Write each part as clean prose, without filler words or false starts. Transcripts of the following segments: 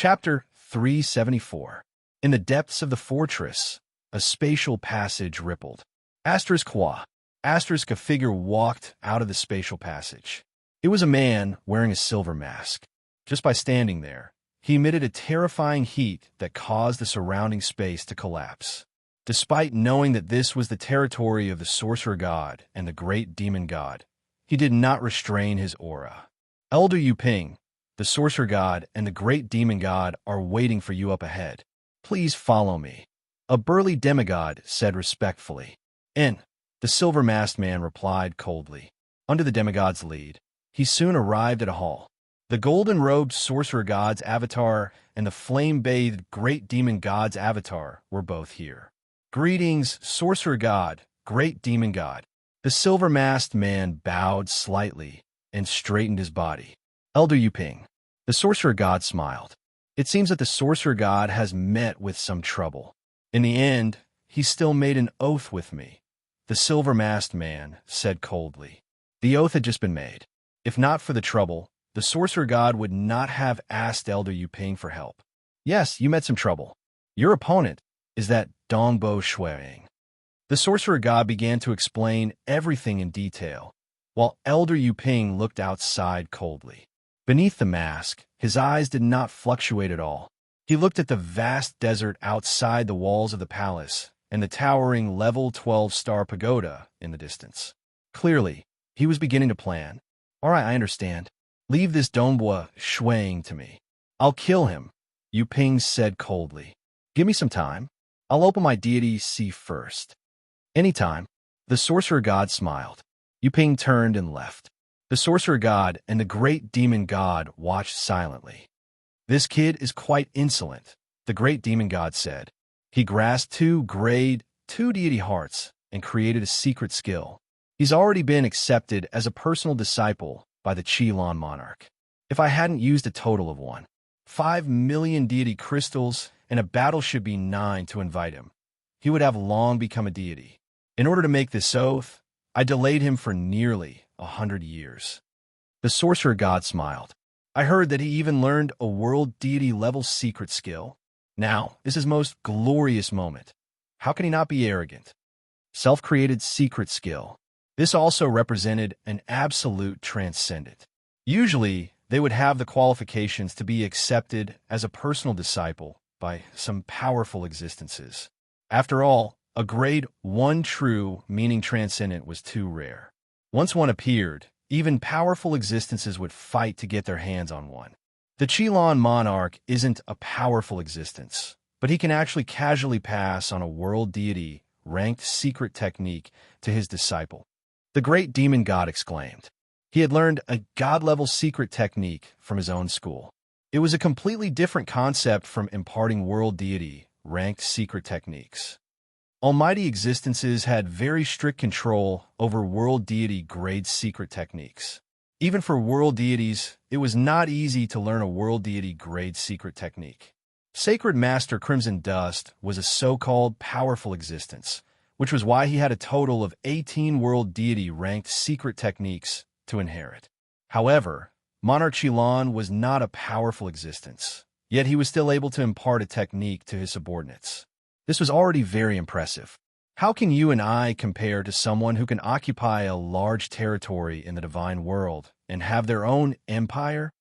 Chapter 374. In the depths of the fortress, a spatial passage rippled. Qua. A figure walked out of the spatial passage. It was a man wearing a silver mask. Just by standing there, he emitted a terrifying heat that caused the surrounding space to collapse. Despite knowing that this was the territory of the sorcerer god and the great demon god, he did not restrain his aura. Elder Yuping, the sorcerer god and the great demon god are waiting for you up ahead. Please follow me. A burly demigod said respectfully. The silver-masked man replied coldly. Under the demigod's lead, he soon arrived at a hall. The golden-robed sorcerer god's avatar and the flame-bathed great demon god's avatar were both here. Greetings, sorcerer god, great demon god. The silver-masked man bowed slightly and straightened his body. Elder Yuping. The sorcerer god smiled. It seems that the sorcerer god has met with some trouble. In the end, he still made an oath with me. The silver-masked man said coldly. The oath had just been made. If not for the trouble, the sorcerer god would not have asked Elder Yuping for help. Yes, you met some trouble. Your opponent is that Dongbo Shuiying. The sorcerer god began to explain everything in detail, while Elder Yuping looked outside coldly. Beneath the mask, his eyes did not fluctuate at all. He looked at the vast desert outside the walls of the palace and the towering level 12-star pagoda in the distance. Clearly, he was beginning to plan. All right, I understand. Leave this Dongbo Shuiying to me. I'll kill him, Yuping said coldly. Give me some time. I'll open my deity see first. Anytime. The sorcerer god smiled. Yuping turned and left. The sorcerer god and the great demon god watched silently. This kid is quite insolent, the great demon god said. He grasped two deity hearts and created a secret skill. He's already been accepted as a personal disciple by the Qilin monarch. If I hadn't used a total of 5 million deity crystals and a battle should be 9 to invite him, he would have long become a deity. In order to make this oath, I delayed him for nearly 100 years. The sorcerer god smiled. I heard that he even learned a world deity level secret skill. Now is his most glorious moment. How can he not be arrogant? Self-created secret skill. This also represented an absolute transcendent. Usually, they would have the qualifications to be accepted as a personal disciple by some powerful existences. After all, a grade 1 true meaning transcendent was too rare. Once one appeared, even powerful existences would fight to get their hands on one. The Qilin monarch isn't a powerful existence, but he can actually casually pass on a world deity ranked secret technique to his disciple. The great demon god exclaimed. He had learned a god-level secret technique from his own school. It was a completely different concept from imparting world deity ranked secret techniques. Almighty existences had very strict control over world deity grade secret techniques. Even for world deities, it was not easy to learn a world deity grade secret technique. Sacred Master Crimson Dust was a so-called powerful existence, which was why he had a total of 18 world deity ranked secret techniques to inherit. However, Monarch Qilin was not a powerful existence, yet he was still able to impart a technique to his subordinates. This was already very impressive. How can you and I compare to someone who can occupy a large territory in the divine world and have their own empire?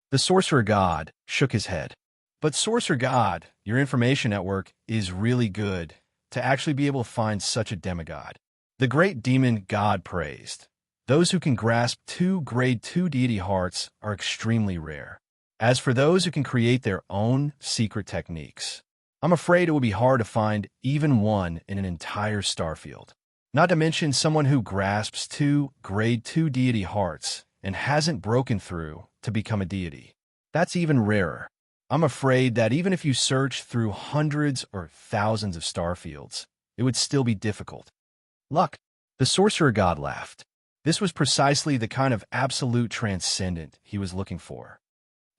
The sorcerer god shook his head. But sorcerer god, your information network is really good to actually be able to find such a demigod. The great demon god praised. Those who can grasp 2 grade 2 deity hearts are extremely rare. As for those who can create their own secret techniques, I'm afraid it would be hard to find even one in an entire starfield. Not to mention someone who grasps 2 grade 2 deity hearts and hasn't broken through to become a deity. That's even rarer. I'm afraid that even if you search through hundreds or thousands of starfields, it would still be difficult. Luck. The sorcerer god laughed. This was precisely the kind of absolute transcendent he was looking for.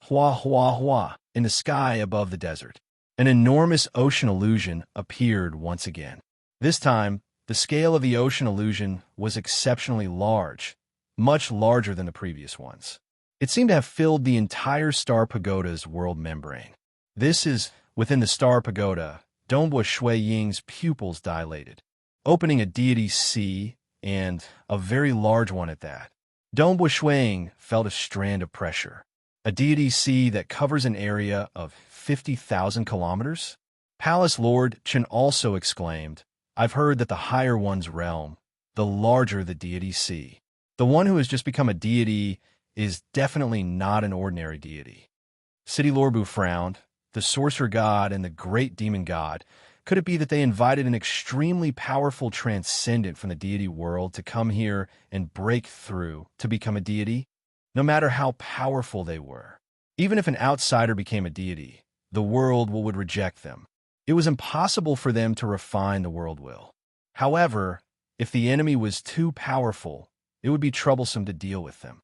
Hua hua hua, in the sky above the desert. An enormous ocean illusion appeared once again. This time, the scale of the ocean illusion was exceptionally large, much larger than the previous ones. It seemed to have filled the entire Star Pagoda's world membrane. This is within the star pagoda. Dongbua Shui Ying's pupils dilated, opening a deity sea, and a very large one at that. Dongbua Shuiying felt a strand of pressure. A deity sea that covers an area of 50,000 kilometers? Palace Lord Chen also exclaimed, I've heard that the higher one's realm, the larger the deity sea. The one who has just become a deity is definitely not an ordinary deity. City Lord Bu frowned. The sorcerer god and the great demon god, could it be that they invited an extremely powerful transcendent from the deity world to come here and break through to become a deity? No matter how powerful they were. Even if an outsider became a deity, the world would reject them. It was impossible for them to refine the world will. However, if the enemy was too powerful, it would be troublesome to deal with them.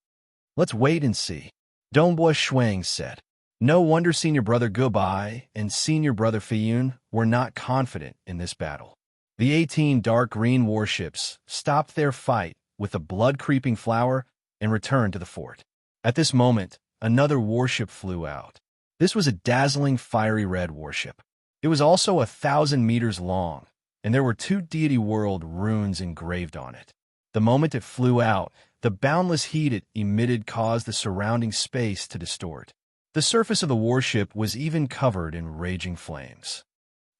Let's wait and see, Dongbua Shuang said. No wonder Senior Brother Gubai and Senior Brother Fiyun were not confident in this battle. The 18 dark green warships stopped their fight with the blood-creeping flower and returned to the fort. At this moment, another warship flew out. This was a dazzling fiery red warship. It was also 1,000 meters long, and there were 2 deity world runes engraved on it. The moment it flew out, the boundless heat it emitted caused the surrounding space to distort. The surface of the warship was even covered in raging flames.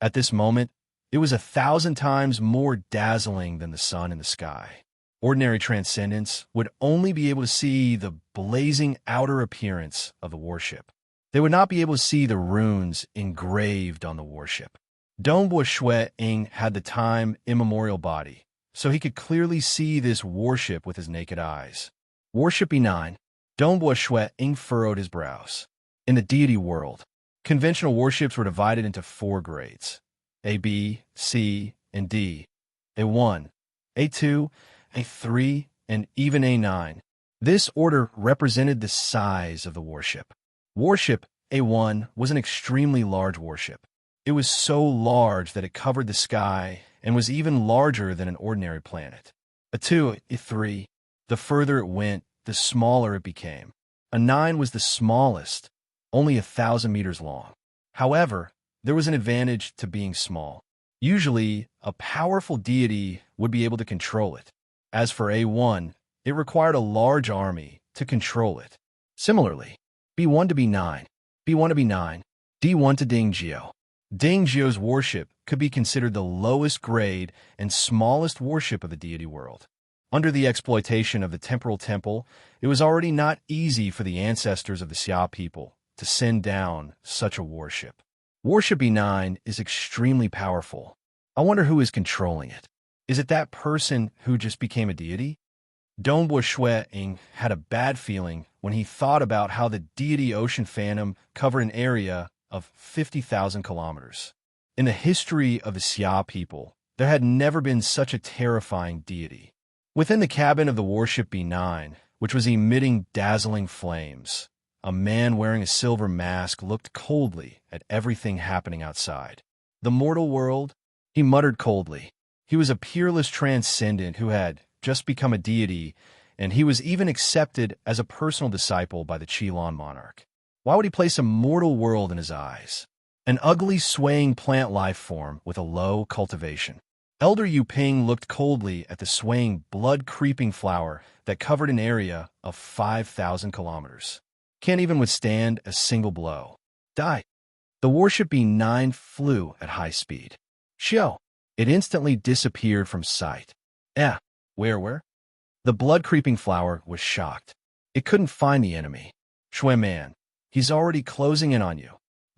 At this moment, it was 1,000 times more dazzling than the sun in the sky. Ordinary transcendents would only be able to see the blazing outer appearance of the warship. They would not be able to see the runes engraved on the warship. Dongbua Shuiying had the time immemorial body, so he could clearly see this warship with his naked eyes. Warship E9, Dongbua Shuiying furrowed his brows. In the deity world, conventional warships were divided into 4 grades: A, B, C, and D. A1, A2, A3, and even A9. This order represented the size of the warship. Warship A1 was an extremely large warship. It was so large that it covered the sky and was even larger than an ordinary planet. A2, A3, the further it went, the smaller it became. A9 was the smallest, only 1,000 meters long. However, there was an advantage to being small. Usually, a powerful deity would be able to control it. As for A1, it required a large army to control it. Similarly, B1 to B9, B1 to B9, D1 to Dingjio. Dingjio's warship could be considered the lowest grade and smallest warship of the deity world. Under the exploitation of the temporal temple, it was already not easy for the ancestors of the Xia people to send down such a warship. Warship E9 is extremely powerful. I wonder who is controlling it. Is it that person who just became a deity? Dongbua Shuiying had a bad feeling when he thought about how the deity ocean phantom covered an area of 50,000 kilometers. In the history of the Xia people, there had never been such a terrifying deity. Within the cabin of the warship B9, which was emitting dazzling flames, a man wearing a silver mask looked coldly at everything happening outside. The mortal world? He muttered coldly. He was a peerless transcendent who had just become a deity, and he was even accepted as a personal disciple by the Qilon monarch. Why would he place a mortal world in his eyes? An ugly, swaying plant life form with a low cultivation. Elder Yu Ping looked coldly at the swaying, blood-creeping flower that covered an area of 5,000 kilometers. Can't even withstand a single blow. Die. The warship B9 flew at high speed. Xiao. It instantly disappeared from sight. Where? The blood-creeping flower was shocked. It couldn't find the enemy. Shui man, he's already closing in on you.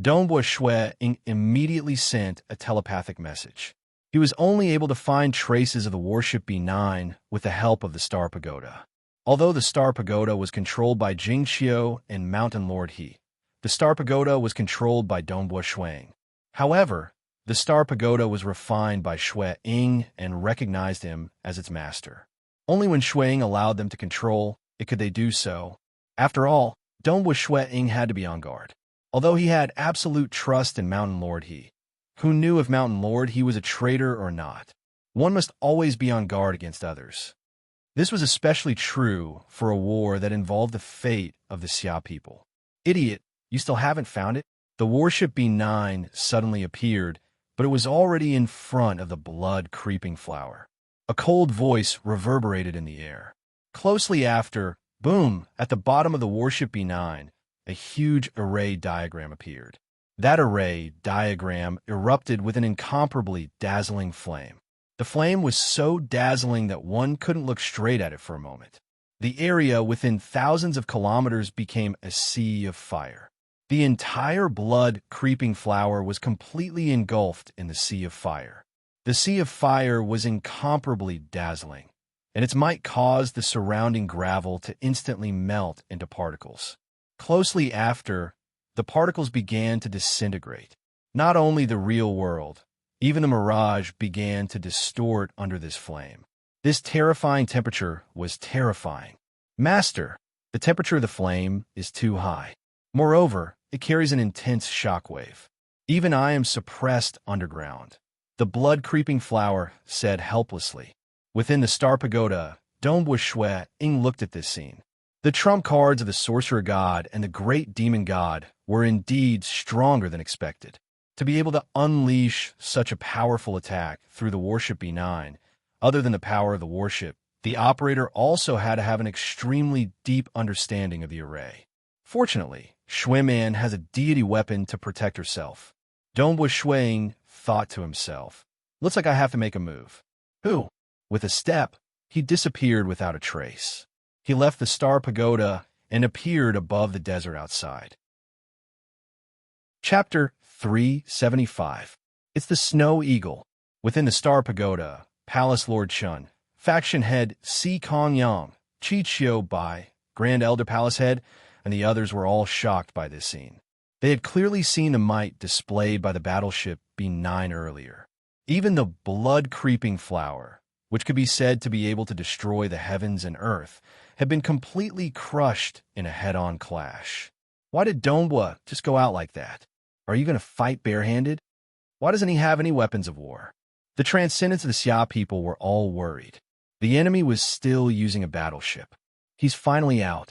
Dongbua Shuiying immediately sent a telepathic message. He was only able to find traces of the warship B9 with the help of the Star Pagoda. Although the Star Pagoda was controlled by Jingqiu and Mountain Lord He, the Star Pagoda was controlled by Dongbua Shuiying. However, the Star Pagoda was refined by Shuiying and recognized him as its master. Only when Shuiying allowed them to control it could they do so. After all, Dongbua Shuiying had to be on guard. Although he had absolute trust in Mountain Lord He, who knew if Mountain Lord He was a traitor or not? One must always be on guard against others. This was especially true for a war that involved the fate of the Xia people. Idiot, you still haven't found it? The warship B9 suddenly appeared, but it was already in front of the blood-creeping flower. A cold voice reverberated in the air. Closely after, boom, at the bottom of the warship B9, a huge array diagram appeared. That array diagram erupted with an incomparably dazzling flame. The flame was so dazzling that one couldn't look straight at it for a moment. The area within thousands of kilometers became a sea of fire. The entire blood-creeping flower was completely engulfed in the sea of fire. The sea of fire was incomparably dazzling, and its might caused the surrounding gravel to instantly melt into particles. Closely after, the particles began to disintegrate. Not only the real world, even the mirage began to distort under this flame. This terrifying temperature was terrifying. Master, the temperature of the flame is too high. Moreover, it carries an intense shockwave. Even I am suppressed underground. The blood-creeping flower said helplessly. Within the star pagoda, Dongbua Shui, Ying looked at this scene. The trump cards of the sorcerer god and the great demon god were indeed stronger than expected. To be able to unleash such a powerful attack through the warship B9, other than the power of the warship, the operator also had to have an extremely deep understanding of the array. Fortunately, Shui-man has a deity weapon to protect herself. Dongbua Shui thought to himself, looks like I have to make a move. Who? With a step, he disappeared without a trace. He left the star pagoda and appeared above the desert outside. Chapter 375. It's the Snow Eagle. Within the star pagoda, Palace Lord Chun, faction head Si Kong Yang, Chi Chiu Bai, Grand Elder Palace head, and the others were all shocked by this scene. They had clearly seen the might displayed by the battleship B9 earlier. Even the blood-creeping flower, which could be said to be able to destroy the heavens and earth, had been completely crushed in a head-on clash. Why did Dongbua just go out like that? Are you going to fight barehanded? Why doesn't he have any weapons of war? The transcendents of the Xia people were all worried. The enemy was still using a battleship. He's finally out.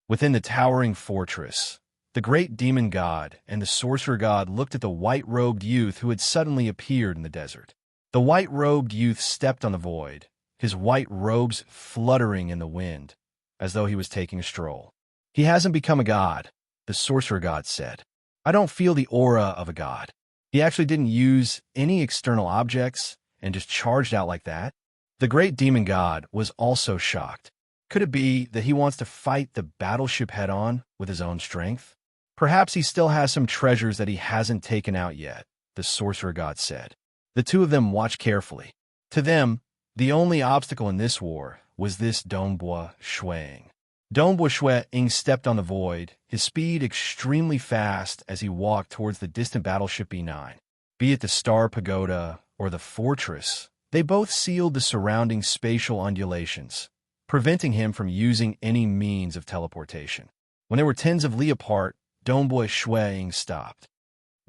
Within the towering fortress, the great demon god and the sorcerer god looked at the white-robed youth who had suddenly appeared in the desert. The white-robed youth stepped on the void, his white robes fluttering in the wind, as though he was taking a stroll. He hasn't become a god, the sorcerer god said. I don't feel the aura of a god. He actually didn't use any external objects and just charged out like that. The great demon god was also shocked. Could it be that he wants to fight the battleship head-on with his own strength? Perhaps he still has some treasures that he hasn't taken out yet, the sorcerer god said. The two of them watched carefully. To them, the only obstacle in this war was this Dongbua Shui. Dongbua Shui stepped on the void, his speed extremely fast as he walked towards the distant battleship B9. Be it the Star Pagoda or the fortress, they both sealed the surrounding spatial undulations, preventing him from using any means of teleportation. When they were tens of li apart, Dongbua Shui stopped.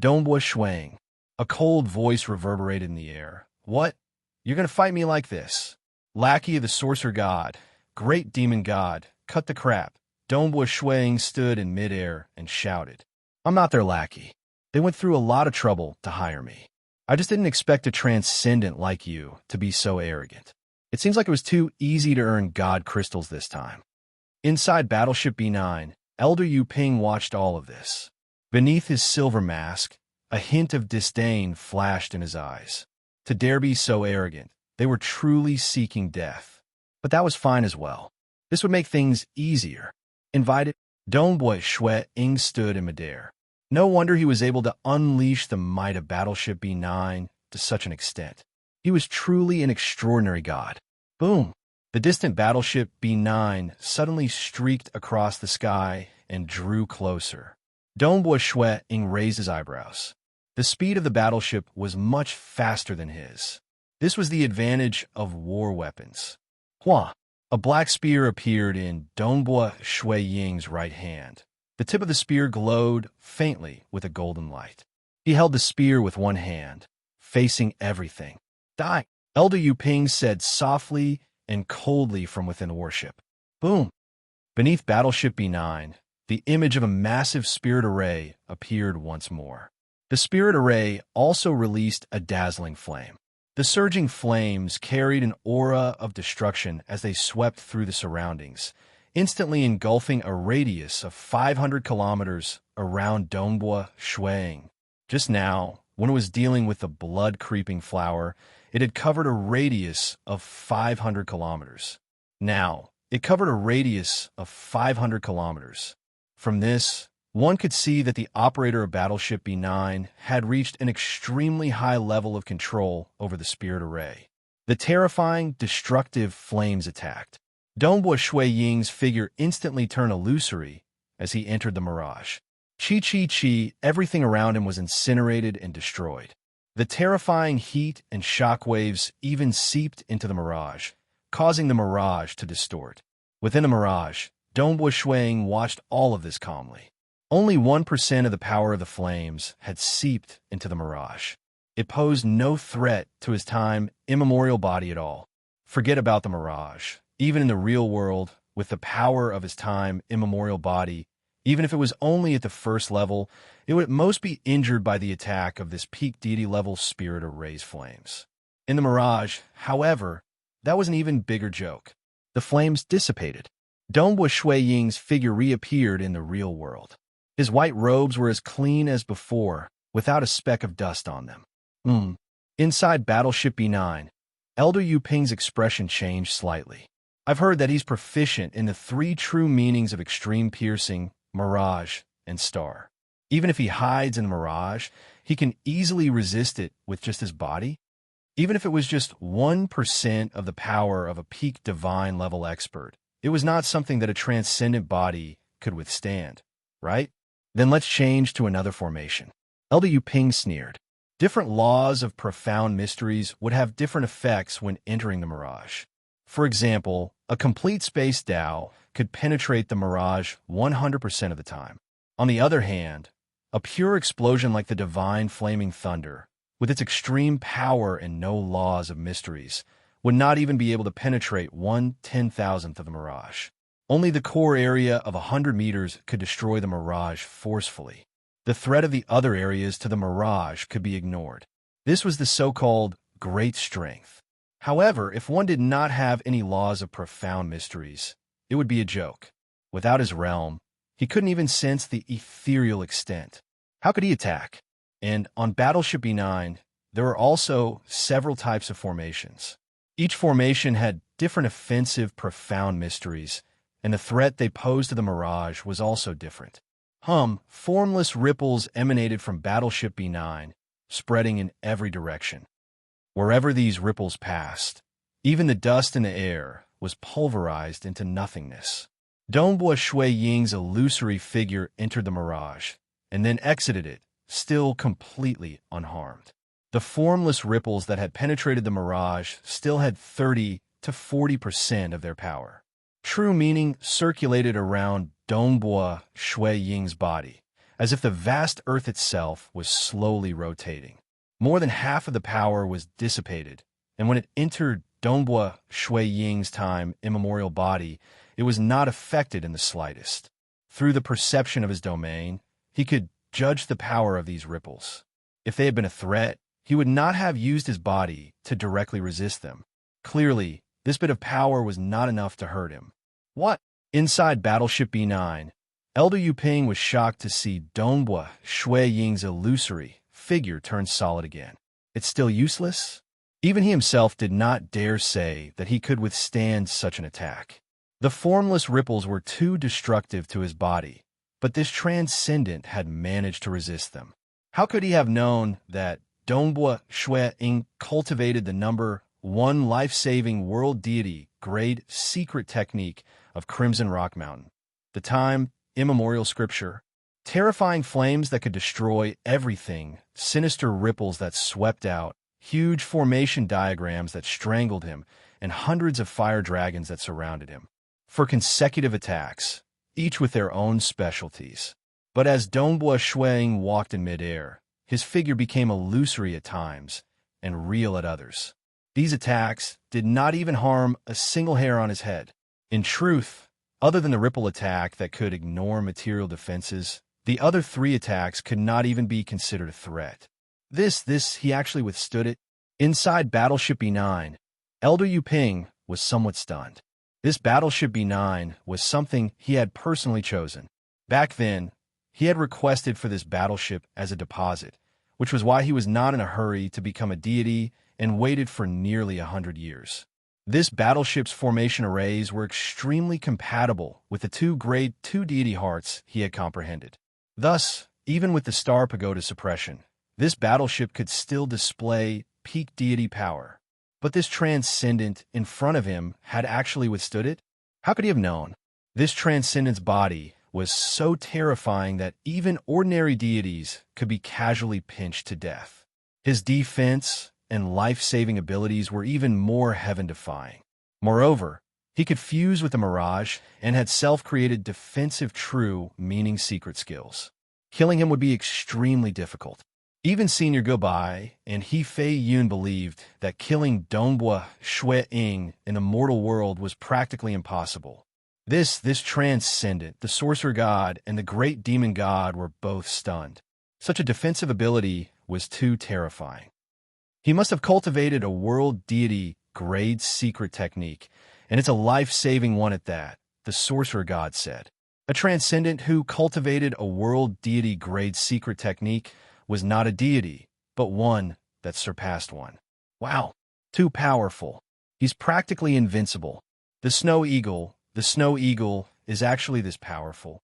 Dongbua Shui. A cold voice reverberated in the air. What? You're going to fight me like this? Lackey of the sorcerer god, great demon god, cut the crap. Dongbua Shui stood in midair and shouted. I'm not their lackey. They went through a lot of trouble to hire me. I just didn't expect a transcendent like you to be so arrogant. It seems like it was too easy to earn god crystals this time. Inside Battleship B9, Elder Yu Ping watched all of this. Beneath his silver mask, a hint of disdain flashed in his eyes. To dare be so arrogant, they were truly seeking death. But that was fine as well. This would make things easier. Invited, Dongbua Shui stood in midair. No wonder he was able to unleash the might of Battleship B9 to such an extent. He was truly an extraordinary god. Boom! The distant Battleship B9 suddenly streaked across the sky and drew closer. Dongbua Shui raised his eyebrows. The speed of the battleship was much faster than his. This was the advantage of war weapons. Hua! A black spear appeared in Dongbua Shui Ying's right hand. The tip of the spear glowed faintly with a golden light. He held the spear with one hand, facing everything. Die! Elder Yu Ping said softly and coldly from within the warship. Boom! Beneath Battleship B9, the image of a massive spirit array appeared once more. The spirit array also released a dazzling flame. The surging flames carried an aura of destruction as they swept through the surroundings, instantly engulfing a radius of 500 kilometers around Dongbua Shuang. Just now, when it was dealing with the blood-creeping flower, it had covered a radius of 500 kilometers. Now, it covered a radius of 500 kilometers. From this, one could see that the operator of Battleship B9 had reached an extremely high level of control over the spirit array. The terrifying, destructive flames attacked. Dongbua Shui Ying's figure instantly turned illusory as he entered the mirage. Chi, everything around him was incinerated and destroyed. The terrifying heat and shockwaves even seeped into the mirage, causing the mirage to distort. Within the mirage, Dongbua Shuang watched all of this calmly. Only 1% of the power of the flames had seeped into the mirage. It posed no threat to his time immemorial body at all. Forget about the mirage. Even in the real world, with the power of his time immemorial body, even if it was only at the first level, it would at most be injured by the attack of this peak deity-level spirit array's flames. In the mirage, however, that was an even bigger joke. The flames dissipated. Dongbua Shui Ying's figure reappeared in the real world. His white robes were as clean as before, without a speck of dust on them. Inside Battleship B9, Elder Yu Ping's expression changed slightly. I've heard that he's proficient in the 3 true meanings of extreme piercing, mirage, and star. Even if he hides in the mirage, he can easily resist it with just his body. Even if it was just 1% of the power of a peak divine level expert, it was not something that a transcendent body could withstand, right? Then let's change to another formation. Elder Yu Ping sneered. Different laws of profound mysteries would have different effects when entering the mirage. For example, a complete space Dao could penetrate the mirage 100% of the time. On the other hand, a pure explosion like the divine flaming thunder, with its extreme power and no laws of mysteries, would not even be able to penetrate 1/10,000th of the mirage. Only the core area of 100 meters could destroy the mirage forcefully. The threat of the other areas to the mirage could be ignored. This was the so-called great strength. However, if one did not have any laws of profound mysteries, it would be a joke. Without his realm, he couldn't even sense the ethereal extent. How could he attack? And on Battleship B9, there were also several types of formations. Each formation had different offensive, profound mysteries, and the threat they posed to the mirage was also different. Formless ripples emanated from Battleship B9, spreading in every direction. Wherever these ripples passed, even the dust in the air was pulverized into nothingness. Dongbua Shui Ying's illusory figure entered the mirage, and then exited it, still completely unharmed. The formless ripples that had penetrated the mirage still had 30 to 40% of their power. True meaning circulated around Dongbua Shui Ying's body, as if the vast earth itself was slowly rotating. More than half of the power was dissipated, and when it entered Dongbua Shui Ying's time immemorial body, it was not affected in the slightest. Through the perception of his domain, he could judge the power of these ripples. If they had been a threat, he would not have used his body to directly resist them. Clearly, this bit of power was not enough to hurt him. What? Inside Battleship B9, Elder Yu Ping was shocked to see Dongbua Shui Ying's illusory figure turn solid again. It's still useless? Even he himself did not dare say that he could withstand such an attack. The formless ripples were too destructive to his body, but this transcendent had managed to resist them. How could he have known that Dongbua Shui Ying cultivated the number 1 life-saving world deity grade secret technique of Crimson Rock Mountain? The time immemorial scripture, terrifying flames that could destroy everything, sinister ripples that swept out, huge formation diagrams that strangled him, and hundreds of fire dragons that surrounded him. For consecutive attacks, each with their own specialties. But as Dongbua Shui Ying walked in midair, his figure became illusory at times and real at others. These attacks did not even harm a single hair on his head. In truth, Other than the ripple attack that could ignore material defenses, the other 3 attacks could not even be considered a threat. He actually withstood it. Inside Battleship B9, Elder Yu Ping was somewhat stunned. This Battleship B9 was something he had personally chosen. Back then, he had requested for this battleship as a deposit, which was why he was not in a hurry to become a deity and waited for nearly 100 years. This battleship's formation arrays were extremely compatible with the 2 grade 2 deity hearts he had comprehended. Thus, even with the Star Pagoda suppression, this battleship could still display peak deity power. But this transcendent in front of him had actually withstood it? How could he have known? This transcendent's body was so terrifying that even ordinary deities could be casually pinched to death. His defense and life-saving abilities were even more heaven-defying. Moreover, he could fuse with the Mirage and had self-created defensive true meaning secret skills. Killing him would be extremely difficult. Even Senior Gobai and He Fei Yun believed that killing Dongbua Shui Ying in the mortal world was practically impossible. This transcendent, the sorcerer god and the great demon god were both stunned. Such a defensive ability was too terrifying. He must have cultivated a world deity grade secret technique, and it's a life-saving one at that, the sorcerer god said. A transcendent who cultivated a world deity grade secret technique was not a deity, but one that surpassed one. Wow, too powerful. He's practically invincible. The Snow Eagle is actually this powerful.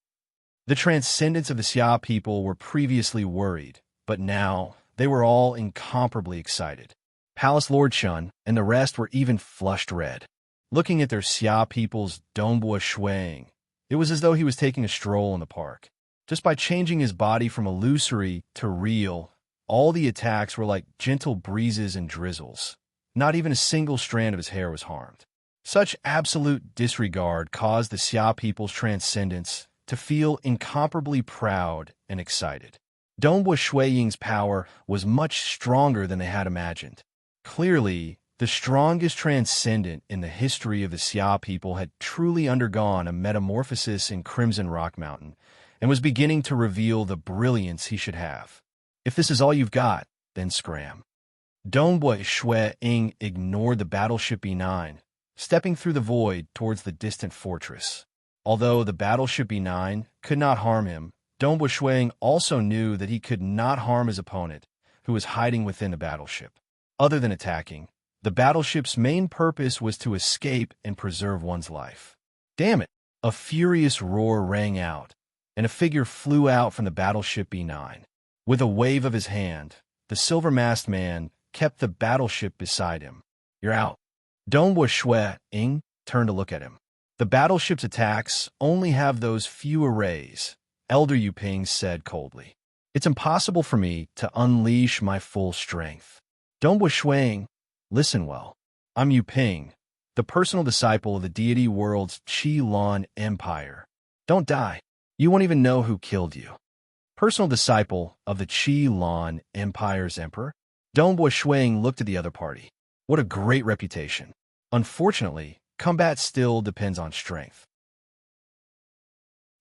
The transcendents of the Xia people were previously worried, but now they were all incomparably excited. Palace Lord Shun and the rest were even flushed red. Looking at their Xia people's Dongbua Shuang, it was as though he was taking a stroll in the park. Just by changing his body from illusory to real, all the attacks were like gentle breezes and drizzles. Not even a single strand of his hair was harmed. Such absolute disregard caused the Xia people's transcendence to feel incomparably proud and excited. Dongbua Shui Ying's power was much stronger than they had imagined. Clearly, the strongest transcendent in the history of the Xia people had truly undergone a metamorphosis in Crimson Rock Mountain, and was beginning to reveal the brilliance he should have. If this is all you've got, then scram. Dongbua Shui Ying ignored the Battleship B9, stepping through the void towards the distant fortress. Although the Battleship B9 could not harm him, Dongbua Shui Ying also knew that he could not harm his opponent, who was hiding within the battleship. Other than attacking, the battleship's main purpose was to escape and preserve one's life. Damn it! A furious roar rang out, and a figure flew out from the Battleship B9. With a wave of his hand, the silver-masked man kept the battleship beside him. You're out. Dongbua Shui Ying turned to look at him. The battleship's attacks only have those few arrays, Elder Yu Ping said coldly. It's impossible for me to unleash my full strength. Dongbua Shui Ying, listen well. I'm Yu Ping, the personal disciple of the deity world's Qi Lan Empire. Don't die. You won't even know who killed you. Personal disciple of the Qi Lan Empire's emperor? Dongbua Shui Ying looked at the other party. What a great reputation. Unfortunately, combat still depends on strength.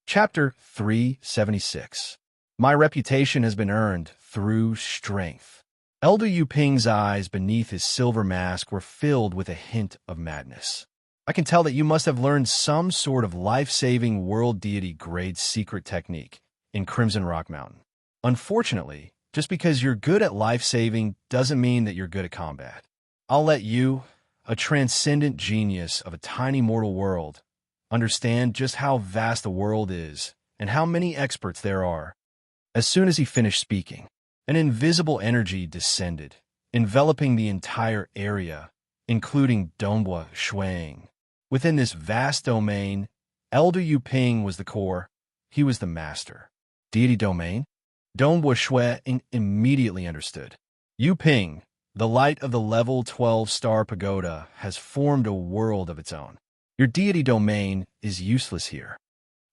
Chapter 376. My reputation has been earned through strength. Elder Yu Ping's eyes beneath his silver mask were filled with a hint of madness. I can tell that you must have learned some sort of life-saving world deity grade secret technique in Crimson Rock Mountain. Unfortunately, just because you're good at life-saving doesn't mean that you're good at combat. I'll let you, a transcendent genius of a tiny mortal world, understand just how vast the world is and how many experts there are. As soon as he finished speaking, an invisible energy descended, enveloping the entire area, including Dongbua Shui Ying. Within this vast domain, Elder Yu Ping was the core. He was the master. Deity domain? Dongbua Shui Ying immediately understood. Yu Ping, the light of the level 12 star pagoda, has formed a world of its own. Your deity domain is useless here.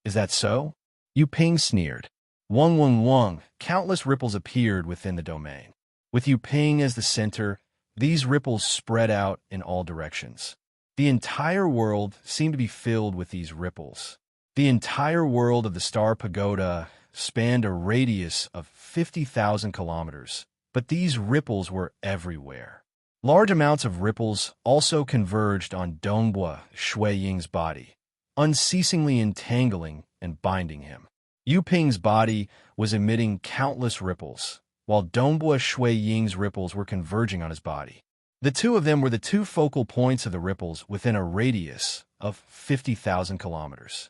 Is that so? Yu Ping sneered. Wong wong wong, countless ripples appeared within the domain. With Yu Ping as the center, these ripples spread out in all directions. The entire world seemed to be filled with these ripples. The entire world of the Star Pagoda spanned a radius of 50,000 kilometers, but these ripples were everywhere. Large amounts of ripples also converged on Dongbua Shui Ying's body, unceasingly entangling and binding him. Yu Ping's body was emitting countless ripples, while Dongbua Shui Ying's ripples were converging on his body. The two of them were the two focal points of the ripples within a radius of 50,000 kilometers.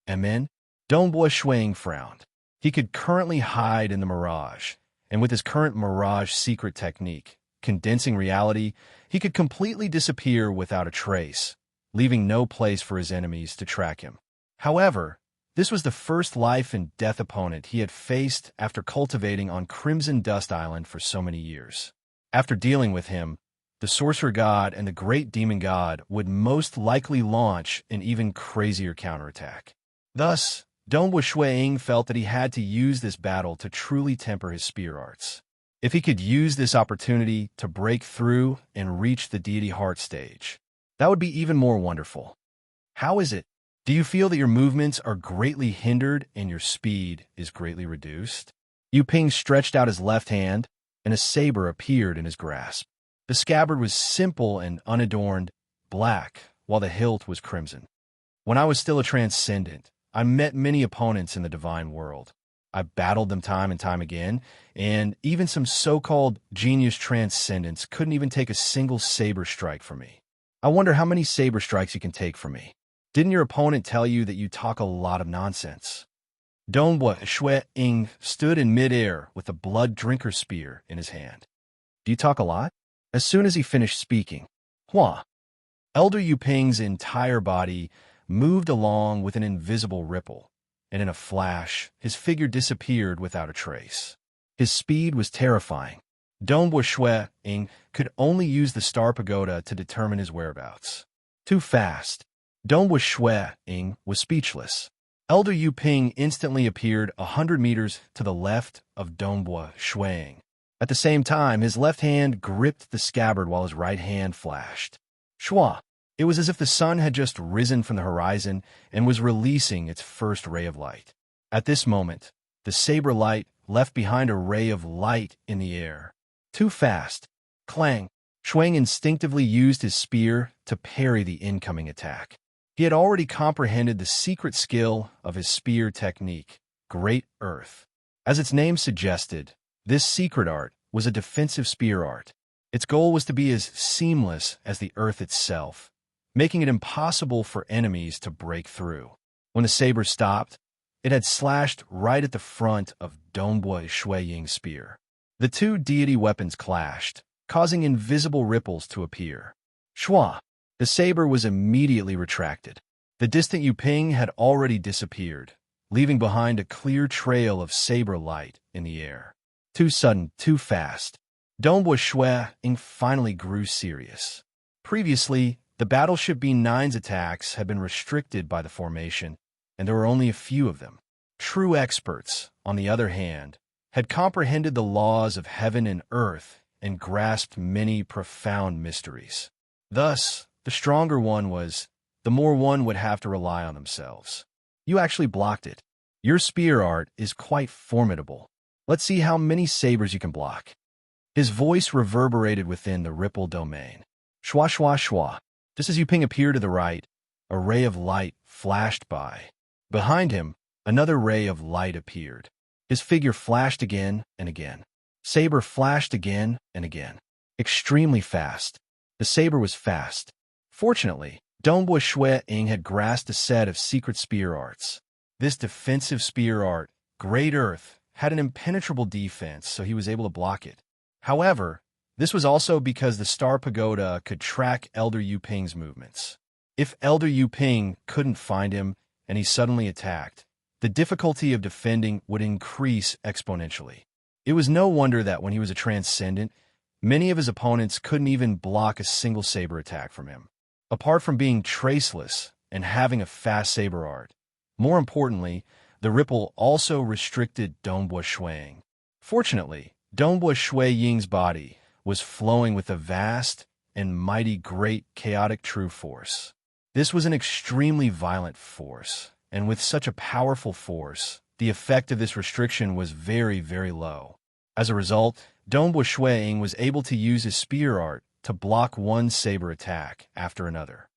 And then, Dongbua Shui Ying frowned. He could currently hide in the mirage, and with his current mirage secret technique, condensing reality, he could completely disappear without a trace, leaving no place for his enemies to track him. However, this was the first life-and-death opponent he had faced after cultivating on Crimson Dust Island for so many years. After dealing with him, the Sorcerer God and the Great Demon God would most likely launch an even crazier counterattack. Thus, Dongbua Shui Ying felt that he had to use this battle to truly temper his spear arts. If he could use this opportunity to break through and reach the Deity Heart stage, that would be even more wonderful. How is it? Do you feel that your movements are greatly hindered and your speed is greatly reduced? Yu Ping stretched out his left hand, and a saber appeared in his grasp. The scabbard was simple and unadorned, black, while the hilt was crimson. When I was still a transcendent, I met many opponents in the divine world. I battled them time and time again, and even some so-called genius transcendents couldn't even take a single saber strike from me. I wonder how many saber strikes you can take from me. Didn't your opponent tell you that you talk a lot of nonsense? Dongbua Shui Ying stood in midair with a blood drinker spear in his hand. Do you talk a lot? As soon as he finished speaking, Hua, Elder Yu Ping's entire body moved along with an invisible ripple, and in a flash, his figure disappeared without a trace. His speed was terrifying. Dongbua Shui Ying could only use the Star Pagoda to determine his whereabouts. Too fast. Dongbua Shui Ying was speechless. Elder Yu Ping instantly appeared 100 meters to the left of Dongbua Shui Ying. At the same time, his left hand gripped the scabbard while his right hand flashed. Shua! It was as if the sun had just risen from the horizon and was releasing its first ray of light. At this moment, the saber light left behind a ray of light in the air. Too fast. Clang! Shui Ying instinctively used his spear to parry the incoming attack. He had already comprehended the secret skill of his spear technique, Great Earth. As its name suggested, this secret art was a defensive spear art. Its goal was to be as seamless as the earth itself, making it impossible for enemies to break through. When the saber stopped, it had slashed right at the front of Dongbua Shui Ying's spear. The two deity weapons clashed, causing invisible ripples to appear. Shua! The saber was immediately retracted. The distant Yu Ping had already disappeared, leaving behind a clear trail of saber light in the air. Too sudden, too fast. Dongbua Shui Ying finally grew serious. Previously, the Battleship B9's attacks had been restricted by the formation, and there were only a few of them. True experts, on the other hand, had comprehended the laws of heaven and earth and grasped many profound mysteries. Thus, the stronger one was, the more one would have to rely on themselves. You actually blocked it. Your spear art is quite formidable. Let's see how many sabers you can block. His voice reverberated within the ripple domain. Shwa shwa shwa. Just as Yu Ping appeared to the right, a ray of light flashed by. Behind him, another ray of light appeared. His figure flashed again and again. Saber flashed again and again. Extremely fast. The saber was fast. Fortunately, Dongbua Shui Ying had grasped a set of secret spear arts. This defensive spear art, Great Earth, had an impenetrable defense, so he was able to block it. However, this was also because the Star Pagoda could track Elder Yu Ping's movements. If Elder Yu Ping couldn't find him and he suddenly attacked, the difficulty of defending would increase exponentially. It was no wonder that when he was a transcendent, many of his opponents couldn't even block a single saber attack from him. Apart from being traceless and having a fast saber art, more importantly, the ripple also restricted Dongbua Shui Ying. Fortunately, Dongbua Shui Ying's body was flowing with a vast and mighty great chaotic true force. This was an extremely violent force, and with such a powerful force, the effect of this restriction was very, very low. As a result, Dongbua Shuiying was able to use his spear art to block one saber attack after another.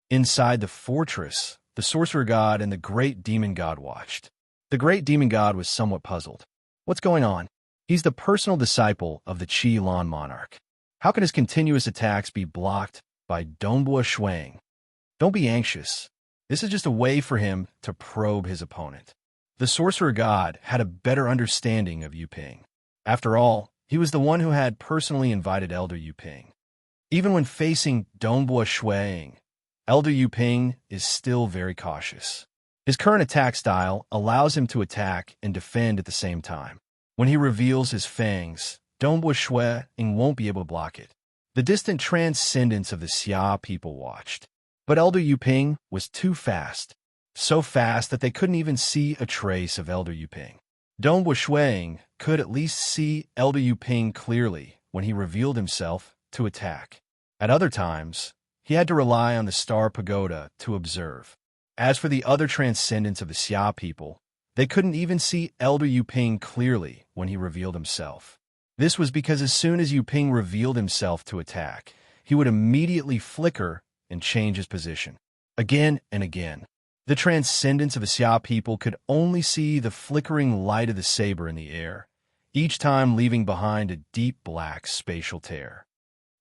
Inside the fortress, the sorcerer god and the great demon god watched. The great demon god was somewhat puzzled. What's going on? He's the personal disciple of the Qi Lan monarch. How can his continuous attacks be blocked by Dongbua Shuiying? Don't be anxious. This is just a way for him to probe his opponent. The sorcerer god had a better understanding of Yu Ping. After all, he was the one who had personally invited Elder Yu Ping. Even when facing Dongbua Shuiying, Elder Yu Ping is still very cautious. His current attack style allows him to attack and defend at the same time. When he reveals his fangs, Dongbua Shuiying won't be able to block it. The distant transcendence of the Xia people watched. But Elder Yu Ping was too fast. So fast that they couldn't even see a trace of Elder Yu Ping. Dongbua Shuiying could at least see Elder Yu Ping clearly when he revealed himself to attack. At other times, he had to rely on the Star Pagoda to observe. As for the other transcendents of the Xia people, they couldn't even see Elder Yu Ping clearly when he revealed himself. This was because as soon as Yu Ping revealed himself to attack, he would immediately flicker and change his position. Again and again. The transcendents of the Xia people could only see the flickering light of the saber in the air, each time leaving behind a deep black spatial tear.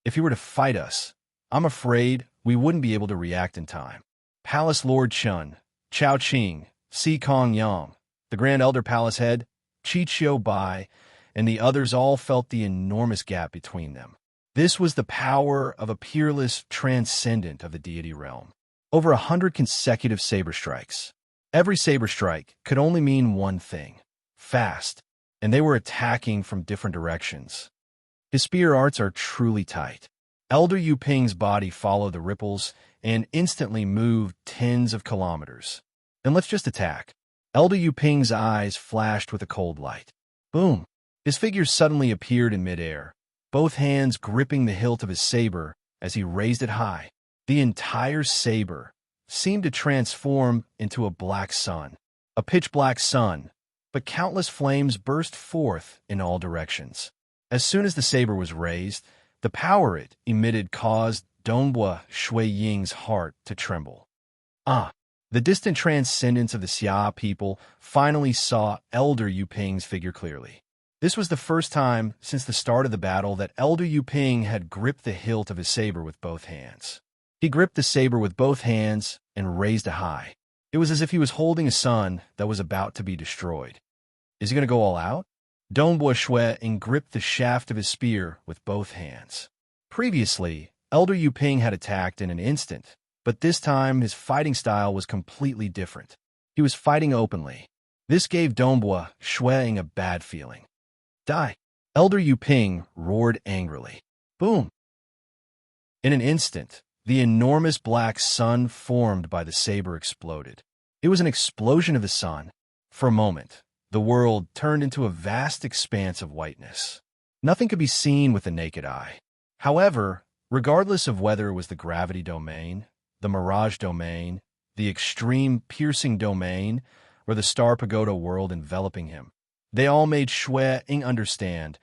If he were to fight us, I'm afraid we wouldn't be able to react in time. Palace Lord Chun, Chao Qing, Si Kong Yang, the Grand Elder Palace Head, Chi Chiu Bai, and the others all felt the enormous gap between them. This was the power of a peerless transcendent of the deity realm. Over 100 consecutive saber strikes. Every saber strike could only mean one thing: fast, and they were attacking from different directions. His spear arts are truly tight. Elder Yu Ping's body followed the ripples and instantly moved tens of kilometers. Then let's just attack. Elder Yu Ping's eyes flashed with a cold light. Boom! His figure suddenly appeared in midair, both hands gripping the hilt of his saber as he raised it high. The entire saber seemed to transform into a black sun, a pitch-black sun, but countless flames burst forth in all directions. As soon as the saber was raised, the power it emitted caused Dongbua Shuiying's heart to tremble. The distant transcendence of the Xia people finally saw Elder Yu Ping's figure clearly. This was the first time since the start of the battle that Elder Yu Ping had gripped the hilt of his saber with both hands. He gripped the saber with both hands and raised it high. It was as if he was holding a sun that was about to be destroyed. Is he going to go all out? Dongbua Shuiying gripped the shaft of his spear with both hands. Previously, Elder Yu Ping had attacked in an instant, but this time his fighting style was completely different. He was fighting openly. This gave Dongbua Shuiying a bad feeling. Die! Elder Yu Ping roared angrily. Boom! In an instant, the enormous black sun formed by the saber exploded. It was an explosion of the sun. For a moment, the world turned into a vast expanse of whiteness. Nothing could be seen with the naked eye. However, regardless of whether it was the gravity domain, the mirage domain, the extreme piercing domain, or the Star Pagoda world enveloping him, they all made Shuiying understand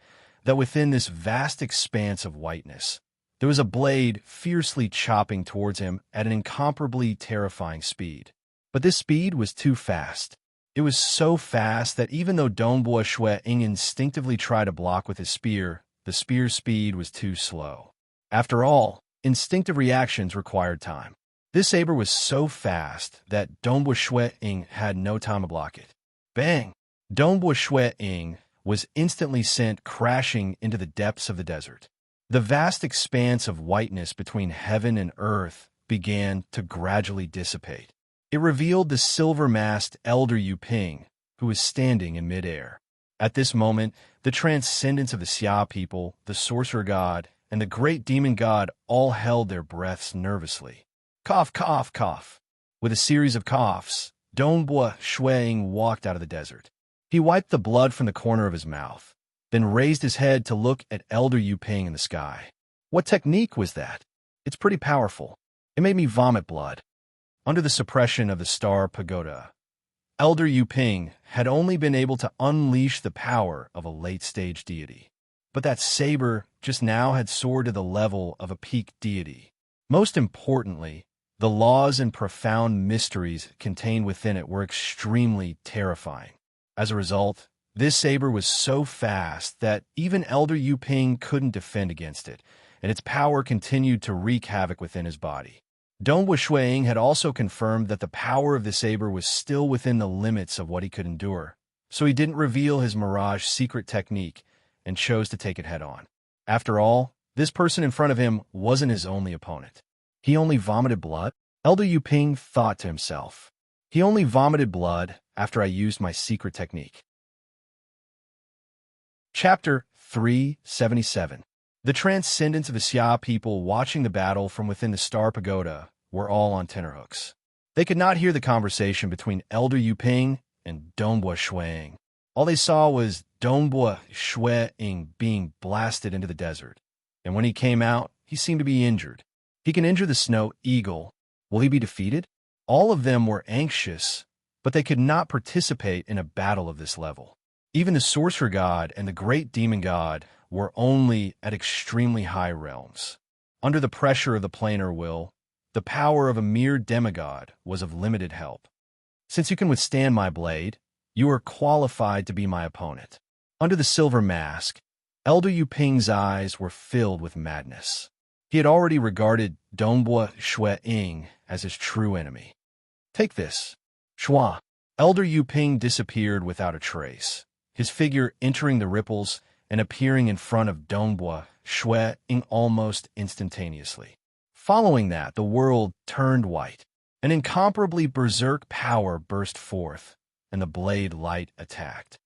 that within this vast expanse of whiteness, there was a blade fiercely chopping towards him at an incomparably terrifying speed. But this speed was too fast. It was so fast that even though Dongbua Shuiying instinctively tried to block with his spear, the spear's speed was too slow. After all, instinctive reactions required time. This saber was so fast that Dongbua Shuiying had no time to block it. Bang! Dongbua Shuiying was instantly sent crashing into the depths of the desert. The vast expanse of whiteness between heaven and earth began to gradually dissipate. It revealed the silver-masked Elder Yu Ping, who was standing in midair. At this moment, the transcendents of the Xia people, the sorcerer god, and the great demon god all held their breaths nervously. Cough, cough, cough. With a series of coughs, Dongbua Shuiying walked out of the desert. He wiped the blood from the corner of his mouth, then raised his head to look at Elder Yu Ping in the sky. What technique was that? It's pretty powerful. It made me vomit blood. Under the suppression of the star pagoda, Elder Yuping had only been able to unleash the power of a late-stage deity. But that saber just now had soared to the level of a peak deity. Most importantly, the laws and profound mysteries contained within it were extremely terrifying. As a result, this saber was so fast that even Elder Yuping couldn't defend against it, and its power continued to wreak havoc within his body. Donghua Shuiying had also confirmed that the power of the saber was still within the limits of what he could endure, so he didn't reveal his Mirage secret technique and chose to take it head-on. After all, this person in front of him wasn't his only opponent. He only vomited blood? Elder Yuping thought to himself. He only vomited blood after I used my secret technique. Chapter 377. The transcendence of the Xia people watching the battle from within the Star Pagoda were all on tenterhooks. They could not hear the conversation between Elder Yuping and Donghua Shuiying. All they saw was Donghua Shuiying being blasted into the desert. And when he came out, he seemed to be injured. He can injure the snow eagle. Will he be defeated? All of them were anxious, but they could not participate in a battle of this level. Even the sorcerer god and the great demon god were only at extremely high realms. Under the pressure of the planar will, the power of a mere demigod was of limited help. Since you can withstand my blade, you are qualified to be my opponent. Under the silver mask, Elder Yuping's eyes were filled with madness. He had already regarded Donghua Shuiying as his true enemy. Take this. Shua. Elder Yuping disappeared without a trace, his figure entering the ripples and appearing in front of Donghua Shuiying almost instantaneously. Following that, the world turned white. An incomparably berserk power burst forth, and the blade light attacked.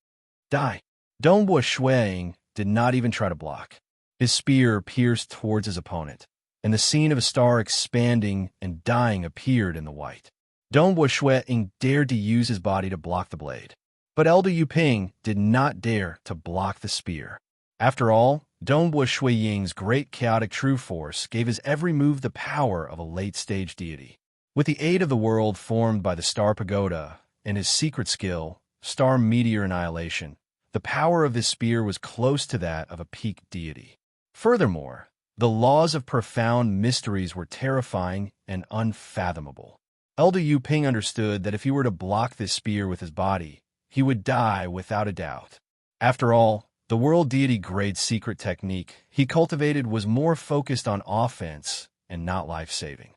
Die! Donghua Shuiying did not even try to block. His spear pierced towards his opponent, and the scene of a star expanding and dying appeared in the white. Donghua Shuiying dared to use his body to block the blade, but Elder Yuping did not dare to block the spear. After all, Donghua Shuiying's great chaotic true force gave his every move the power of a late-stage deity. With the aid of the world formed by the Star Pagoda and his secret skill, Star Meteor Annihilation, the power of this spear was close to that of a peak deity. Furthermore, the laws of profound mysteries were terrifying and unfathomable. Elder Yuping understood that if he were to block this spear with his body, he would die without a doubt. After all, the world deity grade secret technique he cultivated was more focused on offense and not life-saving.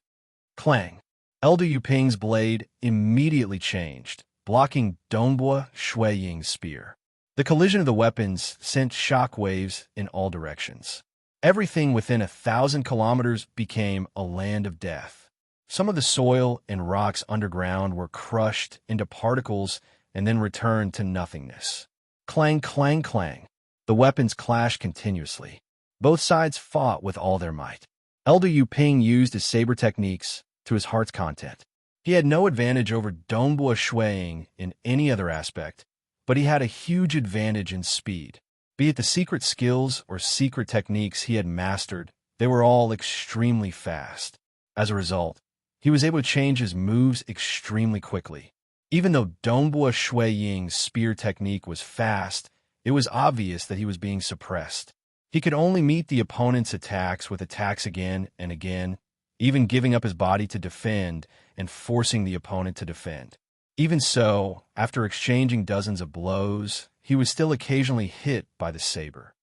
Clang! Elder Yuping's blade immediately changed, blocking Donghua Shuiying's spear. The collision of the weapons sent shock waves in all directions. Everything within 1,000 kilometers became a land of death. Some of the soil and rocks underground were crushed into particles and then returned to nothingness. Clang, clang, clang. The weapons clashed continuously. Both sides fought with all their might. Elder Yuping used his saber techniques to his heart's content. He had no advantage over Donghua Shuiying in any other aspect, but he had a huge advantage in speed. Be it the secret skills or secret techniques he had mastered, they were all extremely fast. As a result, he was able to change his moves extremely quickly. Even though Donghua Shuiying's spear technique was fast, it was obvious that he was being suppressed. He could only meet the opponent's attacks with attacks again and again, even giving up his body to defend and forcing the opponent to defend. Even so, after exchanging dozens of blows, he was still occasionally hit by the saber.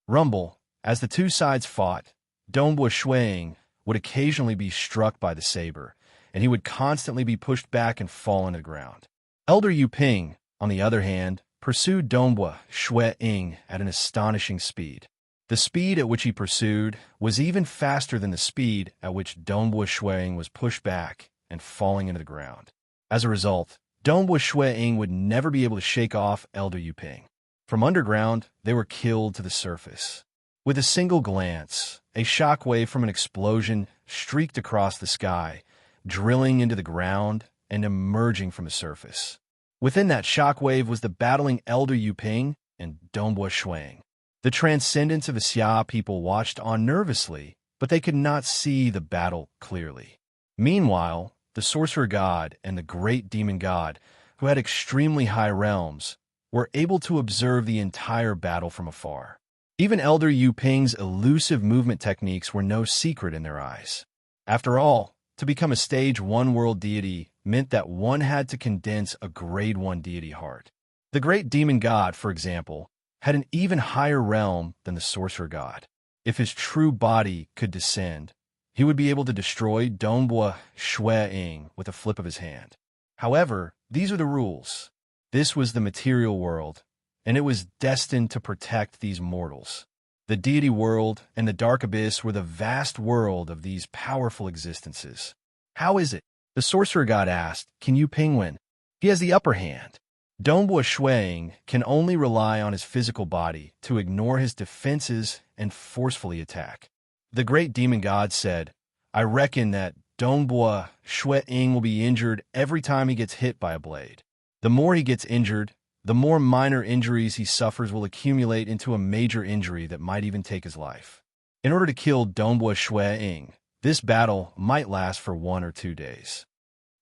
Rumble. As the two sides fought, Donghua Shuiying would occasionally be struck by the saber, and he would constantly be pushed back and fall into the ground. Elder Yuping, on the other hand, pursued Donghua Shuiying at an astonishing speed. The speed at which he pursued was even faster than the speed at which Donghua Shuiying was pushed back and falling into the ground. As a result, Donghua Shuiying would never be able to shake off Elder Yuping. From underground, they were killed to the surface. With a single glance, a shockwave from an explosion streaked across the sky, drilling into the ground and emerging from the surface. Within that shockwave was the battling Elder Yuping and Donghua Shuiying. The transcendents of the Xia people watched on nervously, but they could not see the battle clearly. Meanwhile, the sorcerer god and the great demon god, who had extremely high realms, were able to observe the entire battle from afar. Even Elder Yu Ping's elusive movement techniques were no secret in their eyes. After all, to become a Stage 1 world deity meant that one had to condense a Grade 1 deity heart. The great demon god, for example, had an even higher realm than the sorcerer god. If his true body could descend, he would be able to destroy Dongbua Shui Ying with a flip of his hand. However, these are the rules. This was the material world, and it was destined to protect these mortals. The deity world and the dark abyss were the vast world of these powerful existences. How is it? The sorcerer god asked, "Can you penguin? He has the upper hand." Dongbua Shuang can only rely on his physical body to ignore his defenses and forcefully attack. The great demon god said, "I reckon that Dongbua Shuang will be injured every time he gets hit by a blade. The more he gets injured, the more minor injuries he suffers will accumulate into a major injury that might even take his life. In order to kill Dongbua Shuang, this battle might last for 1 or 2 days."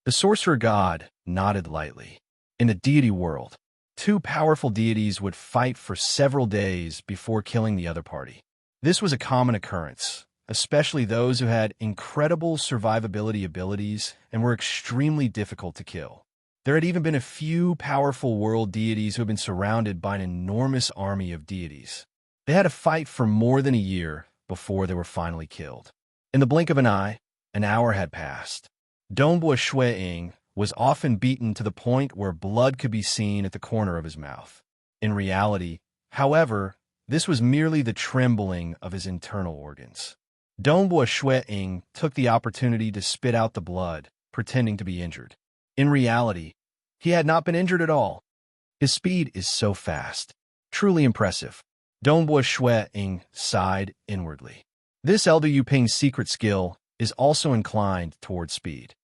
The sorcerer god nodded lightly. In the deity world, 2 powerful deities would fight for several days before killing the other party. This was a common occurrence, especially those who had incredible survivability abilities and were extremely difficult to kill. There had even been a few powerful world deities who had been surrounded by an enormous army of deities. They had to fight for more than a year before they were finally killed. In the blink of an eye, an hour had passed. Dongbua Shuang was often beaten to the point where blood could be seen at the corner of his mouth. In reality, however, this was merely the trembling of his internal organs. Dongbua Shuang took the opportunity to spit out the blood, pretending to be injured. In reality, he had not been injured at all. His speed is so fast. Truly impressive. Dongbua Shuang sighed inwardly. This Elder Yu Ping's secret skill is also inclined toward speed.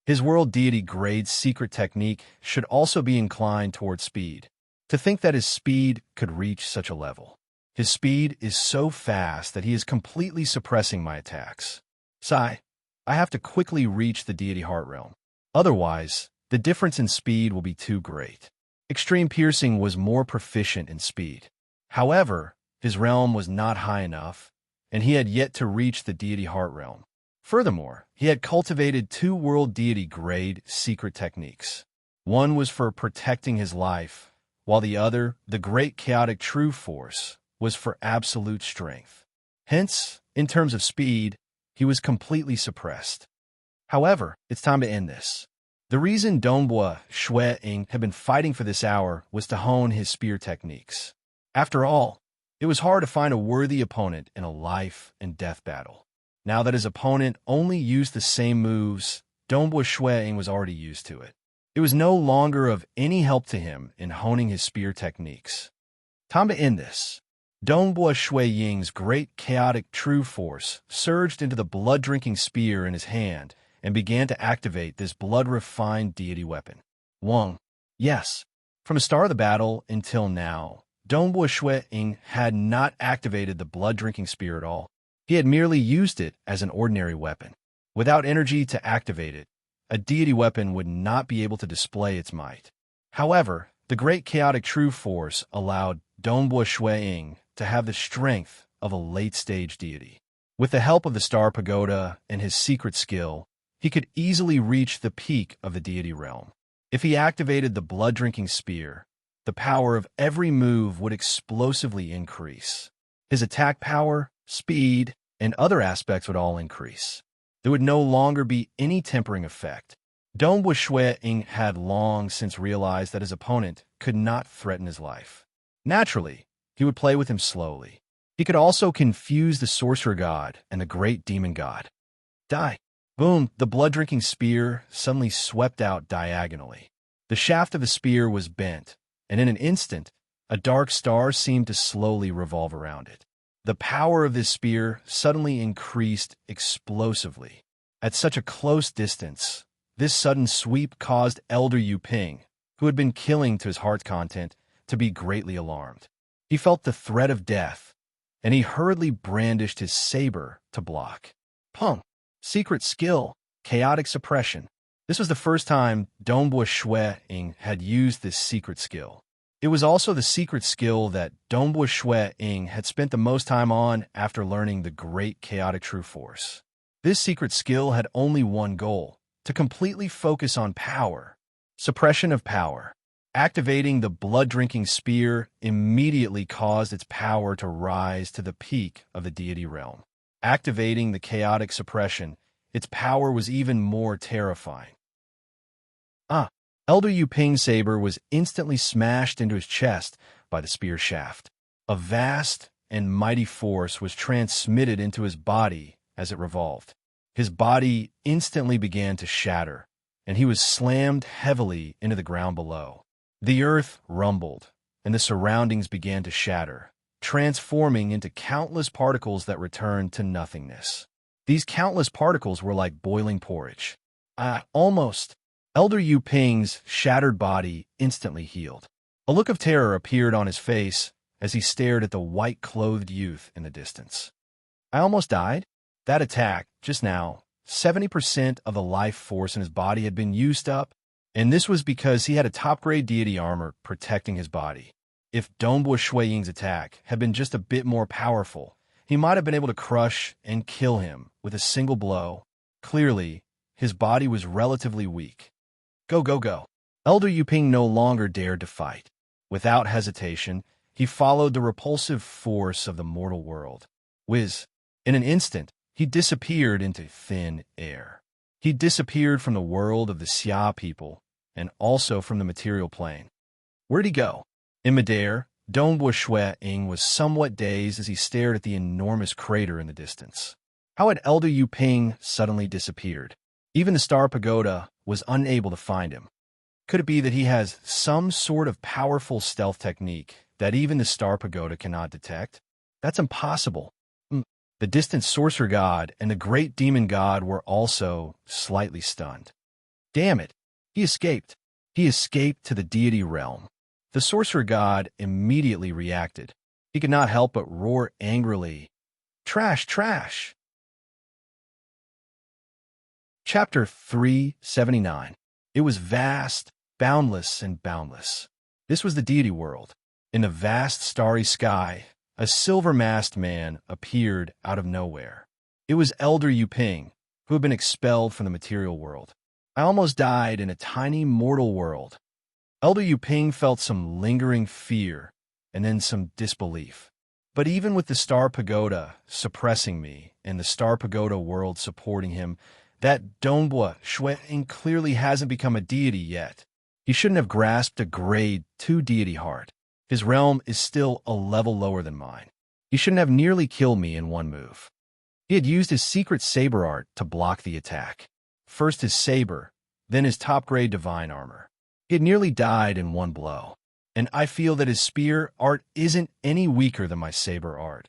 His world deity grade's secret technique should also be inclined toward speed. To think that his speed could reach such a level. His speed is so fast that he is completely suppressing my attacks. Sigh, I have to quickly reach the deity heart realm. Otherwise, the difference in speed will be too great. Extreme Piercing was more proficient in speed. However, his realm was not high enough, and he had yet to reach the deity heart realm. Furthermore, he had cultivated 2 world deity grade secret techniques. One was for protecting his life, while the other, the great chaotic true force, was for absolute strength. Hence, in terms of speed, he was completely suppressed. However, it's time to end this. The reason Dongbua Shuang had been fighting for this hour was to hone his spear techniques. After all, it was hard to find a worthy opponent in a life and death battle. Now that his opponent only used the same moves, Dongbua Shuang was already used to it. It was no longer of any help to him in honing his spear techniques. Time to end this. Dongbua Shuang's great chaotic true force surged into the blood-drinking spear in his hand and began to activate this blood-refined deity weapon. Wang. Yes, from the start of the battle until now, Dongbua Shuang had not activated the blood-drinking spear at all. He had merely used it as an ordinary weapon. Without energy to activate it, a deity weapon would not be able to display its might. However, the great chaotic true force allowed Dongbua Shuang to have the strength of a late-stage deity. With the help of the Star Pagoda and his secret skill, he could easily reach the peak of the deity realm. If he activated the blood-drinking spear, the power of every move would explosively increase. His attack power, speed, and other aspects would all increase. There would no longer be any tempering effect. Dongbua Shuang had long since realized that his opponent could not threaten his life. Naturally, he would play with him slowly. He could also confuse the sorcerer god and the great demon god. Die. Boom, the blood-drinking spear suddenly swept out diagonally. The shaft of the spear was bent, and in an instant, a dark star seemed to slowly revolve around it. The power of this spear suddenly increased explosively. At such a close distance, this sudden sweep caused Elder Yu Ping, who had been killing to his heart's content, to be greatly alarmed. He felt the threat of death, and he hurriedly brandished his saber to block. Punk. Secret skill. Chaotic suppression. This was the first time Dongbua Shui-ing had used this secret skill. It was also the secret skill that Dongbua Shui-ing had spent the most time on after learning the Great Chaotic True Force. This secret skill had only one goal: to completely focus on power. Suppression of power. Activating the blood-drinking spear immediately caused its power to rise to the peak of the deity realm. Activating the chaotic suppression, its power was even more terrifying. Elder Yu Ping's saber was instantly smashed into his chest by the spear shaft. A vast and mighty force was transmitted into his body as it revolved. His body instantly began to shatter, and he was slammed heavily into the ground below. The earth rumbled, and the surroundings began to shatter, transforming into countless particles that returned to nothingness. These countless particles were like boiling porridge. Elder Yu Ping's shattered body instantly healed. A look of terror appeared on his face as he stared at the white-clothed youth in the distance. I almost died? That attack, just now, 70% of the life force in his body had been used up, and this was because he had a top-grade deity armor protecting his body. If Dongbua Shui-ying's attack had been just a bit more powerful, he might have been able to crush and kill him with a single blow. Clearly, his body was relatively weak. Go, go, go. Elder Yu Ping no longer dared to fight. Without hesitation, he followed the repulsive force of the mortal world. Whiz. In an instant, he disappeared into thin air. He disappeared from the world of the Xia people, and also from the material plane. Where'd he go? In midair, Dongbua Shui-ing was somewhat dazed as he stared at the enormous crater in the distance. How had Elder Yu Ping suddenly disappeared? Even the Star Pagoda was unable to find him. Could it be that he has some sort of powerful stealth technique that even the Star Pagoda cannot detect? That's impossible. The distant sorcerer god and the great demon god were also slightly stunned. Damn it! He escaped. He escaped to the deity realm. The sorcerer god immediately reacted. He could not help but roar angrily. Trash, trash! Chapter 379. It was vast, boundless, and boundless. This was the deity world. In the vast starry sky, a silver-masked man appeared out of nowhere. It was Elder Yu Ping, who had been expelled from the material world. I almost died in a tiny mortal world. Elder Yu Ping felt some lingering fear and then some disbelief. But even with the Star Pagoda suppressing me and the Star Pagoda world supporting him, that Dongbua Shui-ing clearly hasn't become a deity yet. He shouldn't have grasped a grade 2 deity heart. His realm is still a level lower than mine. He shouldn't have nearly killed me in one move. He had used his secret saber art to block the attack. First his saber, then his top-grade divine armor. He had nearly died in one blow. And I feel that his spear art isn't any weaker than my saber art.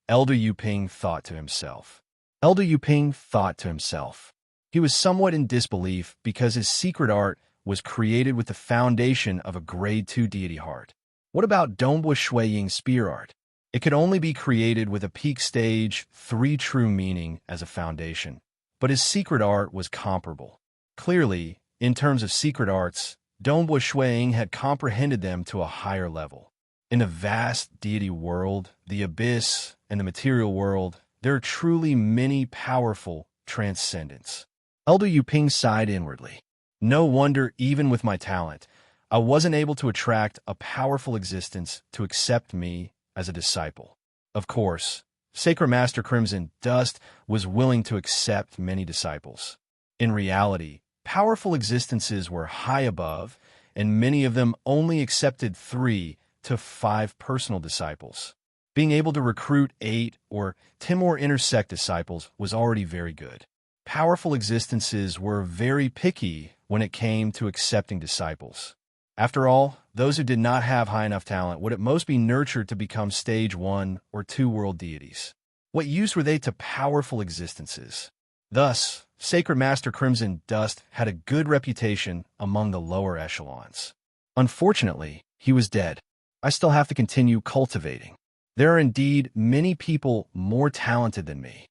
Elder Yu Ping thought to himself. Elder Yu Ping thought to himself. He was somewhat in disbelief because his secret art was created with the foundation of a grade 2 deity heart. What about Dongbua Shui-ying's spear art? It could only be created with a peak stage 3 true meaning as a foundation, but his secret art was comparable. Clearly, in terms of secret arts, Dongbua Shui-ing had comprehended them to a higher level. In the vast deity world, the abyss, and the material world, there are truly many powerful transcendents. Elder Yu Ping sighed inwardly. No wonder, even with my talent, I wasn't able to attract a powerful existence to accept me as a disciple. Of course, Sacred Master Crimson Dust was willing to accept many disciples. In reality, powerful existences were high above, and many of them only accepted 3 to 5 personal disciples. Being able to recruit 8 or 10 more intersect disciples was already very good. Powerful existences were very picky when it came to accepting disciples. After all, those who did not have high enough talent would at most be nurtured to become stage 1 or 2 world deities. What use were they to powerful existences? Thus, Sacred Master Crimson Dust had a good reputation among the lower echelons. Unfortunately, he was dead. I still have to continue cultivating. There are indeed many people more talented than me.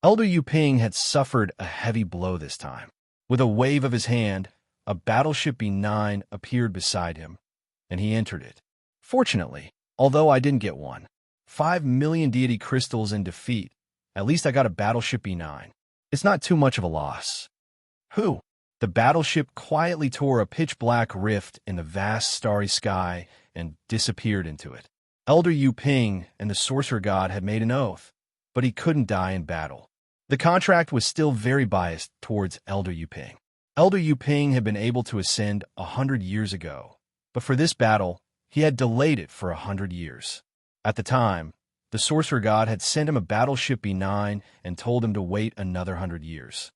Elder Yuping had suffered a heavy blow this time. With a wave of his hand, a battleship B9 appeared beside him, and he entered it. Fortunately, although I didn't get one, 5 million deity crystals in defeat, at least I got a battleship B9. It's not too much of a loss. Who? The battleship quietly tore a pitch-black rift in the vast starry sky and disappeared into it. Elder Yuping and the sorcerer god had made an oath, but he couldn't die in battle. The contract was still very biased towards Elder Yuping. Elder Yuping had been able to ascend 100 years ago, but for this battle, he had delayed it for 100 years. At the time, the sorcerer god had sent him a battleship B9 and told him to wait another 100 years.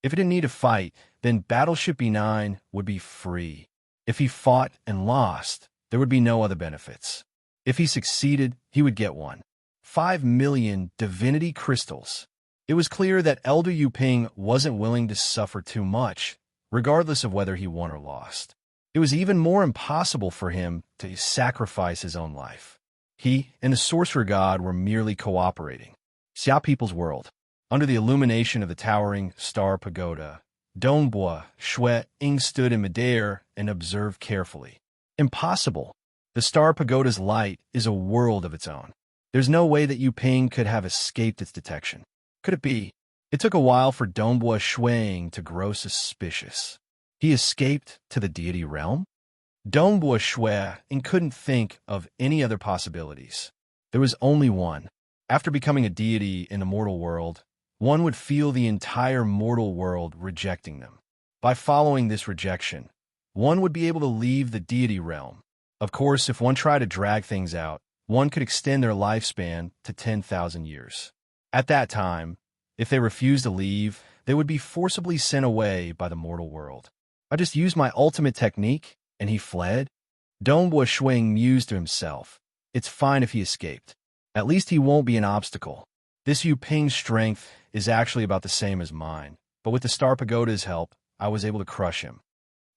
If he didn't need to fight, then battleship B9 would be free. If he fought and lost, there would be no other benefits. If he succeeded, he would get one. 5 million divinity crystals. It was clear that Elder Yuping wasn't willing to suffer too much, regardless of whether he won or lost. It was even more impossible for him to sacrifice his own life. He and the sorcerer god were merely cooperating. Xia People's World. Under the illumination of the towering star pagoda, Dongbua Shui Ying stood in midair and observed carefully. Impossible. The star pagoda's light is a world of its own. There's no way that Yuping could have escaped its detection. Could it be? It took a while for Dongbua Shuang to grow suspicious. He escaped to the deity realm? Dongbua Shui couldn't think of any other possibilities. There was only one. After becoming a deity in the mortal world, one would feel the entire mortal world rejecting them. By following this rejection, one would be able to leave the deity realm. Of course, if one tried to drag things out, one could extend their lifespan to 10,000 years. At that time, if they refused to leave, they would be forcibly sent away by the mortal world. I just used my ultimate technique, and he fled? Dongbua Shuang mused to himself. It's fine if he escaped. At least he won't be an obstacle. This Yuping's strength is actually about the same as mine, but with the Star Pagoda's help, I was able to crush him.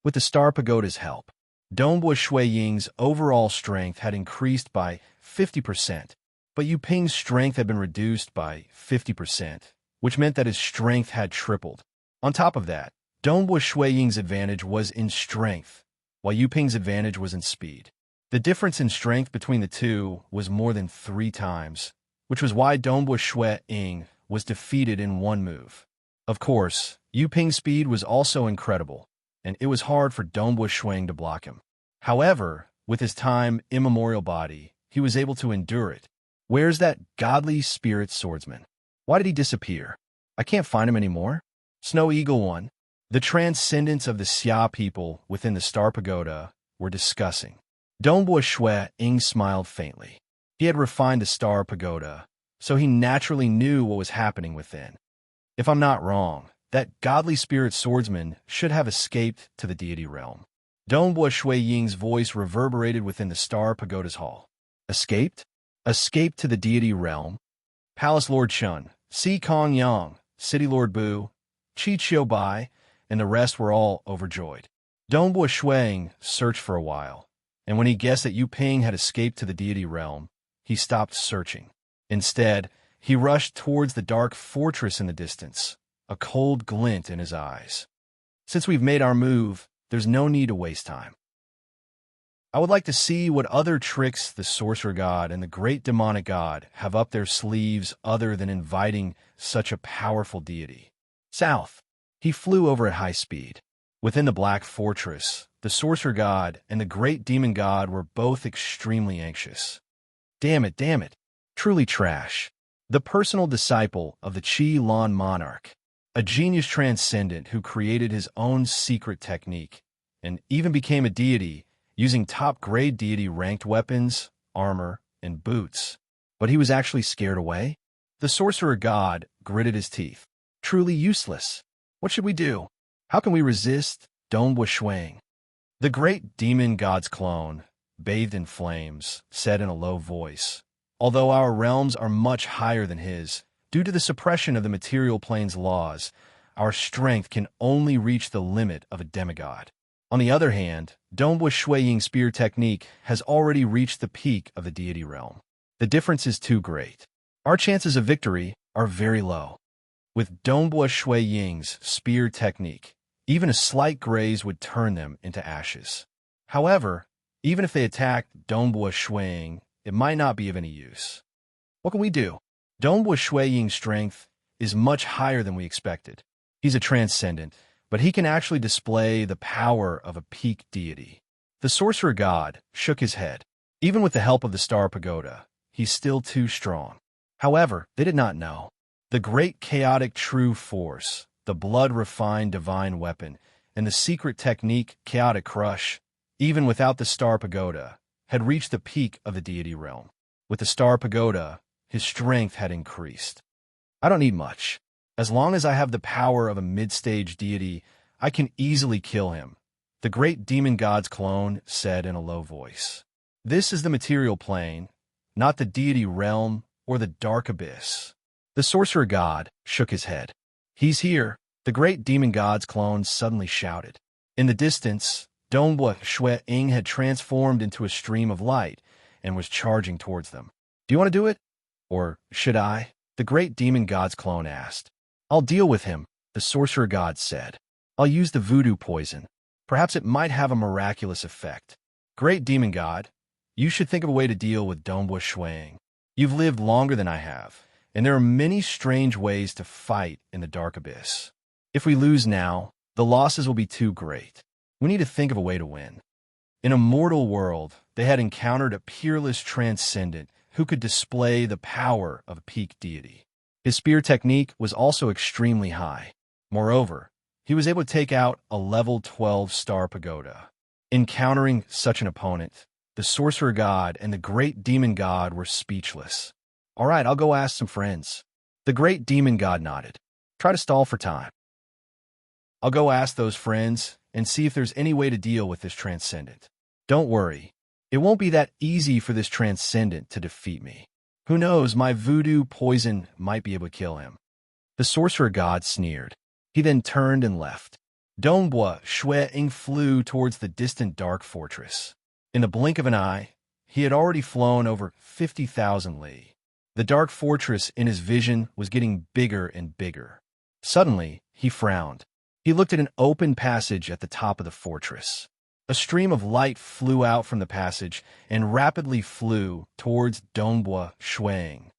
With the Star Pagoda's help, Dongbua Shui Ying's overall strength had increased by 50%, but Yuping's strength had been reduced by 50%, which meant that his strength had tripled. On top of that, Dongbua Shui Ying's advantage was in strength, while Yuping's advantage was in speed. The difference in strength between the two was more than 3 times, which was why Dongbua Shui Ying was defeated in one move. Of course, Yuping's speed was also incredible, and it was hard for Dongbua Shuang to block him. However, with his time immemorial body, he was able to endure it. Where's that godly spirit swordsman? Why did he disappear? I can't find him anymore. Snow Eagle One. The transcendence of the Xia people within the Star Pagoda were discussing. Dongbua Shui Ying smiled faintly. He had refined the Star Pagoda, so he naturally knew what was happening within. If I'm not wrong, that godly spirit swordsman should have escaped to the deity realm. Dongbua Shui Ying's voice reverberated within the Star Pagoda's hall. Escaped? Escaped to the deity realm? Palace Lord Chun, Si Kong Yang, City Lord Bu, Chi Chiu Bai, and the rest were all overjoyed. Dongbua Shuang searched for a while, and when he guessed that Yuping had escaped to the deity realm, he stopped searching. Instead, he rushed towards the dark fortress in the distance, a cold glint in his eyes. Since we've made our move, there's no need to waste time. I would like to see what other tricks the sorcerer god and the great demonic god have up their sleeves other than inviting such a powerful deity. South. He flew over at high speed. Within the Black Fortress, the sorcerer god and the great demon god were both extremely anxious. Damn it. Truly trash. The personal disciple of the Qi Lan monarch, a genius transcendent who created his own secret technique, and even became a deity using top-grade deity-ranked weapons, armor, and boots. But he was actually scared away? The sorcerer god gritted his teeth. Truly useless. What should we do? How can we resist Dongbua Shuang? The great demon god's clone, bathed in flames, said in a low voice, although our realms are much higher than his, due to the suppression of the material plane's laws, our strength can only reach the limit of a demigod. On the other hand, Dongbua Shuiying's spear technique has already reached the peak of the deity realm. The difference is too great. Our chances of victory are very low. With Dongbua Shuiying's spear technique, even a slight graze would turn them into ashes. However, even if they attack Dongbua Shuiying, it might not be of any use. What can we do? Dongbua Shuiying's strength is much higher than we expected. He's a transcendent, but he can actually display the power of a peak deity. The sorcerer god shook his head. Even with the help of the Star Pagoda, he's still too strong. However, they did not know. The great chaotic true force, the blood-refined divine weapon, and the secret technique chaotic crush, even without the Star Pagoda, had reached the peak of the deity realm. With the Star Pagoda, his strength had increased. I don't need much. As long as I have the power of a mid-stage deity, I can easily kill him, the great demon god's clone said in a low voice. This is the material plane, not the deity realm or the dark abyss. The sorcerer god shook his head. He's here, the great demon god's clone suddenly shouted. In the distance, Dongbua Shuiying had transformed into a stream of light and was charging towards them. Do you want to do it? Or should I? The great demon god's clone asked. I'll deal with him, the sorcerer god said. I'll use the voodoo poison. Perhaps it might have a miraculous effect. Great demon god, you should think of a way to deal with Dongbua Shuiying. You've lived longer than I have, and there are many strange ways to fight in the dark abyss. If we lose now, the losses will be too great. We need to think of a way to win. In a mortal world, they had encountered a peerless transcendent who could display the power of a peak deity. His spear technique was also extremely high. Moreover, he was able to take out a level 12 Star Pagoda. Encountering such an opponent, the sorcerer god and the great demon god were speechless. All right, I'll go ask some friends. The great demon god nodded. Try to stall for time. I'll go ask those friends and see if there's any way to deal with this transcendent. Don't worry. It won't be that easy for this transcendent to defeat me. Who knows, my voodoo poison might be able to kill him. The sorcerer god sneered. He then turned and left. Dongbua Shuiying flew towards the distant dark fortress. In the blink of an eye, he had already flown over 50,000 li. The dark fortress in his vision was getting bigger and bigger. Suddenly, he frowned. He looked at an open passage at the top of the fortress. A stream of light flew out from the passage and rapidly flew towards Dongbua Shuiying.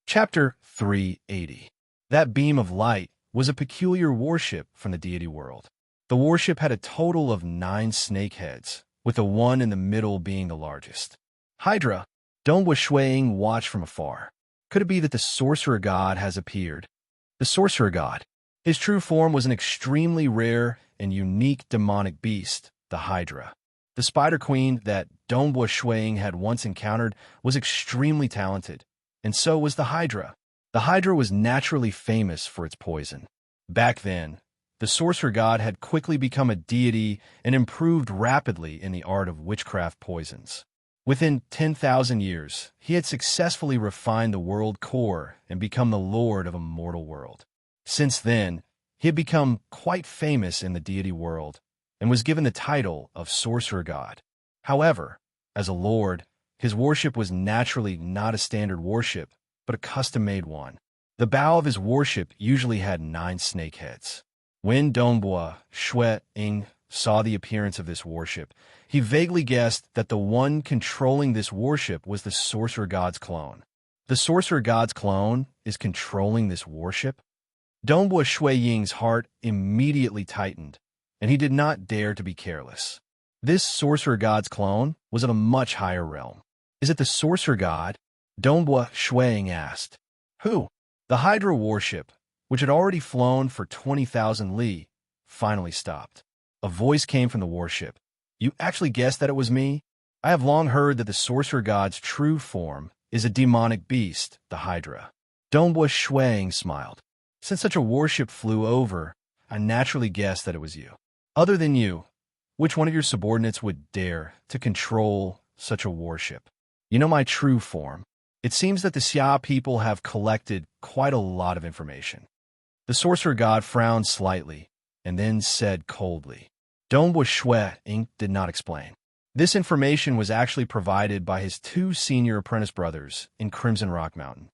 Chapter 380. That beam of light was a peculiar warship from the deity world. The warship had a total of 9 snake heads, with the one in the middle being the largest. Hydra, Dongbua Shuiying watched from afar. Could it be that the sorcerer god has appeared? The sorcerer god. His true form was an extremely rare and unique demonic beast, the Hydra. The Spider Queen that Dongbua Shuiying had once encountered was extremely talented, and so was the Hydra. The Hydra was naturally famous for its poison. Back then, the sorcerer god had quickly become a deity and improved rapidly in the art of witchcraft poisons. Within 10,000 years, he had successfully refined the world core and become the lord of a mortal world. Since then, he had become quite famous in the deity world and was given the title of sorcerer god. However, as a lord, his worship was naturally not a standard worship, but a custom-made one. The bow of his worship usually had 9 snake heads. When Dongbua Shuiying saw the appearance of this worship, he vaguely guessed that the one controlling this worship was the sorcerer god's clone. The sorcerer god's clone is controlling this worship? Dongbua Shuiying's heart immediately tightened, and he did not dare to be careless. This sorcerer god's clone was of a much higher realm. Is it the sorcerer god? Dongbua Shuiying asked. Who? The Hydra warship, which had already flown for 20,000 li, finally stopped. A voice came from the warship. You actually guessed that it was me? I have long heard that the sorcerer god's true form is a demonic beast, the Hydra. Dongbua Shuiying smiled. Since such a warship flew over, I naturally guessed that it was you. Other than you, which one of your subordinates would dare to control such a warship? You know my true form. It seems that the Xia people have collected quite a lot of information. The sorcerer god frowned slightly, and then said coldly. Donghua Shui Ying did not explain. This information was actually provided by his 2 senior apprentice brothers in Crimson Rock Mountain.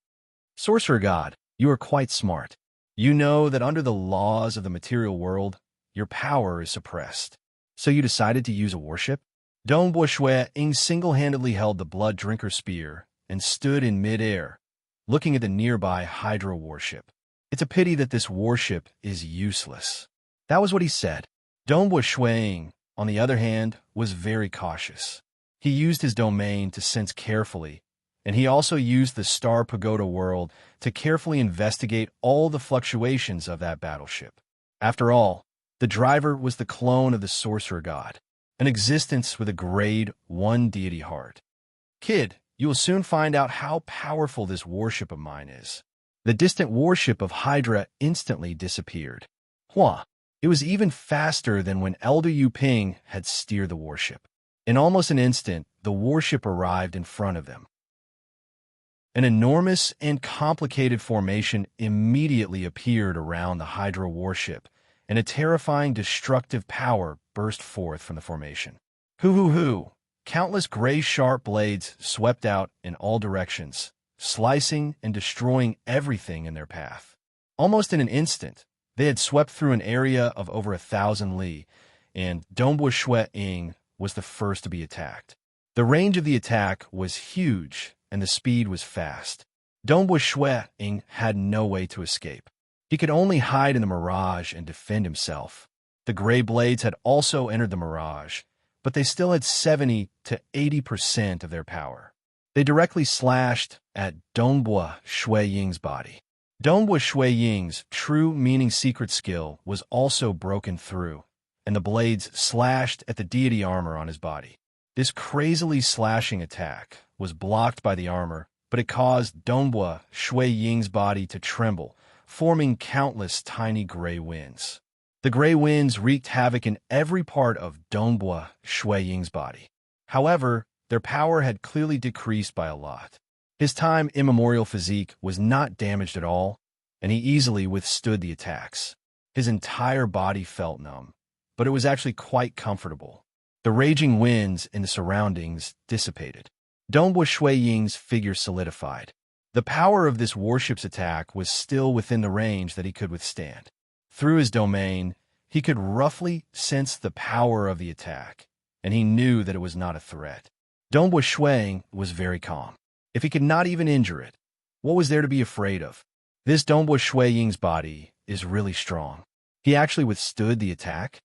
Sorcerer God, you are quite smart. You know that under the laws of the material world, your power is suppressed. So you decided to use a warship? Donghua Shui Ying single-handedly held the Blood Drinker Spear and stood in mid-air, looking at the nearby Hydra warship. It's a pity that this warship is useless. That was what he said. Donghua Shui Ying, on the other hand, was very cautious. He used his domain to sense carefully, and he also used the Star Pagoda world to carefully investigate all the fluctuations of that battleship. After all, the driver was the clone of the Sorcerer God, an existence with a grade 1 deity heart. Kid, you will soon find out how powerful this warship of mine is. The distant warship of Hydra instantly disappeared. Hua! It was even faster than when Elder Yu Ping had steered the warship. In almost an instant, the warship arrived in front of them. An enormous and complicated formation immediately appeared around the Hydra warship, and a terrifying destructive power burst forth from the formation. Hoo! Countless gray sharp blades swept out in all directions, slicing and destroying everything in their path. Almost in an instant, they had swept through an area of over 1,000 li, and Donghua Shui Ying was the first to be attacked. The range of the attack was huge, and the speed was fast. Donghua Shui Ying had no way to escape. He could only hide in the mirage and defend himself. The gray blades had also entered the mirage, but they still had 70 to 80% of their power. They directly slashed at Donghua Shui Ying's body. Donghua Shui Ying's true meaning secret skill was also broken through, and the blades slashed at the deity armor on his body. This crazily slashing attack was blocked by the armor, but it caused Donghua Shui Ying's body to tremble, forming countless tiny gray winds. The gray winds wreaked havoc in every part of Donghua Shui Ying's body. However, their power had clearly decreased by a lot. His time immemorial physique was not damaged at all, and he easily withstood the attacks. His entire body felt numb, but it was actually quite comfortable. The raging winds in the surroundings dissipated. Donghua Shui Ying's figure solidified. The power of this warship's attack was still within the range that he could withstand. Through his domain, he could roughly sense the power of the attack, and he knew that it was not a threat. Donghua Shui Ying was very calm. If he could not even injure it, what was there to be afraid of? This Donghua Shui Ying's body is really strong. He actually withstood the attack.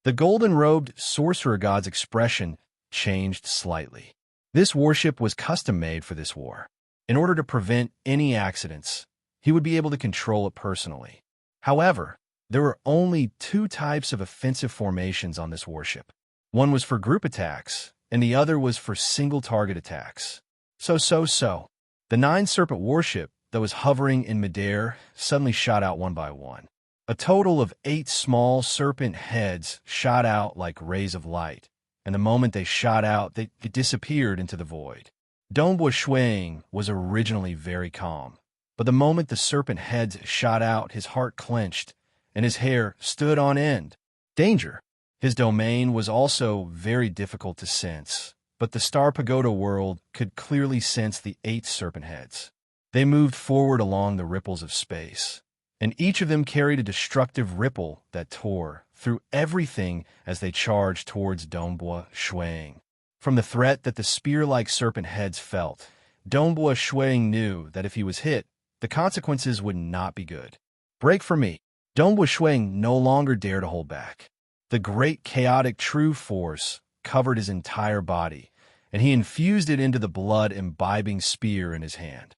The golden-robed sorcerer god's expression changed slightly. This warship was custom-made for this war. In order to prevent any accidents, he would be able to control it personally. However, there were only 2 types of offensive formations on this warship. One was for group attacks, and the other was for single-target attacks. So. The 9-serpent warship that was hovering in midair suddenly shot out one by one. A total of 8 small serpent heads shot out like rays of light, and the moment they shot out, they disappeared into the void. Donghua Shui Ying was originally very calm, but the moment the serpent heads shot out, his heart clenched, and his hair stood on end. Danger! His domain was also very difficult to sense, but the Star Pagoda world could clearly sense the 8 serpent heads. They moved forward along the ripples of space, and each of them carried a destructive ripple that tore through everything as they charged towards Donghua Shui Ying. From the threat that the spear-like serpent heads felt, Donghua Shui Ying knew that if he was hit, the consequences would not be good. Break for me! Donghua Shui Ying no longer dared to hold back. The great chaotic true force covered his entire body, and he infused it into the blood-imbibing spear in his hand.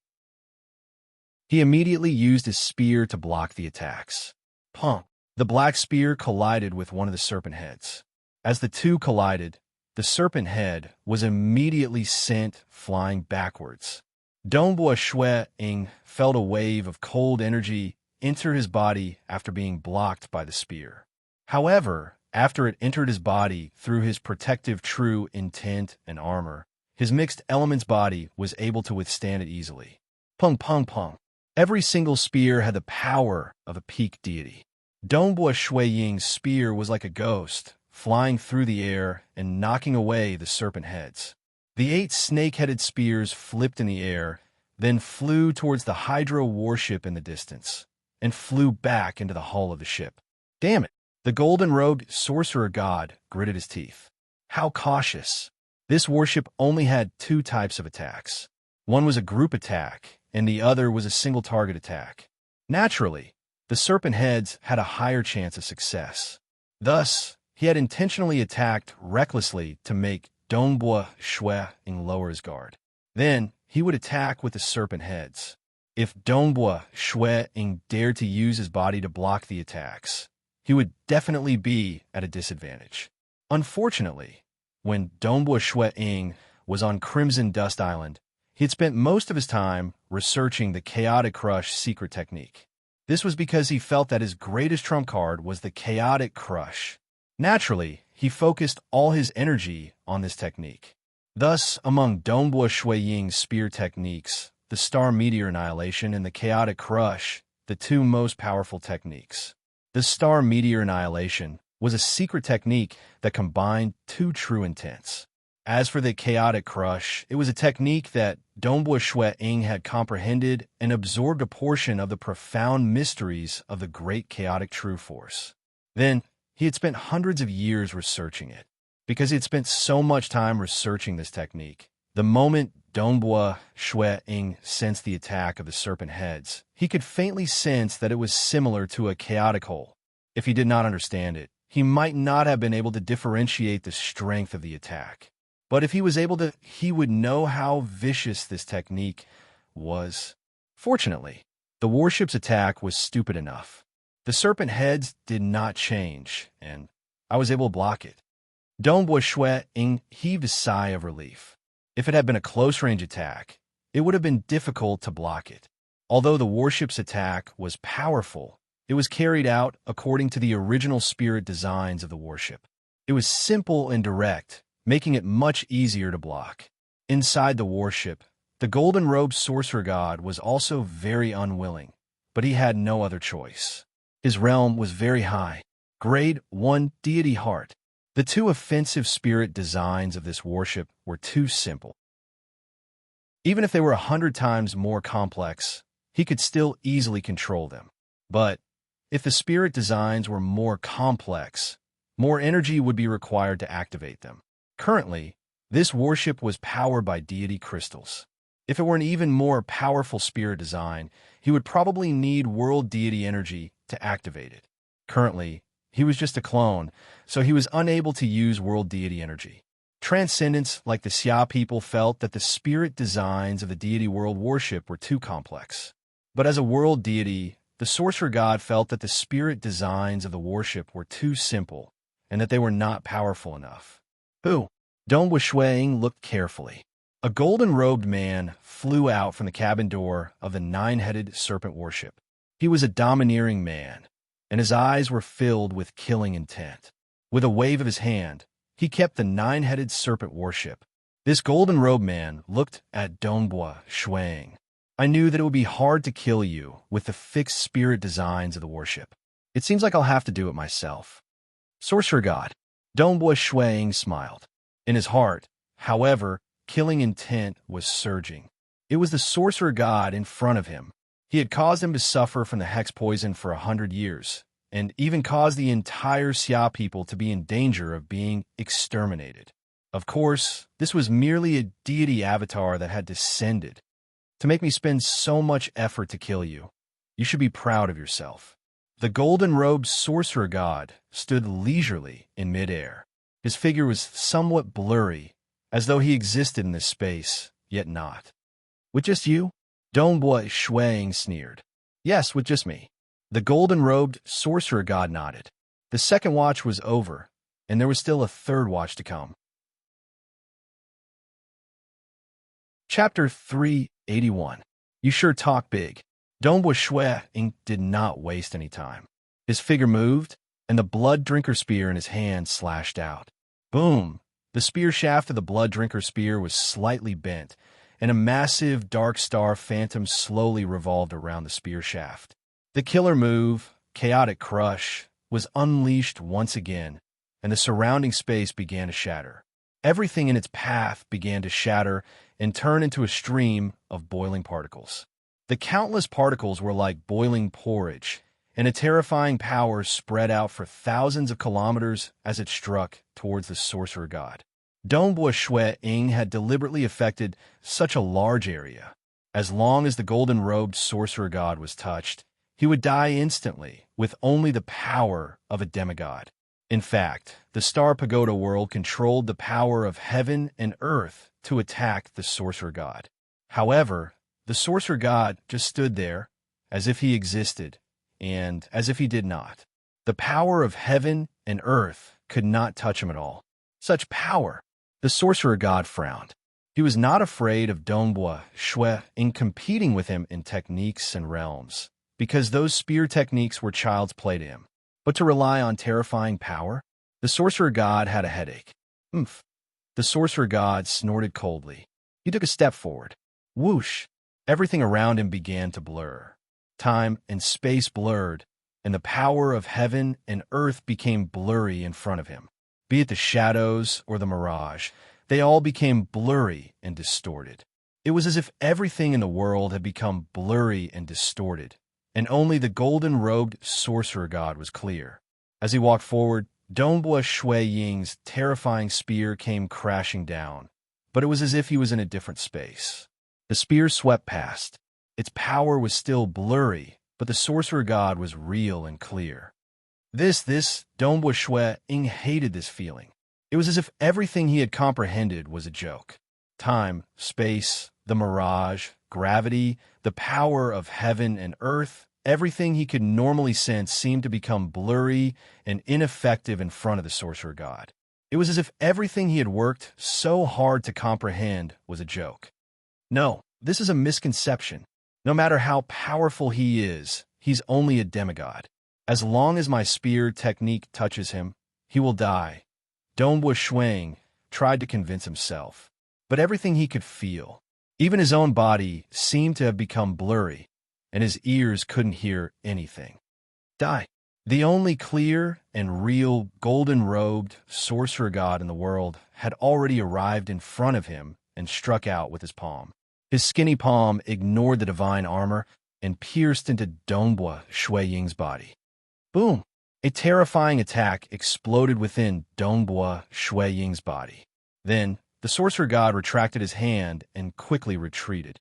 He immediately used his spear to block the attacks. Punk! The black spear collided with one of the serpent heads. As the two collided, the serpent head was immediately sent flying backwards. Donghua Shui Ying felt a wave of cold energy enter his body after being blocked by the spear. However, after it entered his body through his protective true intent and armor, his mixed elements body was able to withstand it easily. Pung. Every single spear had the power of a peak deity. Dongbua Shui Ying's spear was like a ghost, flying through the air and knocking away the serpent heads. The 8 snake-headed spears flipped in the air, then flew towards the Hydra warship in the distance, and flew back into the hull of the ship. Damn it! The golden-robed sorcerer god gritted his teeth. How cautious! This warship only had 2 types of attacks. One was a group attack, and the other was a single-target attack. Naturally, the serpent heads had a higher chance of success. Thus, he had intentionally attacked recklessly to make Dongbua Shui Ying lower his guard. Then, he would attack with the serpent heads. If Dongbua Shui Ying dared to use his body to block the attacks, he would definitely be at a disadvantage. Unfortunately, when Dongbua Shui Ying was on Crimson Dust Island, he had spent most of his time researching the Chaotic Crush secret technique. This was because he felt that his greatest trump card was the Chaotic Crush. Naturally, he focused all his energy on this technique. Thus, among Dongbua Shui Ying's spear techniques, the Star Meteor Annihilation and the Chaotic Crush, the 2 most powerful techniques. The Star Meteor Annihilation was a secret technique that combined 2 true intents. As for the Chaotic Crush, it was a technique that Dongbua Shui Ying had comprehended and absorbed a portion of the profound mysteries of the great chaotic true force. Then, he had spent hundreds of years researching it. Because he had spent so much time researching this technique, the moment Dongbua Shui Ying sensed the attack of the serpent heads, he could faintly sense that it was similar to a chaotic hole. If he did not understand it, he might not have been able to differentiate the strength of the attack. But if he was able to, he would know how vicious this technique was. Fortunately, the warship's attack was stupid enough. The serpent heads did not change, and I was able to block it. Dongbua Shui Ying heaved a sigh of relief. If it had been a close-range attack, it would have been difficult to block it. Although the warship's attack was powerful, it was carried out according to the original spirit designs of the warship. It was simple and direct, making it much easier to block. Inside the warship, the golden-robed sorcerer god was also very unwilling, but he had no other choice. His realm was very high, grade 1 deity heart. The 2 offensive spirit designs of this warship were too simple. Even if they were 100 times more complex, he could still easily control them. But if the spirit designs were more complex, more energy would be required to activate them. Currently, this warship was powered by deity crystals. If it were an even more powerful spirit design, he would probably need world deity energy to activate it. Currently, he was just a clone, so he was unable to use world deity energy. Transcendents like the Xia people felt that the spirit designs of the deity world warship were too complex. But as a world deity, the sorcerer god felt that the spirit designs of the warship were too simple and that they were not powerful enough. Who? Dongbua Shui Ying looked carefully. A golden-robed man flew out from the cabin door of the 9-headed serpent warship. He was a domineering man, and his eyes were filled with killing intent. With a wave of his hand, he kept the 9-headed serpent warship. This golden-robed man looked at Dongbua Shui Ying. I knew that it would be hard to kill you with the fixed spirit designs of the warship. It seems like I'll have to do it myself. Sorcerer god. Dongbua Shui Ying smiled. In his heart, however, killing intent was surging. It was the sorcerer god in front of him. He had caused him to suffer from the hex poison for 100 years, and even caused the entire Xia people to be in danger of being exterminated. Of course, this was merely a deity avatar that had descended to make me spend so much effort to kill you. You should be proud of yourself. The golden-robed sorcerer god stood leisurely in midair. His figure was somewhat blurry, as though he existed in this space, yet not. With just you? Dongbua Shui Ying sneered. Yes, with just me. The golden-robed sorcerer god nodded. The second watch was over, and there was still a third watch to come. Chapter 381. You sure talk big. Dongbua Shui Ying did not waste any time. His figure moved, and the blood drinker spear in his hand slashed out. Boom! The spear shaft of the blood drinker spear was slightly bent, and a massive dark star phantom slowly revolved around the spear shaft. The killer move, chaotic crush, was unleashed once again, and the surrounding space began to shatter. Everything in its path began to shatter and turn into a stream of boiling particles. The countless particles were like boiling porridge, and a terrifying power spread out for thousands of kilometers as it struck towards the sorcerer god. Dongbua Shui Ying had deliberately affected such a large area. As long as the golden-robed sorcerer god was touched, he would die instantly with only the power of a demigod. In fact, the Star Pagoda world controlled the power of heaven and earth to attack the sorcerer god. However, the sorcerer god just stood there, as if he existed, and as if he did not. The power of heaven and earth could not touch him at all. Such power! The sorcerer god frowned. He was not afraid of Dongbua Shui in competing with him in techniques and realms, because those spear techniques were child's play to him. But to rely on terrifying power? The sorcerer god had a headache. Oomph. The sorcerer god snorted coldly. He took a step forward. Whoosh! Everything around him began to blur. Time and space blurred, and the power of heaven and earth became blurry in front of him. Be it the shadows or the mirage, they all became blurry and distorted. It was as if everything in the world had become blurry and distorted, and only the golden-robed sorcerer god was clear. As he walked forward, Dongbua Shui Ying's terrifying spear came crashing down, but it was as if he was in a different space. The spear swept past. Its power was still blurry, but the sorcerer god was real and clear. Dongbua Shui Ying hated this feeling. It was as if everything he had comprehended was a joke. Time, space, the mirage, gravity, the power of heaven and earth, everything he could normally sense seemed to become blurry and ineffective in front of the sorcerer god. It was as if everything he had worked so hard to comprehend was a joke. No, this is a misconception. No matter how powerful he is, he's only a demigod. As long as my spear technique touches him, he will die. Dongbua Shui Ying tried to convince himself. But everything he could feel, even his own body, seemed to have become blurry, and his ears couldn't hear anything. Die. The only clear and real golden-robed sorcerer god in the world had already arrived in front of him and struck out with his palm. His skinny palm ignored the divine armor and pierced into Dongbua Shui Ying's body. Boom! A terrifying attack exploded within Dongbua Shui Ying's body. Then, the sorcerer god retracted his hand and quickly retreated.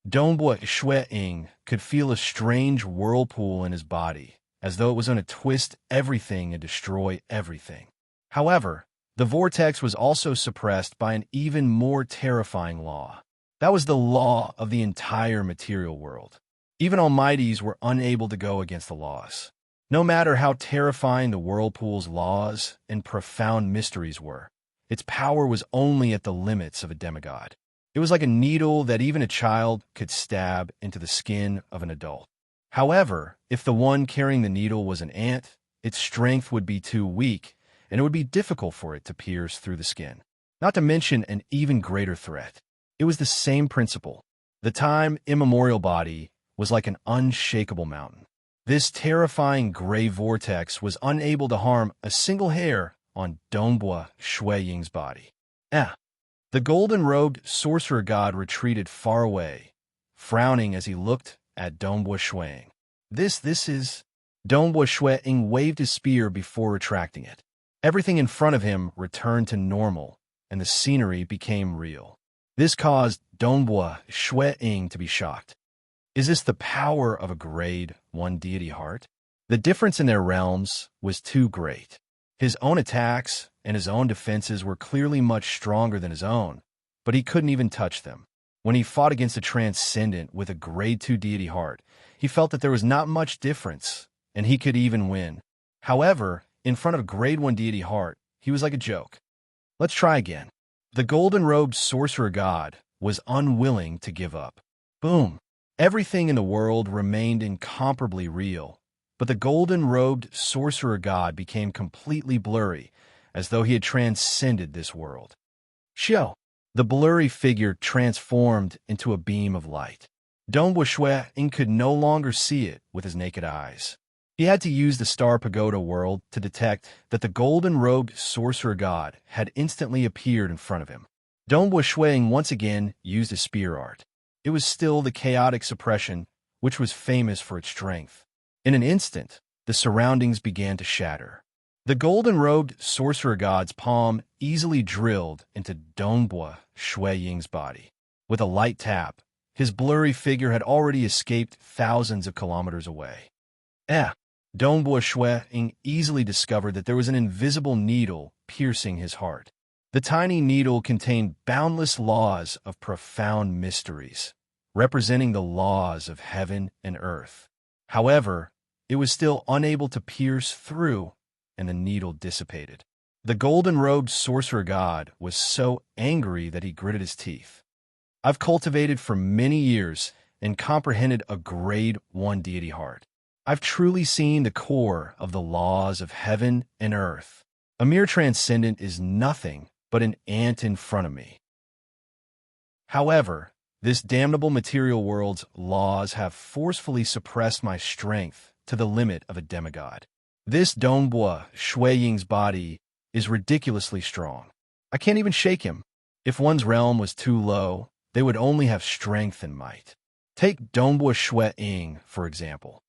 Dongbua Shui Ying could feel a strange whirlpool in his body, as though it was going to twist everything and destroy everything. However, the vortex was also suppressed by an even more terrifying law. That was the law of the entire material world. Even almighties were unable to go against the laws. No matter how terrifying the whirlpool's laws and profound mysteries were, its power was only at the limits of a demigod. It was like a needle that even a child could stab into the skin of an adult. However, if the one carrying the needle was an ant, its strength would be too weak, and it would be difficult for it to pierce through the skin. Not to mention an even greater threat. It was the same principle. The time immemorial body was like an unshakable mountain. This terrifying gray vortex was unable to harm a single hair on Dongbua Shui Ying's body. The golden-robed sorcerer god retreated far away, frowning as he looked at Dongbua Shui Ying. This is... Dongbua Shui Ying waved his spear before retracting it. Everything in front of him returned to normal, and the scenery became real. This caused Dongbua Shui Ying to be shocked. Is this the power of a grade 1 deity heart? The difference in their realms was too great. His own attacks and his own defenses were clearly much stronger than his own, but he couldn't even touch them. When he fought against a transcendent with a grade 2 deity heart, he felt that there was not much difference, and he could even win. However, in front of a grade 1 deity heart, he was like a joke. Let's try again. The golden-robed sorcerer god was unwilling to give up. Boom! Everything in the world remained incomparably real, but the golden-robed sorcerer god became completely blurry, as though he had transcended this world. Shio! The blurry figure transformed into a beam of light. Dongbua Shui could no longer see it with his naked eyes. He had to use the Star Pagoda world to detect that the golden-robed sorcerer god had instantly appeared in front of him. Dongbua Shui once again used his spear art. It was still the chaotic suppression, which was famous for its strength. In an instant, the surroundings began to shatter. The golden-robed sorcerer god's palm easily drilled into Dongbua Shui Ying's body. With a light tap, his blurry figure had already escaped thousands of kilometers away. Dongbua Shui Ying easily discovered that there was an invisible needle piercing his heart. The tiny needle contained boundless laws of profound mysteries, representing the laws of heaven and earth. However, it was still unable to pierce through, and the needle dissipated. The golden-robed sorcerer god was so angry that he gritted his teeth. I've cultivated for many years and comprehended a grade 1 deity heart. I've truly seen the core of the laws of heaven and earth. A mere transcendent is nothing but an ant in front of me. However, this damnable material world's laws have forcefully suppressed my strength to the limit of a demigod. This Dongbua Shui Ying's body is ridiculously strong. I can't even shake him. If one's realm was too low, they would only have strength and might. Take Dongbua Shui Ying, for example.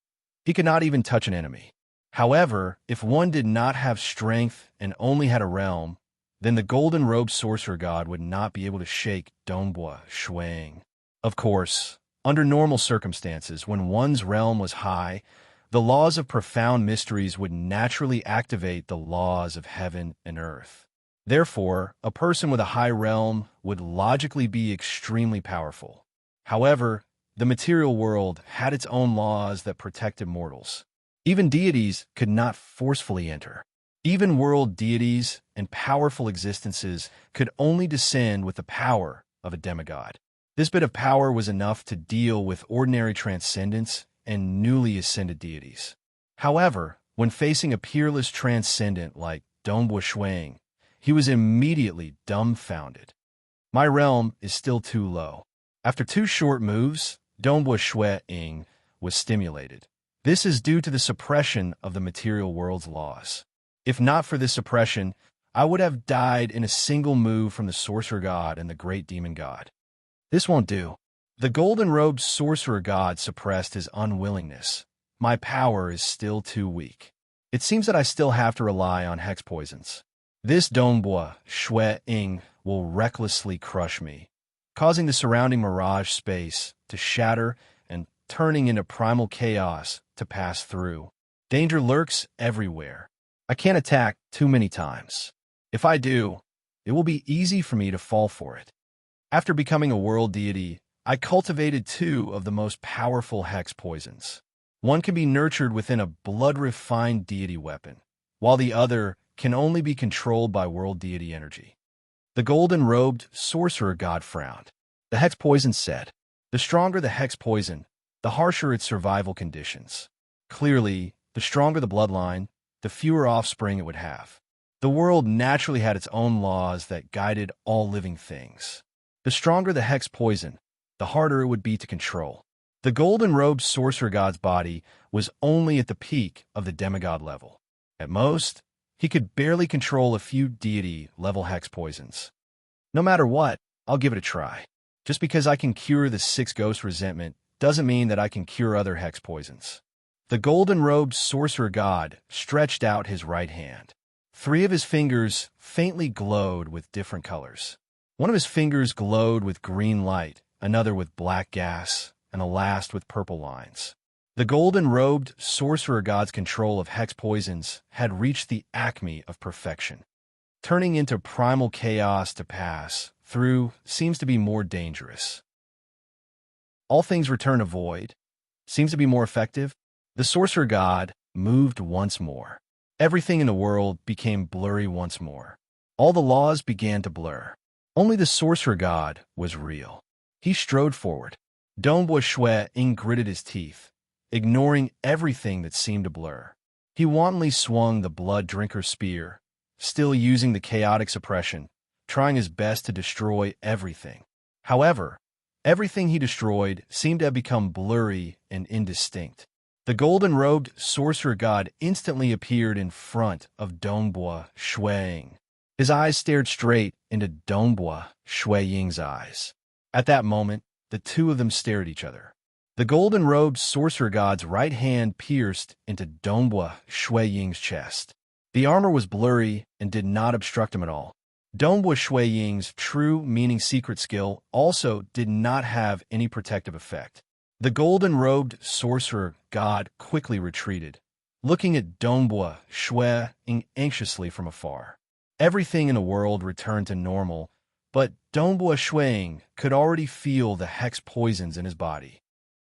He could not even touch an enemy. However, if one did not have strength and only had a realm, then the golden-robed sorcerer god would not be able to shake Dongbua Shui Ying. Of course, under normal circumstances, when one's realm was high, the laws of profound mysteries would naturally activate the laws of heaven and earth. Therefore, a person with a high realm would logically be extremely powerful. However, the material world had its own laws that protected mortals. Even deities could not forcefully enter. Even world deities and powerful existences could only descend with the power of a demigod. This bit of power was enough to deal with ordinary transcendents and newly ascended deities. However, when facing a peerless transcendent like Dongbua Shui Ying, he was immediately dumbfounded. My realm is still too low. After 2 short moves, Dongbua Shui Ying was stimulated. This is due to the suppression of the material world's laws. If not for this suppression, I would have died in a single move from the sorcerer god and the great demon god. This won't do. The golden-robed sorcerer god suppressed his unwillingness. My power is still too weak. It seems that I still have to rely on hex poisons. This Dongbua Shui Ying will recklessly crush me, causing the surrounding mirage space to shatter and turning into primal chaos to pass through. Danger lurks everywhere. I can't attack too many times. If I do, it will be easy for me to fall for it. After becoming a world deity, I cultivated 2 of the most powerful hex poisons. One can be nurtured within a blood-refined deity weapon, while the other can only be controlled by world deity energy. The golden-robed sorcerer god frowned. The hex poison said, "The stronger the hex poison, the harsher its survival conditions. Clearly, the stronger the bloodline, the fewer offspring it would have. The world naturally had its own laws that guided all living things. The stronger the hex poison, the harder it would be to control. The golden-robed sorcerer god's body was only at the peak of the demigod level. At most, he could barely control a few deity-level hex poisons. No matter what, I'll give it a try. Just because I can cure the 6 ghost resentment doesn't mean that I can cure other hex poisons." The golden-robed sorcerer god stretched out his right hand. 3 of his fingers faintly glowed with different colors. One of his fingers glowed with green light, another with black gas, and the last with purple lines. The golden-robed sorcerer god's control of hex poisons had reached the acme of perfection. Turning into primal chaos to pass through seems to be more dangerous. All things return to void seems to be more effective. The sorcerer god moved once more. Everything in the world became blurry once more. All the laws began to blur. Only the sorcerer god was real. He strode forward. Dongbua Shui Ying gritted his teeth, ignoring everything that seemed to blur. He wantonly swung the blood drinker spear, still using the chaotic suppression, trying his best to destroy everything. However, Everything he destroyed seemed to have become blurry and indistinct. The golden-robed sorcerer god instantly appeared in front of Dongbua Shuiying. His eyes stared straight into Dongbua Shuiying's eyes. At that moment, the two of them stared at each other. The golden-robed sorcerer god's right hand pierced into Dongbua Shuiying's chest. The armor was blurry and did not obstruct him at all. Dongbua Shuiying's true meaning secret skill also did not have any protective effect. The golden-robed sorcerer god quickly retreated, looking at Dongbua Shuiying anxiously from afar. Everything in the world returned to normal, but Dongbua Shuiying could already feel the hex poisons in his body.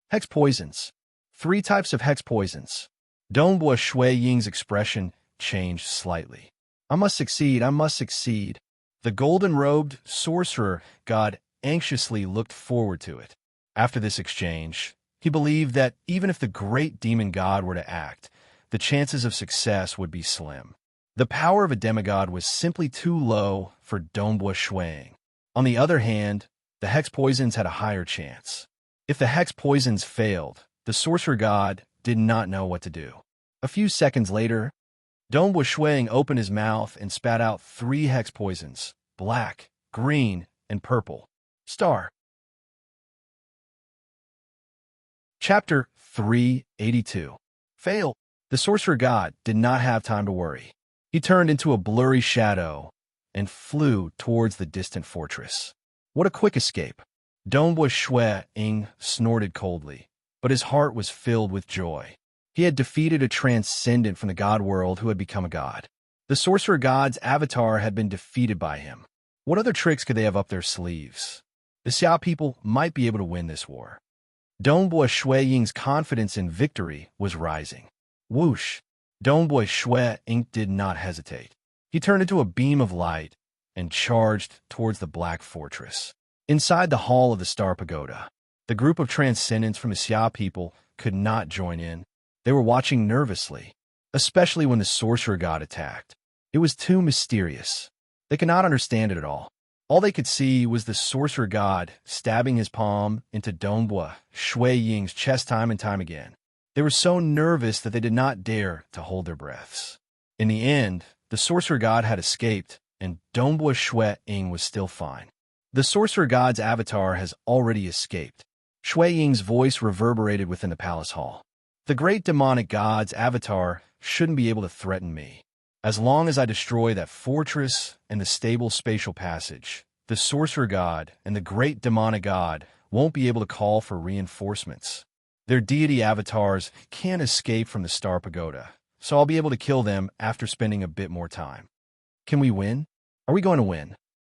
Hex poisons. 3 types of hex poisons. Dongbua Shuiying's expression changed slightly. I must succeed, I must succeed. The golden-robed sorcerer god anxiously looked forward to it. After this exchange, he believed that even if the great demon god were to act, the chances of success would be slim. The power of a demigod was simply too low for Dongbua Shuiying. On the other hand, the hex poisons had a higher chance. If the hex poisons failed, the sorcerer god did not know what to do. A few seconds later, Dongbua Shuiying opened his mouth and spat out 3 hex poisons: black, green, and purple. Star. Chapter 382. Fail. The sorcerer god did not have time to worry. He turned into a blurry shadow and flew towards the distant fortress. What a quick escape! Dongbua Shuiying snorted coldly, but his heart was filled with joy. He had defeated a transcendent from the god world who had become a god. The sorcerer god's avatar had been defeated by him. What other tricks could they have up their sleeves? The Xia people might be able to win this war. Dongbua Shuiying's confidence in victory was rising. Whoosh! Dongbua Shuiying did not hesitate. He turned into a beam of light and charged towards the Black Fortress. Inside the hall of the Star Pagoda, the group of transcendents from the Xia people could not join in. They were watching nervously, especially when the sorcerer god attacked. It was too mysterious. They could not understand it at all. All they could see was the sorcerer god stabbing his palm into Dongbua Shuiying's chest time and time again. They were so nervous that they did not dare to hold their breaths. In the end, the sorcerer god had escaped, and Dongbua Shuiying was still fine. The sorcerer god's avatar has already escaped. Shuiying's voice reverberated within the palace hall. The great demonic god's avatar shouldn't be able to threaten me. As long as I destroy that fortress and the stable spatial passage, the sorcerer god and the great demonic god won't be able to call for reinforcements. Their deity avatars can't escape from the Star Pagoda, so I'll be able to kill them after spending a bit more time. Can we win? Are we going to win?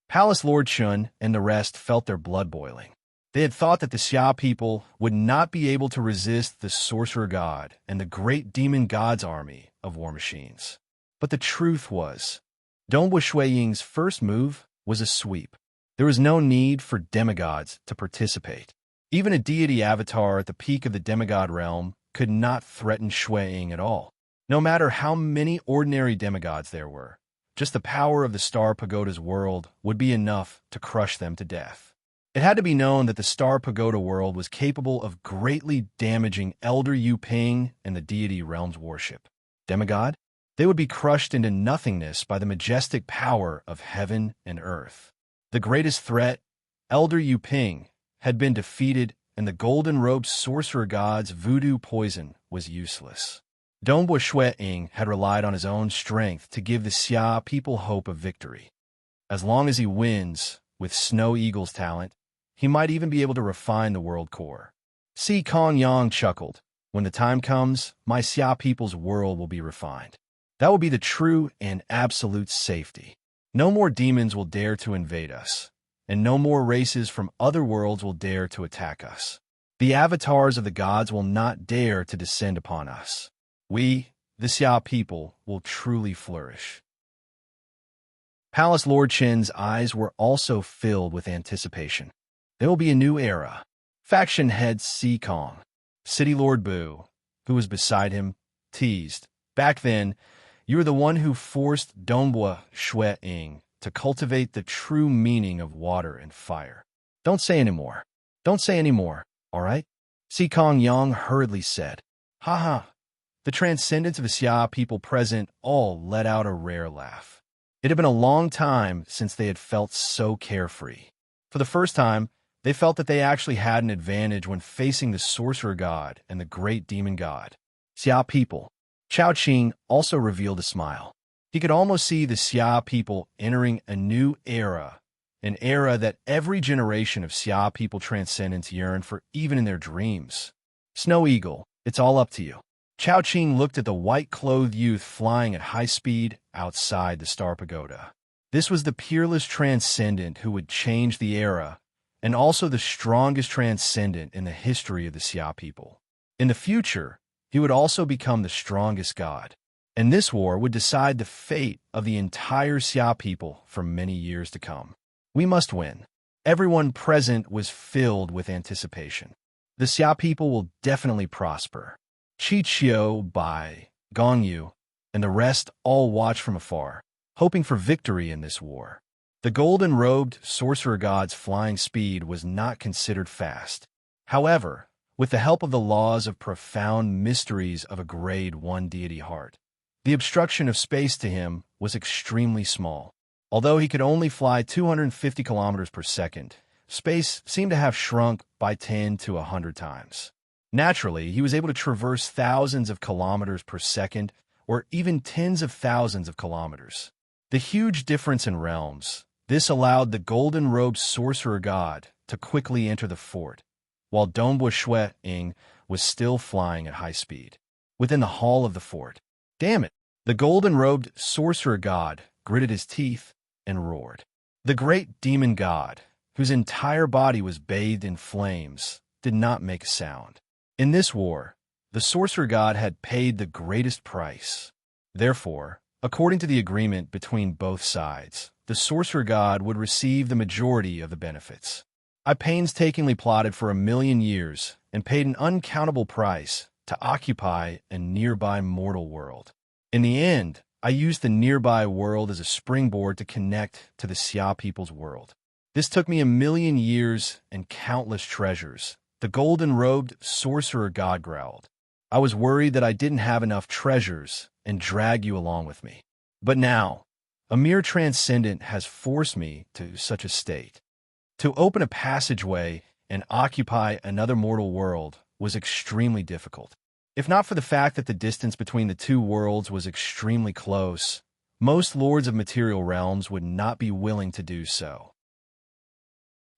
Palace Lord Shun and the rest felt their blood boiling. They had thought that the Xia people would not be able to resist the sorcerer god and the great demon god's army of war machines. But the truth was, Dongbua Shuiying's first move was a sweep. There was no need for demigods to participate. Even a deity avatar at the peak of the demigod realm could not threaten Shuiying at all. No matter how many ordinary demigods there were, just the power of the Star Pagoda's world would be enough to crush them to death. It had to be known that the Star Pagoda world was capable of greatly damaging Elder Yu Ping and the deity realm's worship. Demigod? They would be crushed into nothingness by the majestic power of heaven and earth. The greatest threat, Elder Yu Ping, had been defeated, and the golden-robed sorcerer god's voodoo poison was useless. Dongbua Shuiying had relied on his own strength to give the Xia people hope of victory. As long as he wins with Snow Eagle's talent, he might even be able to refine the world core. Si Kong Yang chuckled. When the time comes, my Xia people's world will be refined. That will be the true and absolute safety. No more demons will dare to invade us, and no more races from other worlds will dare to attack us. The avatars of the gods will not dare to descend upon us. We, the Xia people, will truly flourish. Palace Lord Qin's eyes were also filled with anticipation. There will be a new era. Faction head Si Kong, City Lord Bu, who was beside him, teased. Back then, you were the one who forced Dongbua Shuiying to cultivate the true meaning of water and fire. Don't say anymore. Don't say any more, all right? Kong Yang hurriedly said. Ha ha. The transcendents of the Xia people present all let out a rare laugh. It had been a long time since they had felt so carefree. For the first time, they felt that they actually had an advantage when facing the sorcerer god and the great demon god. Xia people. Chao Qing also revealed a smile. He could almost see the Xia people entering a new era, an era that every generation of Xia people transcendents yearn for even in their dreams. Snow Eagle, it's all up to you. Chao Qing looked at the white-clothed youth flying at high speed outside the Star Pagoda. This was the peerless transcendent who would change the era, and also the strongest transcendent in the history of the Xia people. In the future, he would also become the strongest god, and this war would decide the fate of the entire Xia people for many years to come. We must win. Everyone present was filled with anticipation. The Xia people will definitely prosper. Qi Qiu, Bai, Gong Yu, and the rest all watched from afar, hoping for victory in this war. The golden-robed sorcerer god's flying speed was not considered fast. However, with the help of the laws of profound mysteries of a grade 1 deity heart, the obstruction of space to him was extremely small. Although he could only fly 250 kilometers per second, space seemed to have shrunk by 10 to 100 times. Naturally, he was able to traverse thousands of kilometers per second, or even tens of thousands of kilometers. The huge difference in realms, this allowed the golden-robed sorcerer god to quickly enter the fort, while Dongbo Shui Ying was still flying at high speed. Within the hall of the fort, damn it, the golden-robed sorcerer god gritted his teeth and roared. The great demon god, whose entire body was bathed in flames, did not make a sound. In this war, the sorcerer god had paid the greatest price. Therefore, according to the agreement between both sides, the sorcerer god would receive the majority of the benefits. I painstakingly plotted for 1,000,000 years and paid an uncountable price to occupy a nearby mortal world. In the end, I used the nearby world as a springboard to connect to the Xia people's world. This took me 1,000,000 years and countless treasures. The golden-robed sorcerer god growled. I was worried that I didn't have enough treasures and drag you along with me. But now, a mere transcendent has forced me to such a state. To open a passageway and occupy another mortal world was extremely difficult. If not for the fact that the distance between the two worlds was extremely close, most lords of material realms would not be willing to do so,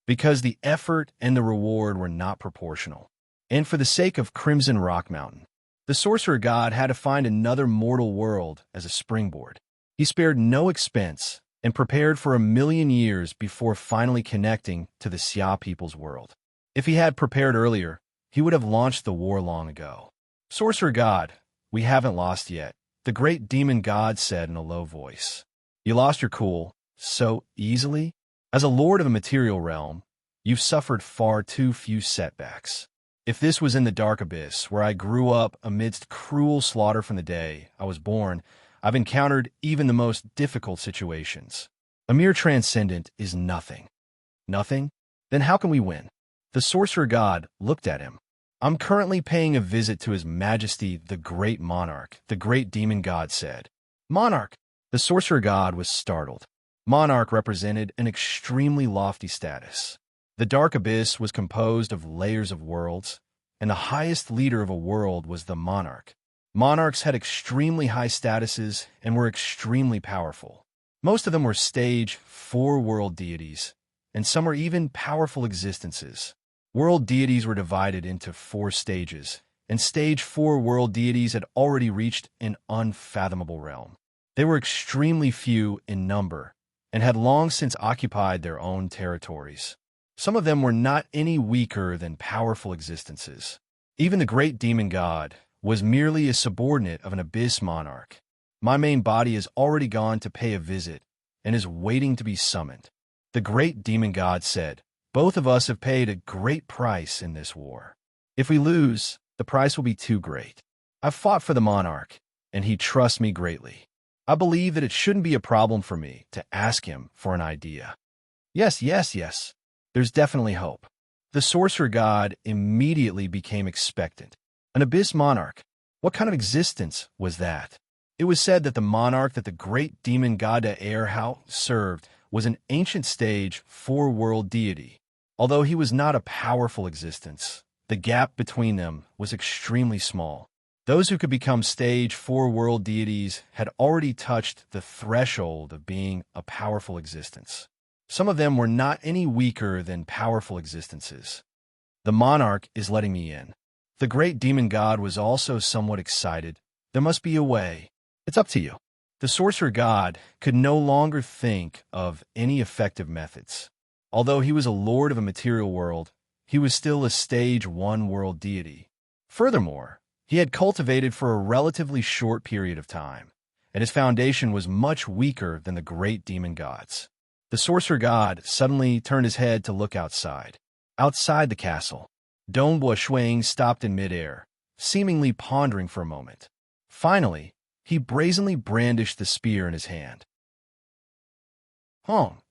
because the effort and the reward were not proportional. And for the sake of Crimson Rock Mountain, the sorcerer god had to find another mortal world as a springboard. He spared no expense and prepared for 1,000,000 years before finally connecting to the Xia people's world. If he had prepared earlier, he would have launched the war long ago. Sorcerer god, we haven't lost yet, the great demon god said in a low voice. You lost your cool so easily? As a lord of a material realm, you've suffered far too few setbacks. If this was in the dark abyss, where I grew up amidst cruel slaughter from the day I was born, I've encountered even the most difficult situations. A mere transcendent is nothing. Nothing? Then how can we win? The sorcerer god looked at him. I'm currently paying a visit to His Majesty, the Great Monarch, the great demon god said. Monarch! The sorcerer god was startled. Monarch represented an extremely lofty status. The dark abyss was composed of layers of worlds, and the highest leader of a world was the monarch. Monarchs had extremely high statuses and were extremely powerful. Most of them were stage 4 world deities, and some were even powerful existences. World deities were divided into 4 stages, and stage 4 world deities had already reached an unfathomable realm. They were extremely few in number, and had long since occupied their own territories. Some of them were not any weaker than powerful existences. Even the great demon god was merely a subordinate of an abyss monarch. My main body has already gone to pay a visit and is waiting to be summoned. The great demon god said, both of us have paid a great price in this war. If we lose, the price will be too great. I've fought for the monarch, and he trusts me greatly. I believe that it shouldn't be a problem for me to ask him for an idea. Yes. There's definitely hope. The sorcerer god immediately became expectant. An abyss monarch. What kind of existence was that? It was said that the monarch that the great demon god Erhao served was an ancient stage four-world deity. Although he was not a powerful existence, the gap between them was extremely small. Those who could become stage four-world deities had already touched the threshold of being a powerful existence. Some of them were not any weaker than powerful existences. The monarch is letting me in. The great demon god was also somewhat excited. There must be a way. It's up to you. The sorcerer god could no longer think of any effective methods. Although he was a lord of a material world, he was still a stage one world deity. Furthermore, he had cultivated for a relatively short period of time, and his foundation was much weaker than the great demon gods. The sorcerer god suddenly turned his head to look outside. Outside the castle, Donghua Shuang stopped in midair, seemingly pondering for a moment. Finally, he brazenly brandished the spear in his hand.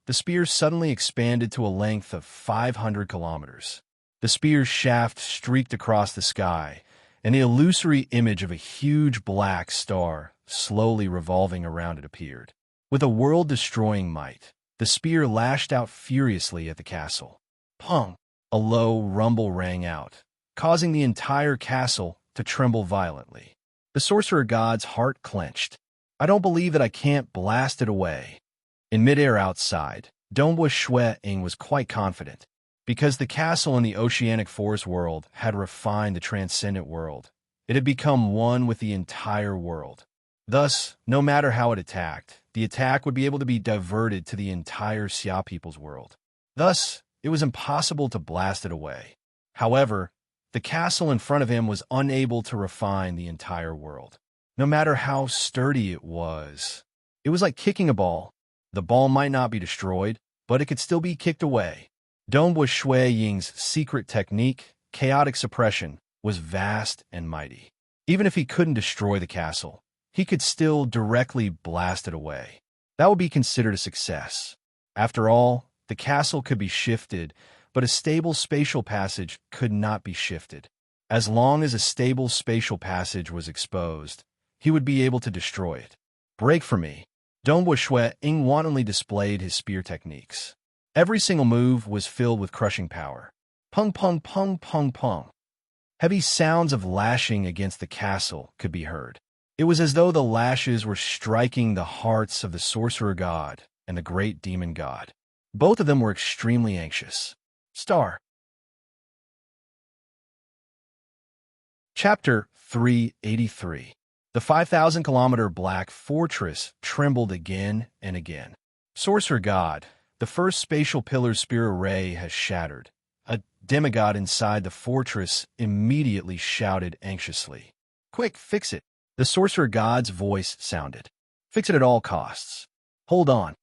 The spear suddenly expanded to a length of 500 kilometers. The spear's shaft streaked across the sky, and the illusory image of a huge black star slowly revolving around it appeared. With a world-destroying might, the spear lashed out furiously at the castle. Pong! A low rumble rang out, causing the entire castle to tremble violently. The sorcerer god's heart clenched. I don't believe that I can't blast it away. In midair outside, Donghua Shuang was quite confident. Because the castle in the oceanic forest world had refined the transcendent world, it had become one with the entire world. Thus, no matter how it attacked, the attack would be able to be diverted to the entire Xia people's world. Thus, it was impossible to blast it away. However, the castle in front of him was unable to refine the entire world. No matter how sturdy it was like kicking a ball. The ball might not be destroyed, but it could still be kicked away. Donghua Shuang's secret technique, chaotic suppression, was vast and mighty. Even if he couldn't destroy the castle, he could still directly blast it away. That would be considered a success. After all, the castle could be shifted, but a stable spatial passage could not be shifted. As long as a stable spatial passage was exposed, he would be able to destroy it. Break for me. Donghua Shuang wantonly displayed his spear techniques. Every single move was filled with crushing power. Pung, pung, pung, pung, pung. Heavy sounds of lashing against the castle could be heard. It was as though the lashes were striking the hearts of the sorcerer god and the great demon god. Both of them were extremely anxious. Star. Chapter 383. The 5,000-kilometer Black Fortress trembled again and again. Sorcerer god, the first spatial pillar's spear array has shattered. A demigod inside the fortress immediately shouted anxiously. Quick, fix it. The sorcerer god's voice sounded. Fix it at all costs. Hold on.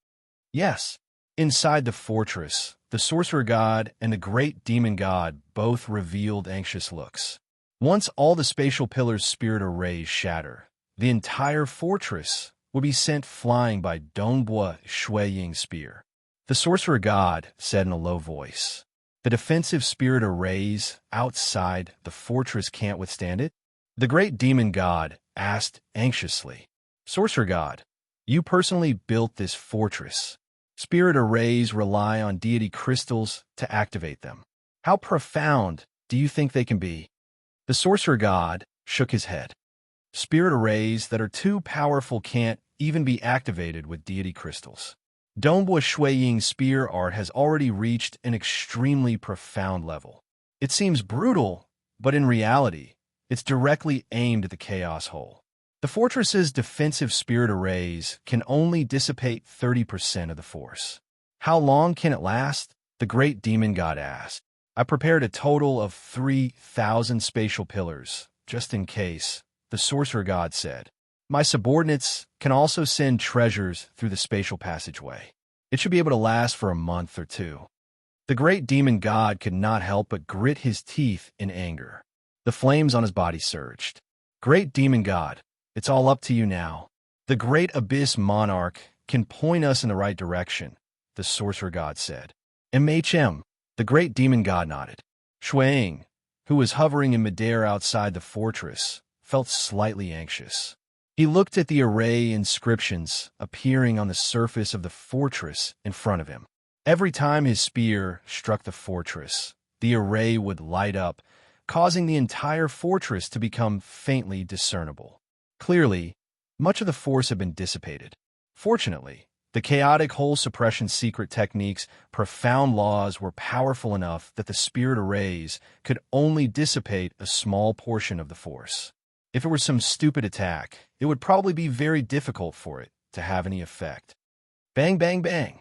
Yes. Inside the fortress, the sorcerer god and the great demon god both revealed anxious looks. Once all the spatial pillar's spirit arrays shatter, the entire fortress will be sent flying by Donghua Shuang's spear. The sorcerer god said in a low voice, the defensive spirit arrays outside the fortress can't withstand it? The great demon god asked anxiously, Sorcerer god, you personally built this fortress. Spirit arrays rely on deity crystals to activate them. How profound do you think they can be? The sorcerer god shook his head. Spirit arrays that are too powerful can't even be activated with deity crystals. Donghua Shuang's spear art has already reached an extremely profound level. It seems brutal, but in reality, it's directly aimed at the chaos hole. The fortress's defensive spirit arrays can only dissipate 30% of the force. How long can it last? The great demon god asked. I prepared a total of 3,000 spatial pillars, just in case, the sorcerer god said. My subordinates can also send treasures through the spatial passageway. It should be able to last for a month or two. The great demon god could not help but grit his teeth in anger. The flames on his body surged. Great demon god, it's all up to you now. The great abyss monarch can point us in the right direction, the sorcerer god said. MHM, the great demon god nodded. Ying, who was hovering in midair outside the fortress, felt slightly anxious. He looked at the array inscriptions appearing on the surface of the fortress in front of him. Every time his spear struck the fortress, the array would light up, causing the entire fortress to become faintly discernible. Clearly, much of the force had been dissipated. Fortunately, the chaotic hole suppression secret technique's profound laws were powerful enough that the spirit arrays could only dissipate a small portion of the force. If it were some stupid attack, it would probably be very difficult for it to have any effect. Bang, bang, bang.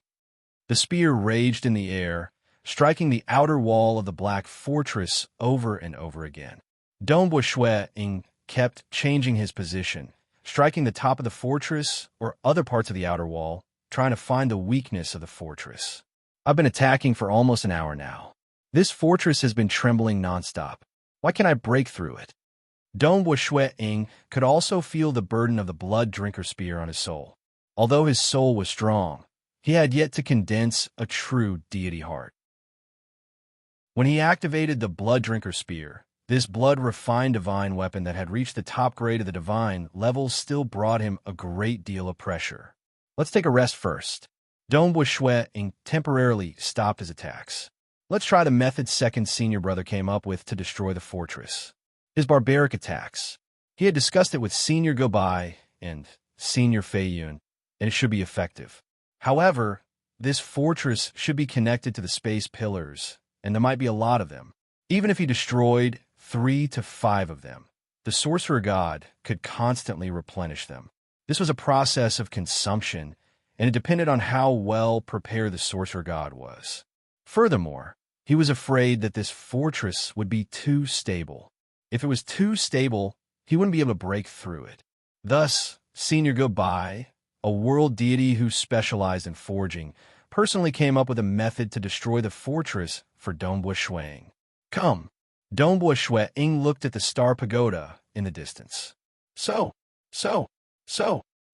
The spear raged in the air, striking the outer wall of the black fortress over and over again. Ying kept changing his position, striking the top of the fortress or other parts of the outer wall, trying to find the weakness of the fortress. I've been attacking for almost an hour now. This fortress has been trembling nonstop. Why can't I break through it? Ying could also feel the burden of the blood drinker spear on his soul. Although his soul was strong, he had yet to condense a true deity heart. When he activated the blood drinker spear, this blood-refined divine weapon that had reached the top grade of the divine levels still brought him a great deal of pressure. Let's take a rest first. Ying temporarily stopped his attacks. Let's try the method second senior brother came up with to destroy the fortress. His barbaric attacks. He had discussed it with Senior Gobai and Senior Feiyun, and it should be effective. However, this fortress should be connected to the space pillars, and there might be a lot of them. Even if he destroyed 3 to 5 of them, the sorcerer god could constantly replenish them. This was a process of consumption, and it depended on how well prepared the sorcerer god was. Furthermore, he was afraid that this fortress would be too stable. If it was too stable, he wouldn't be able to break through it. Thus, Senior Gobai, a world deity who specialized in forging, personally came up with a method to destroy the fortress for Ying. Come. Ying looked at the star pagoda in the distance. So.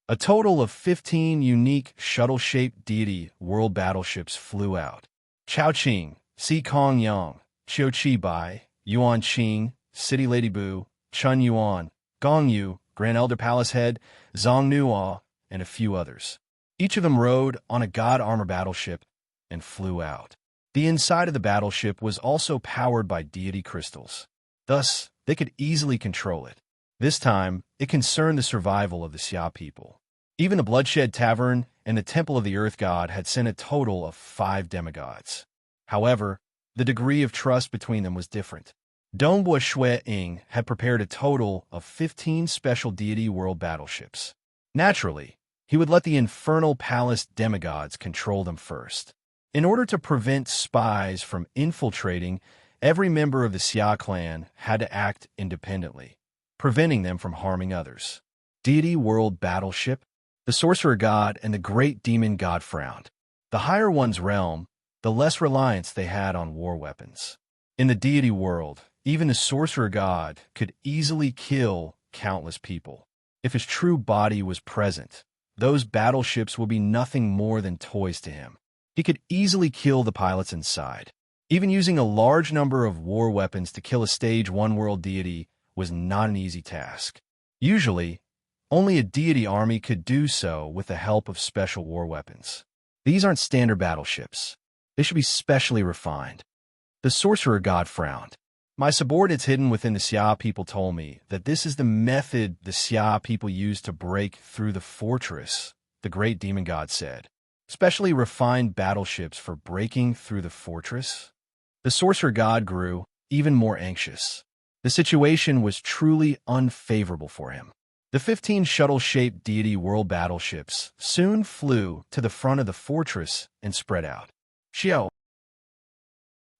A total of 15 unique shuttle-shaped deity world battleships flew out. Chao-Ching, Si-Kong Yang, Qiu-Chi Bai, Yuan-Qing, City Lady Bu, Chun Yuan, Gong Yu, Grand Elder Palace Head, Zhong Nuo, and a few others. Each of them rode on a god armor battleship and flew out. The inside of the battleship was also powered by deity crystals. Thus, they could easily control it. This time, it concerned the survival of the Xia people. Even the Bloodshed Tavern and the Temple of the Earth God had sent a total of 5 demigods. However, the degree of trust between them was different. Ying had prepared a total of 15 special deity world battleships. Naturally, he would let the Infernal Palace demigods control them first. In order to prevent spies from infiltrating, every member of the Xia clan had to act independently, preventing them from harming others. Deity world battleship, the sorcerer god and the great demon god frowned. The higher one's realm, the less reliance they had on war weapons. In the deity world, even the sorcerer god could easily kill countless people. If his true body was present, those battleships would be nothing more than toys to him. He could easily kill the pilots inside. Even using a large number of war weapons to kill a Stage 1 world deity was not an easy task. Usually, only a deity army could do so with the help of special war weapons. These aren't standard battleships. They should be specially refined. The sorcerer god frowned. My subordinates hidden within the Xia people told me that this is the method the Xia people use to break through the fortress, the great demon god said. Specially refined battleships for breaking through the fortress? The sorcerer god grew even more anxious. The situation was truly unfavorable for him. The 15 shuttle-shaped deity world battleships soon flew to the front of the fortress and spread out. Xiao.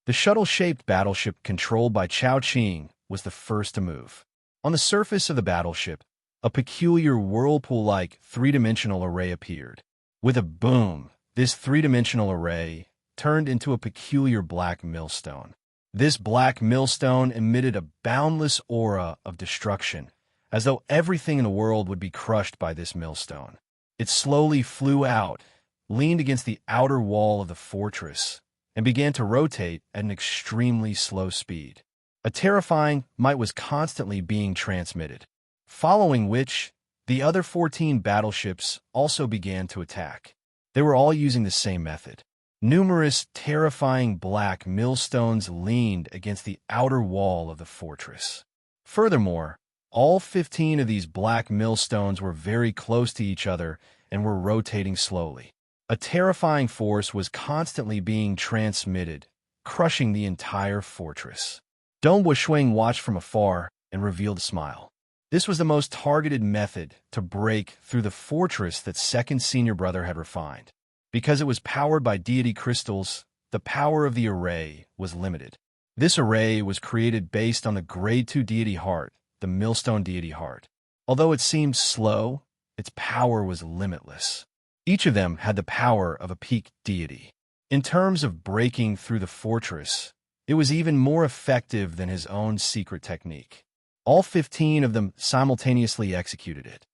The shuttle-shaped battleship controlled by Chao-Ching was the first to move. On the surface of the battleship, a peculiar whirlpool-like three-dimensional array appeared. With a boom, this three-dimensional array turned into a peculiar black millstone. This black millstone emitted a boundless aura of destruction, as though everything in the world would be crushed by this millstone. It slowly flew out, leaned against the outer wall of the fortress, and began to rotate at an extremely slow speed. A terrifying might was constantly being transmitted, following which the other 14 battleships also began to attack. They were all using the same method. Numerous terrifying black millstones leaned against the outer wall of the fortress. Furthermore, all 15 of these black millstones were very close to each other and were rotating slowly. A terrifying force was constantly being transmitted, crushing the entire fortress. Dong Wuxuang watched from afar and revealed a smile. This was the most targeted method to break through the fortress that second senior brother had refined. Because it was powered by deity crystals, the power of the array was limited. This array was created based on the Grade 2 deity heart, the millstone deity heart. Although it seemed slow, its power was limitless. Each of them had the power of a peak deity. In terms of breaking through the fortress, it was even more effective than his own secret technique. All 15 of them simultaneously executed it.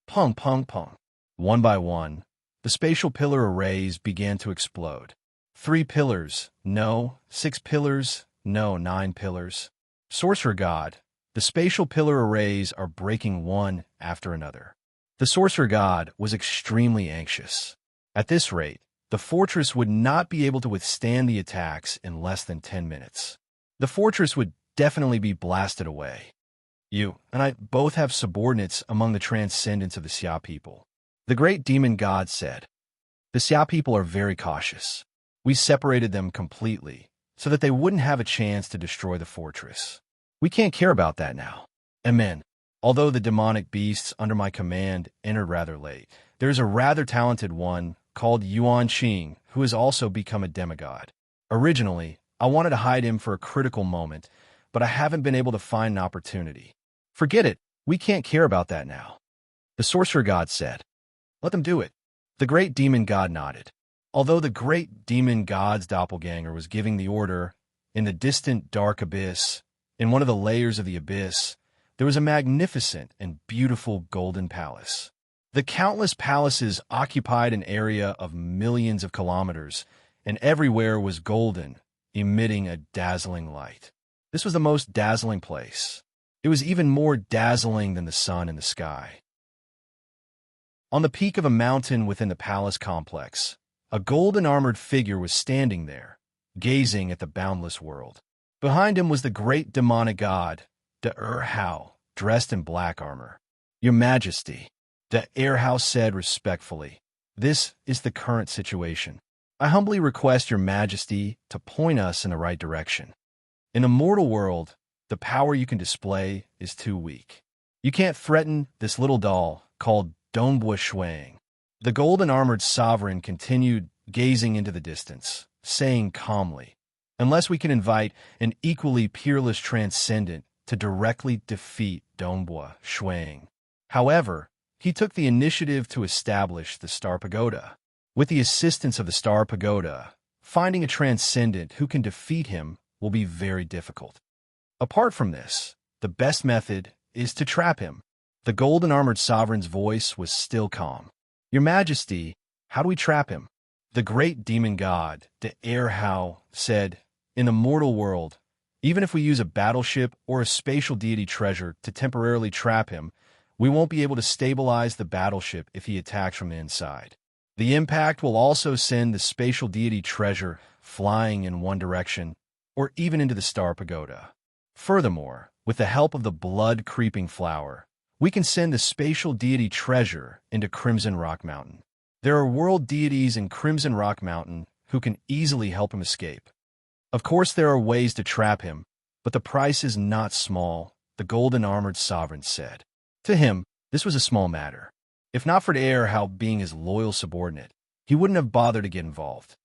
Pung, pung, pung. One by one, the spatial pillar arrays began to explode. 3 pillars, no. 6 pillars, no. 9 pillars. Sorcerer God, the spatial pillar arrays are breaking one after another. The sorcerer god was extremely anxious. At this rate, the fortress would not be able to withstand the attacks in less than 10 minutes. The fortress would definitely be blasted away. You and I both have subordinates among the transcendents of the Xia people. The great demon god said. The Xia people are very cautious. We separated them completely so that they wouldn't have a chance to destroy the fortress. We can't care about that now. Amen. Although the demonic beasts under my command entered rather late, there's a rather talented one called Yuan Qing who has also become a demigod. Originally, I wanted to hide him for a critical moment, but I haven't been able to find an opportunity. Forget it. We can't care about that now. The sorcerer god said. Let them do it. The great demon god nodded. Although the great demon god's doppelganger was giving the order, in the distant dark abyss, in one of the layers of the abyss, there was a magnificent and beautiful golden palace. The countless palaces occupied an area of millions of kilometers, and everywhere was golden, emitting a dazzling light. This was the most dazzling place. It was even more dazzling than the sun in the sky. On the peak of a mountain within the palace complex, a golden armored figure was standing there, gazing at the boundless world. Behind him was the great demonic god, De Hao, dressed in black armor. Your Majesty, De Hao said respectfully, this is the current situation. I humbly request your Majesty to point us in the right direction. In the mortal world, the power you can display is too weak. You can't threaten this little doll called Dongbua Shuang. The golden-armored sovereign continued gazing into the distance, saying calmly, unless we can invite an equally peerless transcendent to directly defeat Dongbua Shuang. However, he took the initiative to establish the Star Pagoda. With the assistance of the Star Pagoda, finding a transcendent who can defeat him will be very difficult. Apart from this, the best method is to trap him. The golden-armored sovereign's voice was still calm. Your Majesty, how do we trap him? The great demon god, De Hao, said, in the mortal world, even if we use a battleship or a spatial deity treasure to temporarily trap him, we won't be able to stabilize the battleship if he attacks from the inside. The impact will also send the spatial deity treasure flying in one direction, or even into the Star Pagoda. Furthermore, with the help of the blood-creeping flower, we can send the spatial deity treasure into Crimson Rock Mountain. There are world deities in Crimson Rock Mountain who can easily help him escape. Of course, there are ways to trap him, but the price is not small, the golden-armored sovereign said. To him, this was a small matter. If not for De Hao being his loyal subordinate, he wouldn't have bothered to get involved.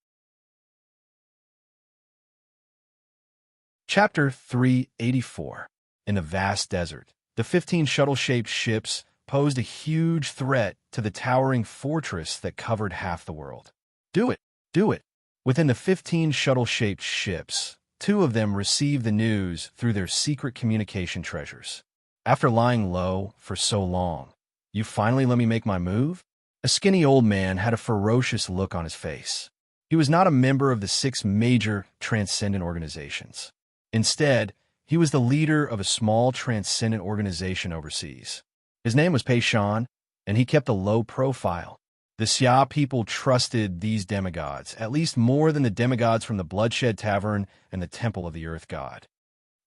Chapter 384. In the vast desert, the 15 shuttle-shaped ships posed a huge threat to the towering fortress that covered half the world. Do it! Do it! Within the 15 shuttle-shaped ships, 2 of them received the news through their secret communication treasures. After lying low for so long, you finally let me make my move? A skinny old man had a ferocious look on his face. He was not a member of the 6 major transcendent organizations. Instead, he was the leader of a small transcendent organization overseas. His name was Pei Shan, and he kept a low profile. The Xia people trusted these demigods, at least more than the demigods from the Bloodshed Tavern and the Temple of the Earth God.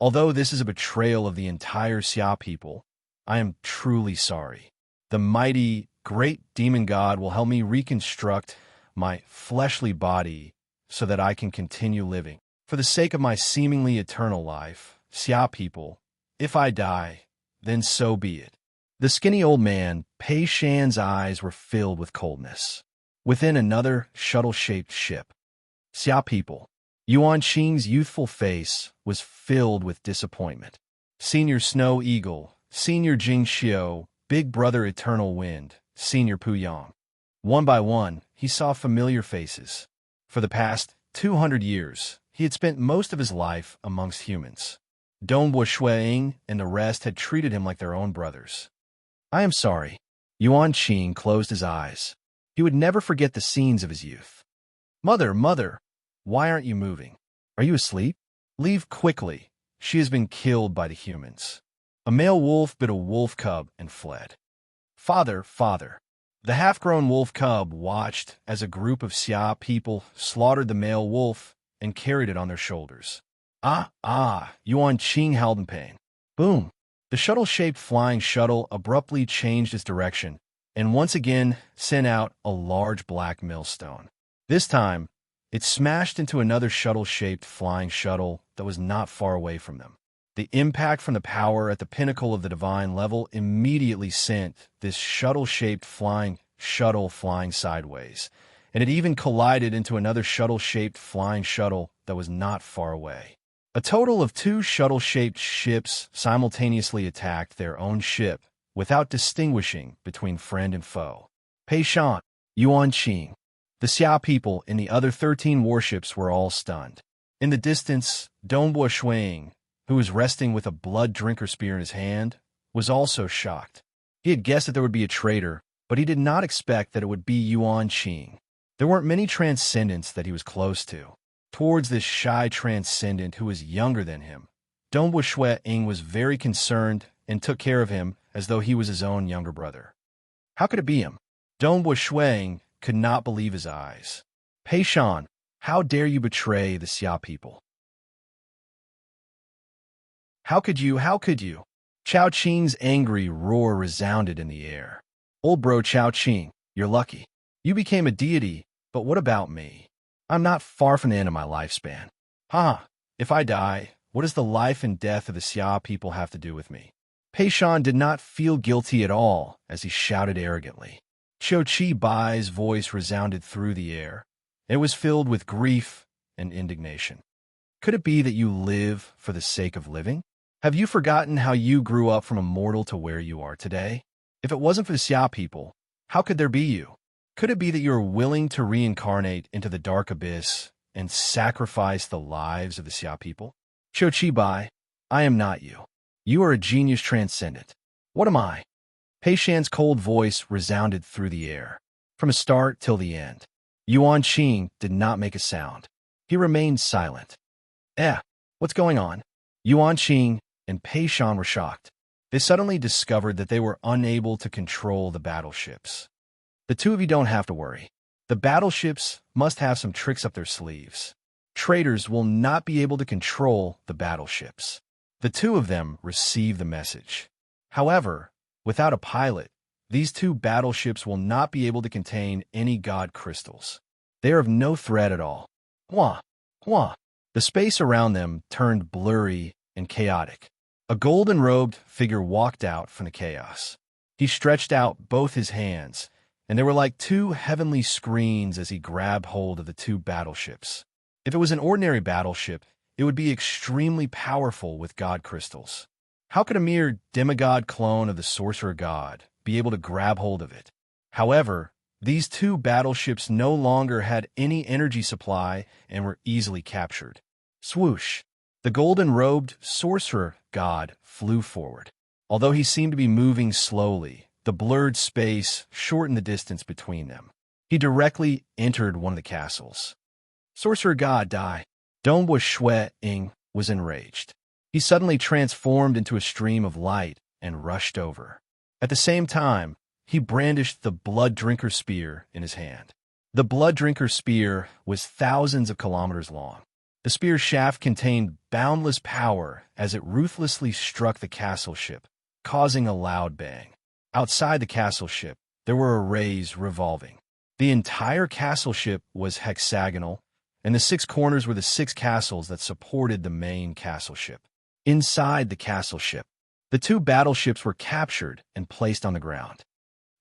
Although this is a betrayal of the entire Xia people, I am truly sorry. The mighty, great demon god will help me reconstruct my fleshly body so that I can continue living. For the sake of my seemingly eternal life, Xia people, if I die, then so be it. The skinny old man, Pei Shan's eyes were filled with coldness. Within another shuttle-shaped ship, Xia people, Yuan Qing's youthful face was filled with disappointment. Senior Snow Eagle, Senior Jing Xiao, Big Brother Eternal Wind, Senior Pu Yang. One by one, he saw familiar faces. For the past 200 years, he had spent most of his life amongst humans. Dongbo Shuiying and the rest had treated him like their own brothers. I am sorry. Yuan Qing closed his eyes. He would never forget the scenes of his youth. Mother, mother, why aren't you moving? Are you asleep? Leave quickly. She has been killed by the humans. A male wolf bit a wolf cub and fled. Father, father. The half-grown wolf cub watched as a group of Xia people slaughtered the male wolf and carried it on their shoulders. Yuan Qing howled in pain. Boom! The shuttle-shaped flying shuttle abruptly changed its direction and once again sent out a large black millstone. This time, it smashed into another shuttle-shaped flying shuttle that was not far away from them. The impact from the power at the pinnacle of the divine level immediately sent this shuttle-shaped flying shuttle flying sideways, and it even collided into another shuttle-shaped flying shuttle that was not far away. A total of 2 shuttle-shaped ships simultaneously attacked their own ship without distinguishing between friend and foe. Pei Shan, Yuan Qing, the Xia people in the other 13 warships were all stunned. In the distance, Dongbo Shuiying, who was resting with a blood drinker spear in his hand, was also shocked. He had guessed that there would be a traitor, but he did not expect that it would be Yuan Qing. There weren't many transcendents that he was close to. Towards this shy transcendent who was younger than him, Dongbo Shuiying was very concerned and took care of him as though he was his own younger brother. How could it be him? Dongbo Shuiying could not believe his eyes. Pei Shan, how dare you betray the Xia people? How could you? How could you? Chao Qing's angry roar resounded in the air. Old bro Chao Qing, you're lucky. You became a deity, but what about me? I'm not far from the end of my lifespan. If I die, what does the life and death of the Xia people have to do with me? Pei Shan did not feel guilty at all as he shouted arrogantly. Qiu Qi Bai's voice resounded through the air. It was filled with grief and indignation. Could it be that you live for the sake of living? Have you forgotten how you grew up from a mortal to where you are today? If it wasn't for the Xia people, how could there be you? Could it be that you are willing to reincarnate into the dark abyss and sacrifice the lives of the Xia people? Qiu Qi Bai, I am not you. You are a genius transcendent. What am I? Pei Shan's cold voice resounded through the air. From the start till the end, Yuan Qing did not make a sound. He remained silent. What's going on? Yuan Qing and Pei Shan were shocked. They suddenly discovered that they were unable to control the battleships. The two of you don't have to worry. The battleships must have some tricks up their sleeves. Traitors will not be able to control the battleships. The two of them received the message. However, without a pilot, these 2 battleships will not be able to contain any god crystals. They are of no threat at all. Hua! The space around them turned blurry and chaotic. A golden-robed figure walked out from the chaos. He stretched out both his hands, and they were like 2 heavenly screens as he grabbed hold of the 2 battleships. If it was an ordinary battleship, it would be extremely powerful with god crystals. How could a mere demigod clone of the sorcerer god be able to grab hold of it? However, these 2 battleships no longer had any energy supply and were easily captured. Swoosh! The golden-robed sorcerer god flew forward. Although he seemed to be moving slowly, the blurred space shortened the distance between them. He directly entered one of the castles. Sorcerer God, die. Dongbua Shui Ying was enraged. He suddenly transformed into a stream of light and rushed over. At the same time, he brandished the Blood Drinker Spear in his hand. The Blood Drinker Spear was thousands of kilometers long. The spear's shaft contained boundless power as it ruthlessly struck the castle ship, causing a loud bang. Outside the castle ship, there were arrays revolving. The entire castle ship was hexagonal, and the 6 corners were the 6 castles that supported the main castle ship. Inside the castle ship, the 2 battleships were captured and placed on the ground.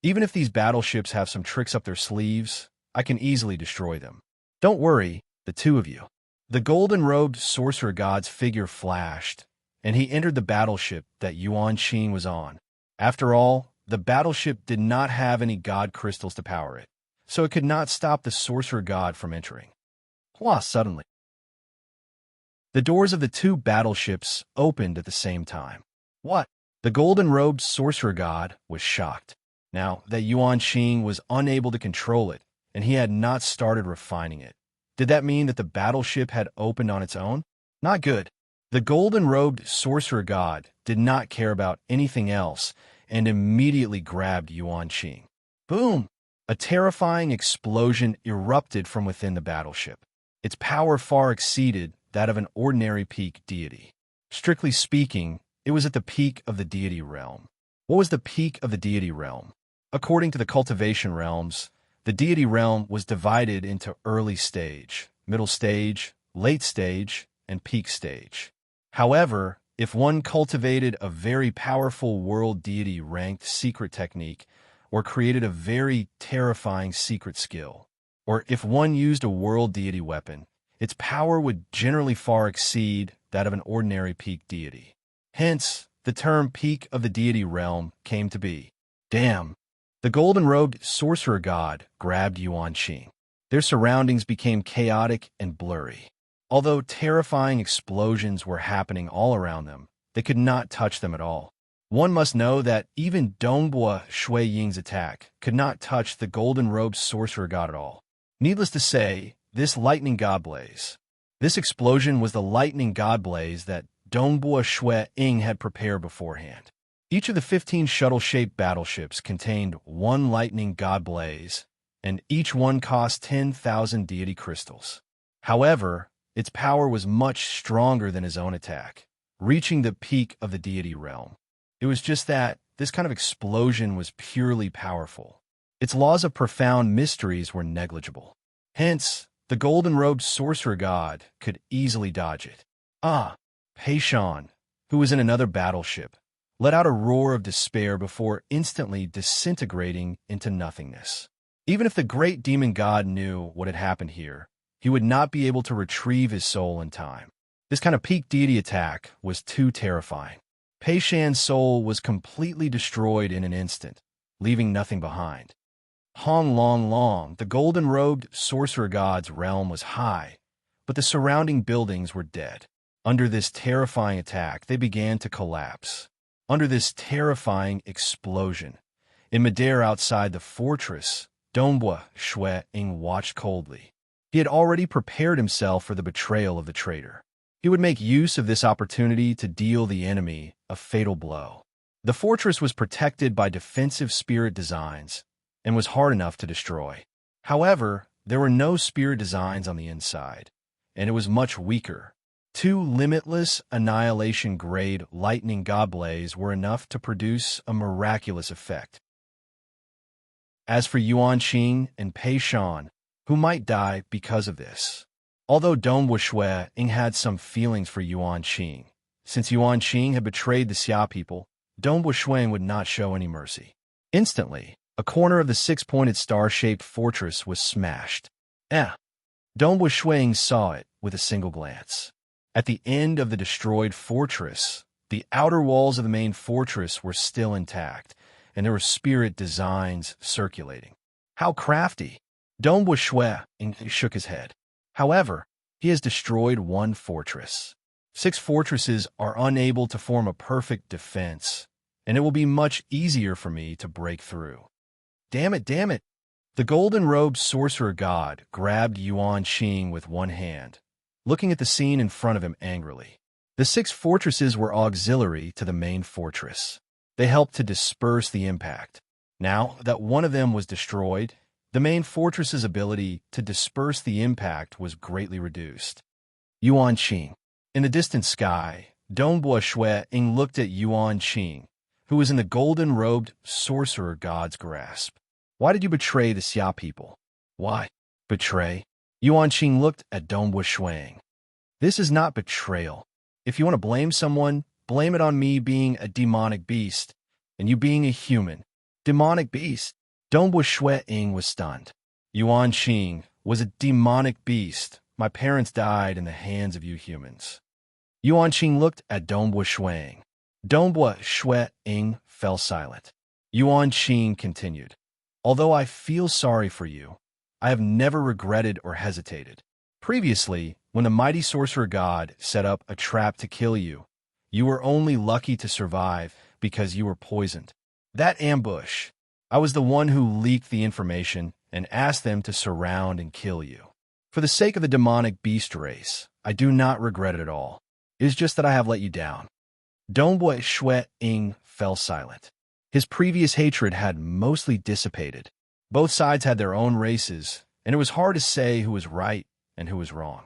Even if these battleships have some tricks up their sleeves, I can easily destroy them. Don't worry, the 2 of you. The golden-robed sorcerer god's figure flashed, and he entered the battleship that Yuan Qing was on. After all, the battleship did not have any god crystals to power it, so it could not stop the sorcerer god from entering. Suddenly, the doors of the 2 battleships opened at the same time. What? The golden-robed sorcerer god was shocked. Now that Yuan Qing was unable to control it, and he had not started refining it. Did that mean that the battleship had opened on its own? Not good. The golden-robed sorcerer god did not care about anything else and immediately grabbed Yuan Qing. Boom! A terrifying explosion erupted from within the battleship. Its power far exceeded that of an ordinary peak deity. Strictly speaking, it was at the peak of the deity realm. What was the peak of the deity realm? According to the cultivation realms, the deity realm was divided into early stage, middle stage, late stage, and peak stage. However, if one cultivated a very powerful world deity ranked secret technique, or created a very terrifying secret skill, or if one used a world deity weapon, its power would generally far exceed that of an ordinary peak deity. Hence, the term peak of the deity realm came to be. Damn! The golden-robed sorcerer god grabbed Yuan Qing. Their surroundings became chaotic and blurry. Although terrifying explosions were happening all around them, they could not touch them at all. One must know that even Dongbua Shui Ying's attack could not touch the golden-robed sorcerer god at all. Needless to say, this lightning god blaze. This explosion was the lightning god blaze that Dongbua Shui Ying had prepared beforehand. Each of the 15 shuttle-shaped battleships contained 1 lightning god blaze, and each one cost 10,000 deity crystals. However, its power was much stronger than his own attack, reaching the peak of the deity realm. It was just that this kind of explosion was purely powerful. Its laws of profound mysteries were negligible. Hence, the golden-robed sorcerer god could easily dodge it. Pei Shan, who was in another battleship, let out a roar of despair before instantly disintegrating into nothingness. Even if the great demon god knew what had happened here, he would not be able to retrieve his soul in time. This kind of peak deity attack was too terrifying. Pei Shan's soul was completely destroyed in an instant, leaving nothing behind. Hong Long Long, the golden-robed sorcerer god's realm was high, but the surrounding buildings were dead. Under this terrifying attack, they began to collapse. Under this terrifying explosion, in midair outside the fortress, Dongbua Shui Ying watched coldly. He had already prepared himself for the betrayal of the traitor. He would make use of this opportunity to deal the enemy a fatal blow. The fortress was protected by defensive spirit designs and was hard enough to destroy. However, there were no spirit designs on the inside, and it was much weaker. 2 limitless annihilation-grade lightning god blaze were enough to produce a miraculous effect. As for Yuan Qing and Pei Shan, who might die because of this. Although Dongbua Shui Ying had some feelings for Yuan Qing, since Yuan Qing had betrayed the Xia people, Dongbua Shui Ying would not show any mercy. Instantly, a corner of the 6-pointed star-shaped fortress was smashed. Dongbua Shui Ying saw it with a single glance. At the end of the destroyed fortress, the outer walls of the main fortress were still intact, and there were spirit designs circulating. How crafty! Dongbua Shui Ying shook his head. However, he has destroyed 1 fortress. 6 fortresses are unable to form a perfect defense, and it will be much easier for me to break through. Damn it! The golden-robed sorcerer god grabbed Yuan Qing with one hand, looking at the scene in front of him angrily. The 6 fortresses were auxiliary to the main fortress. They helped to disperse the impact. Now that one of them was destroyed, the main fortress's ability to disperse the impact was greatly reduced. Yuan Qing. In the distant sky, Dongbua Shui Ying looked at Yuan Qing, who was in the golden-robed sorcerer god's grasp. Why did you betray the Xia people? Why? Betray? Yuan Qing looked at Dongbua Shui Ying. This is not betrayal. If you want to blame someone, blame it on me being a demonic beast, and you being a human. Demonic beast? Dongbua Shui Ying was stunned. Yuan Qing was a demonic beast. My parents died in the hands of you humans. Yuan Qing looked at Dongbua Shui Ying. Dongbua Shui Ying fell silent. Yuan Qing continued. Although I feel sorry for you, I have never regretted or hesitated. Previously, when the mighty sorcerer god set up a trap to kill you, you were only lucky to survive because you were poisoned. That ambush, I was the one who leaked the information and asked them to surround and kill you. For the sake of the demonic beast race, I do not regret it at all. It is just that I have let you down. Dongbua Shui Ying fell silent. His previous hatred had mostly dissipated. Both sides had their own races, and it was hard to say who was right and who was wrong.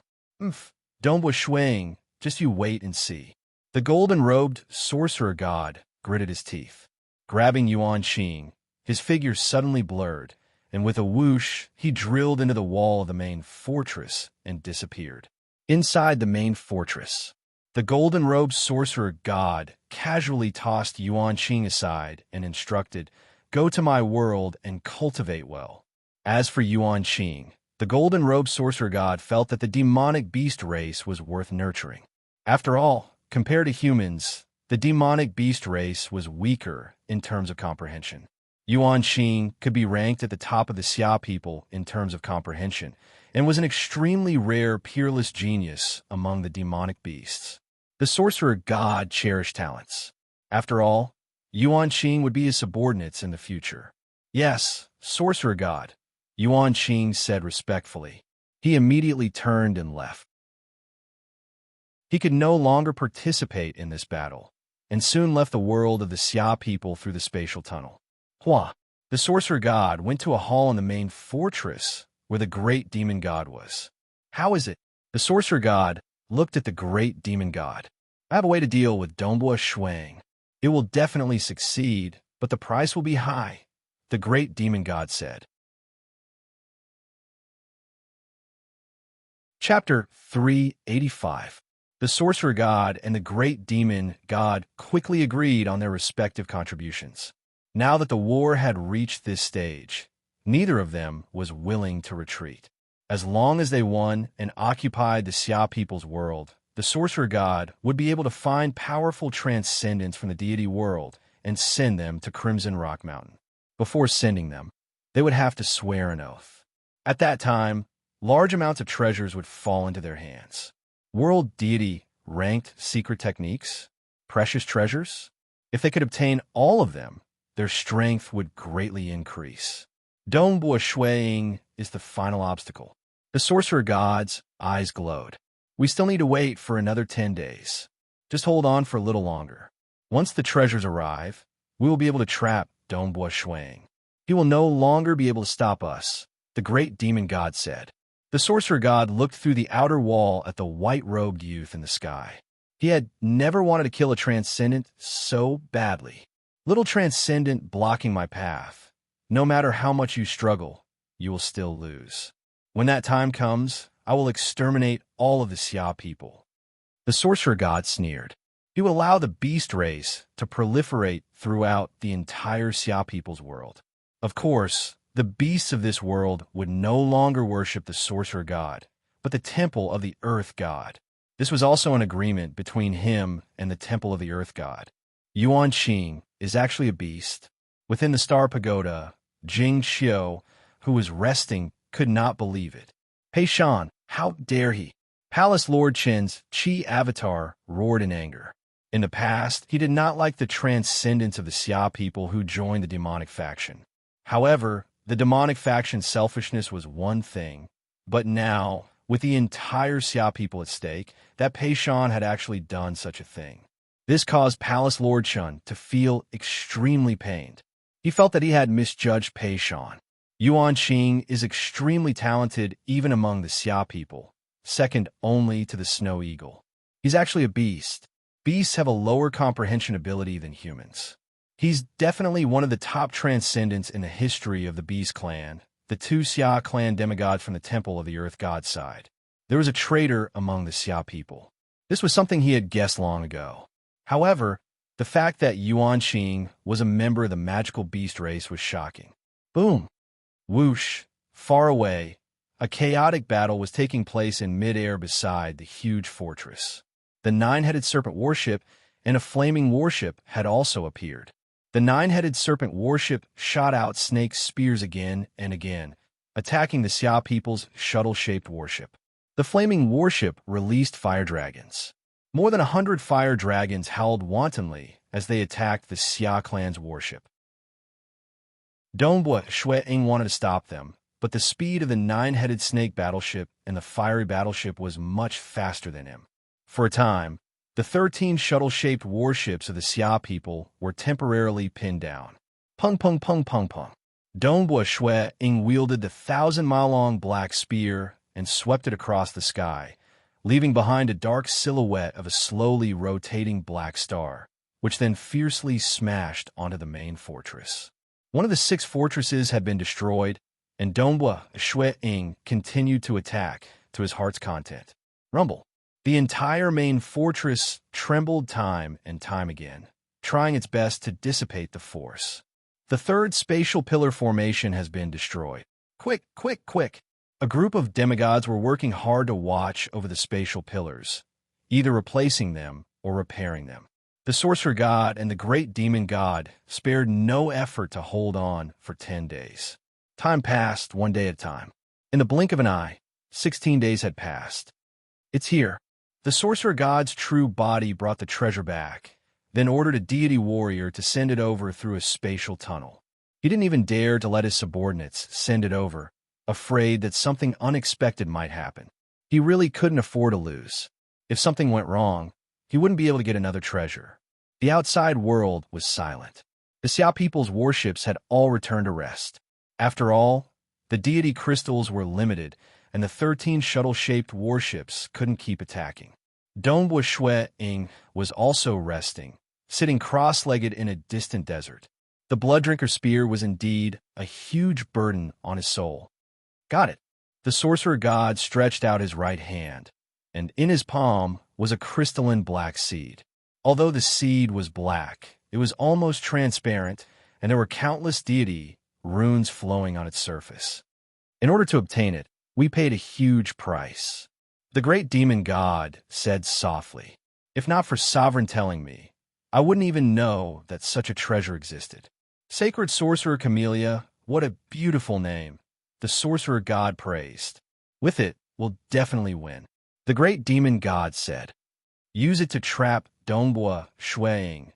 Dongbua Shui Ying, just you wait and see. The golden-robed sorcerer god gritted his teeth. Grabbing Yuan Qing, his figure suddenly blurred, and with a whoosh, he drilled into the wall of the main fortress and disappeared. Inside the main fortress, the golden-robed sorcerer god casually tossed Yuan Qing aside and instructed, "Go to my world and cultivate well." As for Yuan Qing, the golden-robed sorcerer god felt that the demonic beast race was worth nurturing. After all, compared to humans, the demonic beast race was weaker in terms of comprehension. Yuan Qing could be ranked at the top of the Xia people in terms of comprehension, and was an extremely rare peerless genius among the demonic beasts. The sorcerer god cherished talents. After all, Yuan Qing would be his subordinates in the future. Yes, sorcerer god, Yuan Qing said respectfully. He immediately turned and left. He could no longer participate in this battle, and soon left the world of the Xia people through the spatial tunnel. Hua, the sorcerer god, went to a hall in the main fortress where the great demon god was. How is it? The sorcerer god looked at the great demon god. I have a way to deal with Dongbua Shui Ying. It will definitely succeed, but the price will be high, the great demon god said. Chapter 385. The sorcerer god and the great demon god quickly agreed on their respective contributions. Now that the war had reached this stage, neither of them was willing to retreat. As long as they won and occupied the Xia people's world, the sorcerer god would be able to find powerful transcendents from the deity world and send them to Crimson Rock Mountain. Before sending them, they would have to swear an oath. At that time, large amounts of treasures would fall into their hands. World deity ranked secret techniques, precious treasures. If they could obtain all of them, their strength would greatly increase. Dongbua Shui Ying is the final obstacle. The sorcerer god's eyes glowed. We still need to wait for another 10 days. Just hold on for a little longer. Once the treasures arrive, we will be able to trap Dongbua Shui Ying. He will no longer be able to stop us, the great demon god said. The sorcerer god looked through the outer wall at the white-robed youth in the sky. He had never wanted to kill a transcendent so badly. Little transcendent blocking my path. No matter how much you struggle, you will still lose. When that time comes, I will exterminate all of the Xia people. The sorcerer god sneered. He will allow the beast race to proliferate throughout the entire Xia people's world. Of course, the beasts of this world would no longer worship the sorcerer god, but the temple of the earth god. This was also an agreement between him and the temple of the earth god. Yuan Qing is actually a beast. Within the star pagoda, Jing Xiu, who was resting, could not believe it. Pei Shan, how dare he? Palace Lord Chen's Qi avatar roared in anger. In the past, he did not like the transcendence of the Xia people who joined the demonic faction. However, The demonic faction's selfishness was one thing, but now, with the entire Xia people at stake, that Pei Shan had actually done such a thing. This caused Palace Lord Chun to feel extremely pained. He felt that he had misjudged Pei Shan. Yuan Qing is extremely talented even among the Xia people, second only to the Snow Eagle. He's actually a beast. Beasts have a lower comprehension ability than humans. He's definitely one of the top transcendents in the history of the Beast clan, the two Xia clan demigods from the Temple of the Earth God side. There was a traitor among the Xia people. This was something he had guessed long ago. However, the fact that Yuan Qing was a member of the magical beast race was shocking. Boom! Whoosh! Far away, a chaotic battle was taking place in midair beside the huge fortress. The nine-headed serpent warship and a flaming warship had also appeared. The nine-headed serpent warship shot out snake spears again and again, attacking the Xia people's shuttle-shaped warship. The flaming warship released fire dragons. More than 100 fire dragons howled wantonly as they attacked the Xia clan's warship. Dongbua Shui-Ing wanted to stop them, but the speed of the nine-headed snake battleship and the fiery battleship was much faster than him. For a time, the 13 shuttle-shaped warships of the Xia people were temporarily pinned down. Pung pung pung pung pung. Dongbua Shui-Ing wielded the 1,000-mile-long black spear and swept it across the sky, leaving behind a dark silhouette of a slowly rotating black star, which then fiercely smashed onto the main fortress. One of the 6 fortresses had been destroyed, and Dongbua Shui-Ing continued to attack to his heart's content. Rumble. The entire main fortress trembled time and time again, trying its best to dissipate the force. The third spatial pillar formation has been destroyed. Quick, quick, quick! A group of demigods were working hard to watch over the spatial pillars, either replacing them or repairing them. The sorcerer god and the great demon god spared no effort to hold on for 10 days. Time passed one day at a time. In the blink of an eye, 16 days had passed. It's here. The sorcerer god's true body brought the treasure back, then ordered a deity warrior to send it over through a spatial tunnel. He didn't even dare to let his subordinates send it over, afraid that something unexpected might happen. He really couldn't afford to lose. If something went wrong, he wouldn't be able to get another treasure. The outside world was silent. The Xia people's warships had all returned to rest. After all, the deity crystals were limited, and the 13 shuttle-shaped warships couldn't keep attacking. Dongbua Shui-Ing was also resting, sitting cross-legged in a distant desert. The Blooddrinker spear was indeed a huge burden on his soul. Got it. The sorcerer god stretched out his right hand, and in his palm was a crystalline black seed. Although the seed was black, it was almost transparent, and there were countless deity runes flowing on its surface. In order to obtain it, we paid a huge price. The great demon god said softly, "If not for Sovereign telling me, I wouldn't even know that such a treasure existed." Sacred Sorcerer Camellia, what a beautiful name, the sorcerer god praised. With it, we'll definitely win. The great demon god said, "Use it to trap Dongbua Shui-Ing.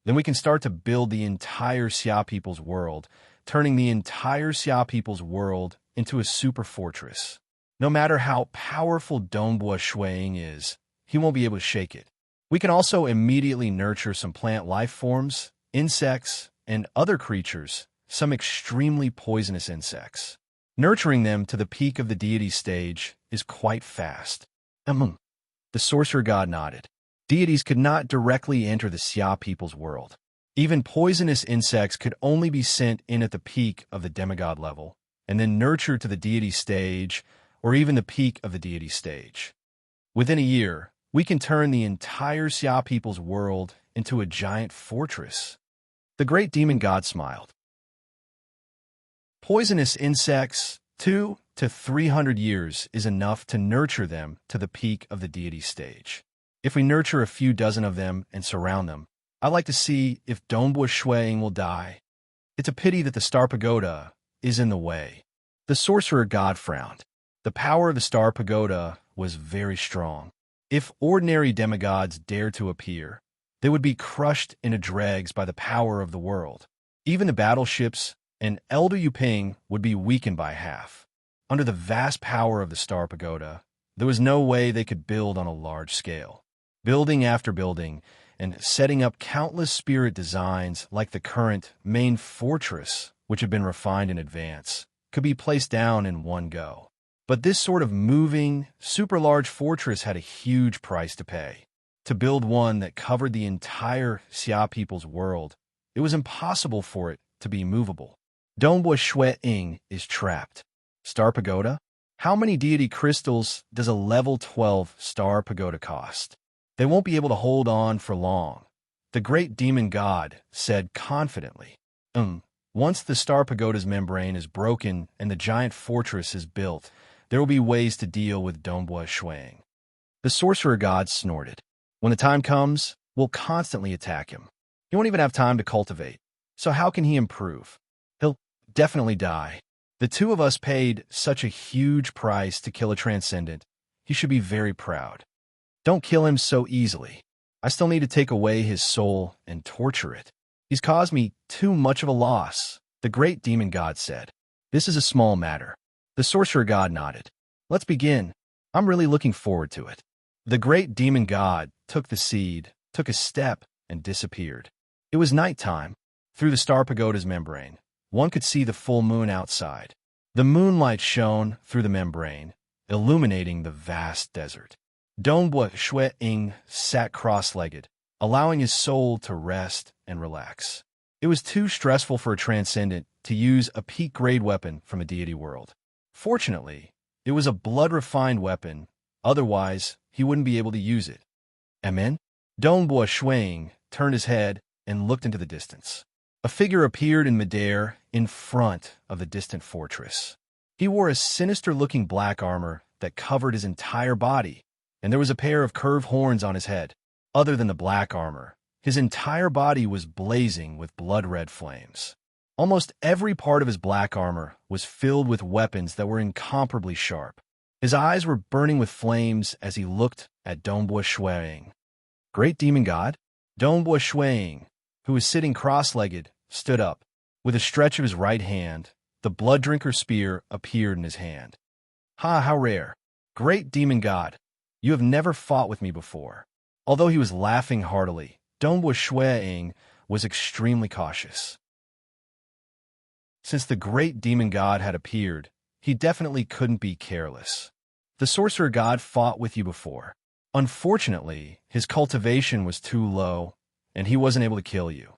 Then we can start to build the entire Xia people's world, turning the entire Xia people's world into a super fortress. No matter how powerful Dongbua Shui-Ing is, he won't be able to shake it. We can also immediately nurture some plant life forms, insects, and other creatures, some extremely poisonous insects. Nurturing them to the peak of the deity stage is quite fast." The sorcerer god nodded. Deities could not directly enter the Xia people's world. Even poisonous insects could only be sent in at the peak of the demigod level, and then nurtured to the deity stage, or even the peak of the deity stage. Within a year, we can turn the entire Xia people's world into a giant fortress. The great demon god smiled. Poisonous insects, 200 to 300 years is enough to nurture them to the peak of the deity stage. If we nurture a few dozen of them and surround them, I'd like to see if Dongbua Shui-Ing will die. It's a pity that the Star Pagoda is in the way. The sorcerer god frowned. The power of the Star Pagoda was very strong. If ordinary demigods dared to appear, they would be crushed into dregs by the power of the world. Even the battleships and Elder Yuping would be weakened by half. Under the vast power of the Star Pagoda, there was no way they could build on a large scale. Building after building, and setting up countless spirit designs like the current main fortress, which had been refined in advance, could be placed down in one go. But this sort of moving, super large fortress had a huge price to pay. To build one that covered the entire Xia people's world, it was impossible for it to be movable. Dongbua Shui Ying is trapped. Star Pagoda? How many deity crystals does a level 12 Star Pagoda cost? They won't be able to hold on for long, the great demon god said confidently. Once the Star Pagoda's membrane is broken and the giant fortress is built, there will be ways to deal with Dongbua Shuang. The sorcerer god snorted. When the time comes, we'll constantly attack him. He won't even have time to cultivate. So how can he improve? He'll definitely die. The two of us paid such a huge price to kill a transcendent. He should be very proud. Don't kill him so easily. I still need to take away his soul and torture it. He's caused me too much of a loss, the great demon god said. This is a small matter. The sorcerer god nodded. Let's begin. I'm really looking forward to it. The great demon god took the seed, took a step, and disappeared. It was nighttime. Through the Star Pagoda's membrane, one could see the full moon outside. The moonlight shone through the membrane, illuminating the vast desert. Dongbua Shui Ying sat cross-legged, allowing his soul to rest and relax. It was too stressful for a transcendent to use a peak-grade weapon from a deity world. Fortunately, it was a blood-refined weapon, otherwise he wouldn't be able to use it. Amen? Dongbua Shui Ying turned his head and looked into the distance. A figure appeared in midair in front of the distant fortress. He wore a sinister-looking black armor that covered his entire body, and there was a pair of curved horns on his head. Other than the black armor, his entire body was blazing with blood-red flames. Almost every part of his black armor was filled with weapons that were incomparably sharp. His eyes were burning with flames as he looked at Dongbua Shui Ying. Great demon god? Dongbua Shui Ying, who was sitting cross-legged, stood up. With a stretch of his right hand, the blood drinker spear appeared in his hand. Ha, how rare. Great demon god, you have never fought with me before. Although he was laughing heartily, Dongbua Shui Ying was extremely cautious. Since the great demon god had appeared, he definitely couldn't be careless. The sorcerer god fought with you before. Unfortunately, his cultivation was too low, and he wasn't able to kill you.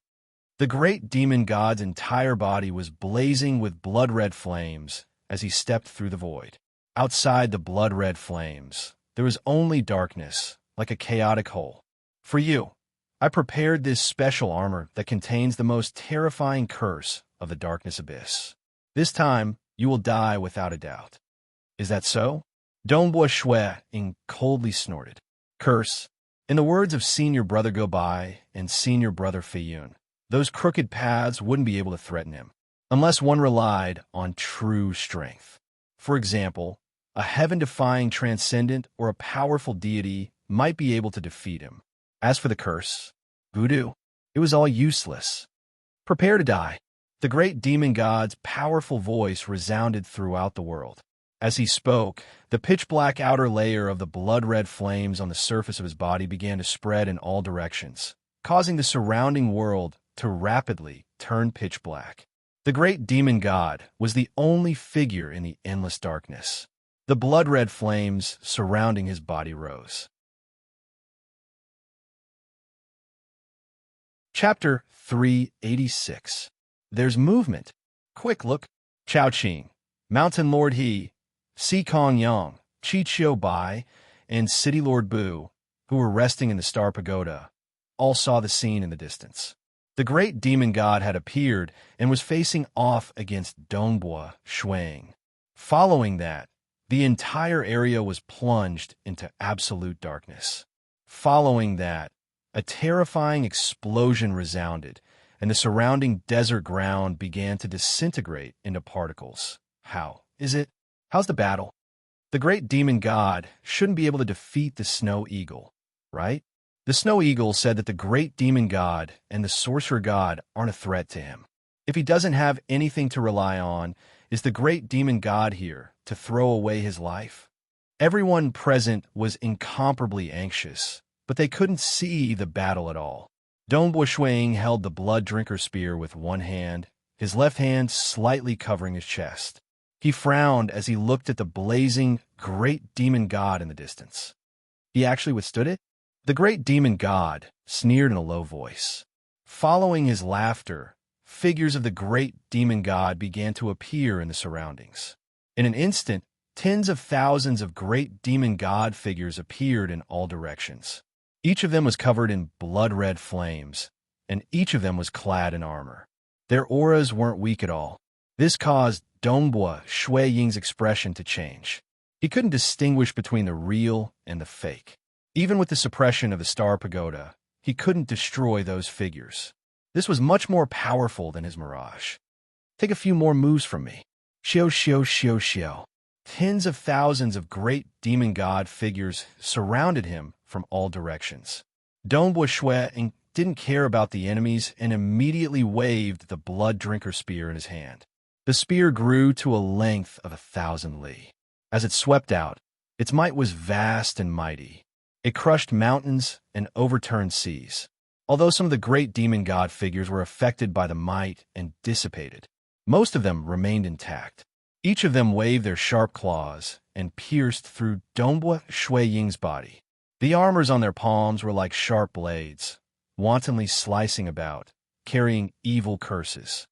The great demon god's entire body was blazing with blood-red flames as he stepped through the void. Outside the blood-red flames, there was only darkness, like a chaotic hole. For you, I prepared this special armor that contains the most terrifying curse of the darkness abyss. This time, you will die without a doubt. Is that so? Dongbua Shui Ying coldly snorted. Curse. In the words of Senior Brother Gobai and Senior Brother Feiyun, those crooked paths wouldn't be able to threaten him, unless one relied on true strength. For example, a heaven-defying transcendent or a powerful deity might be able to defeat him. As for the curse, voodoo, it was all useless. Prepare to die. The great demon god's powerful voice resounded throughout the world. As he spoke, the pitch-black outer layer of the blood-red flames on the surface of his body began to spread in all directions, causing the surrounding world to rapidly turn pitch black. The great demon god was the only figure in the endless darkness. The blood-red flames surrounding his body rose. Chapter 386. There's movement. Quick look. Chao Qing, Mountain Lord He, Si Kong Yang, Chi Chiu Bai, and City Lord Bu, who were resting in the Star Pagoda, all saw the scene in the distance. The great demon god had appeared and was facing off against Dongbua Shui Ying. Following that, the entire area was plunged into absolute darkness. Following that, a terrifying explosion resounded, and the surrounding desert ground began to disintegrate into particles. How is it? How's the battle? The great demon god shouldn't be able to defeat the snow eagle, right? The snow eagle said that the great demon god and the sorcerer god aren't a threat to him. If he doesn't have anything to rely on, is the great demon god here to throw away his life? Everyone present was incomparably anxious, but they couldn't see the battle at all. Dongbua Shuang held the blood drinker spear with one hand, his left hand slightly covering his chest. He frowned as he looked at the blazing, great demon god in the distance. He actually withstood it? The great demon god sneered in a low voice. Following his laughter, figures of the great demon god began to appear in the surroundings. In an instant, tens of thousands of great demon god figures appeared in all directions. Each of them was covered in blood-red flames, and each of them was clad in armor. Their auras weren't weak at all. This caused Dongbua Shuiying's expression to change. He couldn't distinguish between the real and the fake. Even with the suppression of the Star Pagoda, he couldn't destroy those figures. This was much more powerful than his mirage. Take a few more moves from me. Xiao, xiao, xiao, xiao. Tens of thousands of great demon god figures surrounded him from all directions. Dongbua Shuiying didn't care about the enemies and immediately waved the blood drinker spear in his hand. The spear grew to a length of 1,000 li. As it swept out, its might was vast and mighty. It crushed mountains and overturned seas. Although some of the great demon god figures were affected by the might and dissipated, most of them remained intact. Each of them waved their sharp claws and pierced through Dongbua Shuiying's body. The armors on their palms were like sharp blades, wantonly slicing about, carrying evil curses.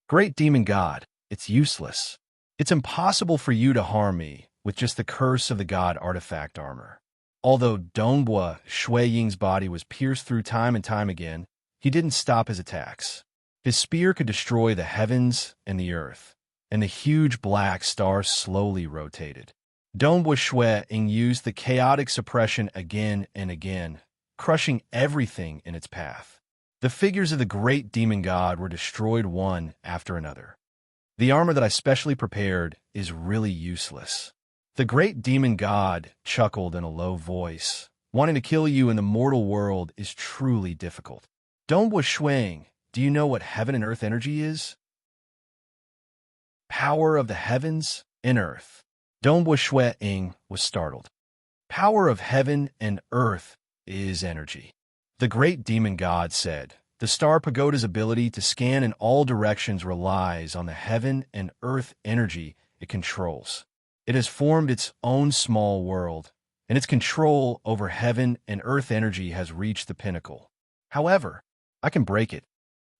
Great demon god, it's useless. It's impossible for you to harm me with just the curse of the god artifact armor. Although Dongbua Shuiying's body was pierced through time and time again, he didn't stop his attacks. His spear could destroy the heavens and the earth, and the huge black star slowly rotated. Dongbua Shuiying used the chaotic suppression again and again, crushing everything in its path. The figures of the great demon god were destroyed one after another. The armor that I specially prepared is really useless. The great demon god chuckled in a low voice. Wanting to kill you in the mortal world is truly difficult. Dongbua Shuiying, do you know what heaven and earth energy is? Power of the heavens and earth. Dongbua Shuiying was startled. Power of heaven and earth is energy. The great demon god said, the Star Pagoda's ability to scan in all directions relies on the heaven and earth energy it controls. It has formed its own small world, and its control over heaven and earth energy has reached the pinnacle. However, I can break it.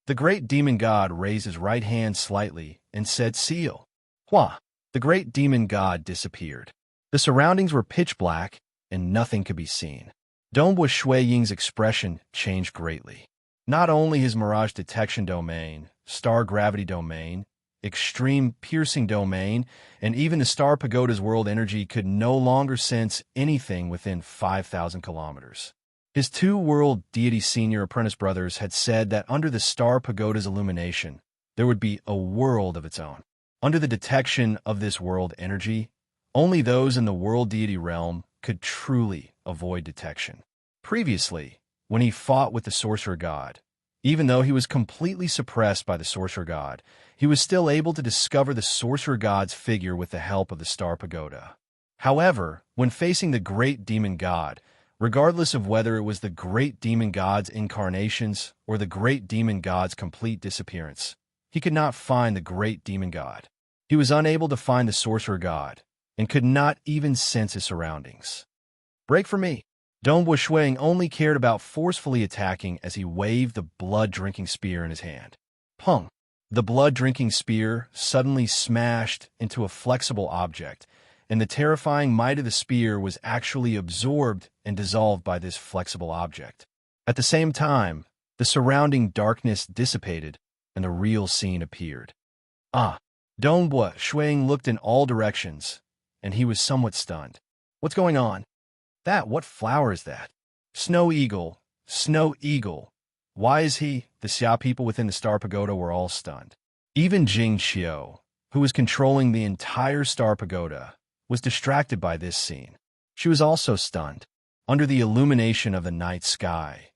The great demon god raised his right hand slightly and said, seal. Hua! The great demon god disappeared. The surroundings were pitch black, and nothing could be seen. Dongbua Shuiying's expression changed greatly. Not only his mirage detection domain, star gravity domain, extreme piercing domain, and even the Star Pagoda's world energy could no longer sense anything within 5,000 kilometers. His two world deity senior apprentice brothers had said that under the Star Pagoda's illumination, there would be a world of its own. Under the detection of this world energy, only those in the world deity realm could truly avoid detection. Previously, when he fought with the sorcerer god, even though he was completely suppressed by the sorcerer god, he was still able to discover the sorcerer god's figure with the help of the Star Pagoda. However, when facing the great demon god, regardless of whether it was the great demon god's incarnations or the great demon god's complete disappearance, he could not find the great demon god. He was unable to find the sorcerer god and could not even sense his surroundings. Break for me. Dongbua Shuiying only cared about forcefully attacking as he waved the blood-drinking spear in his hand. Pung! The blood-drinking spear suddenly smashed into a flexible object, and the terrifying might of the spear was actually absorbed and dissolved by this flexible object. At the same time, the surrounding darkness dissipated, and the real scene appeared. Dongbua Shuiying looked in all directions, and he was somewhat stunned. What's going on? What flower is that? Snow Eagle, Snow Eagle. Why is he? The Xia people within the Star Pagoda were all stunned. Even Jing Xiao, who was controlling the entire Star Pagoda, was distracted by this scene. She was also stunned. Under the illumination of the night sky,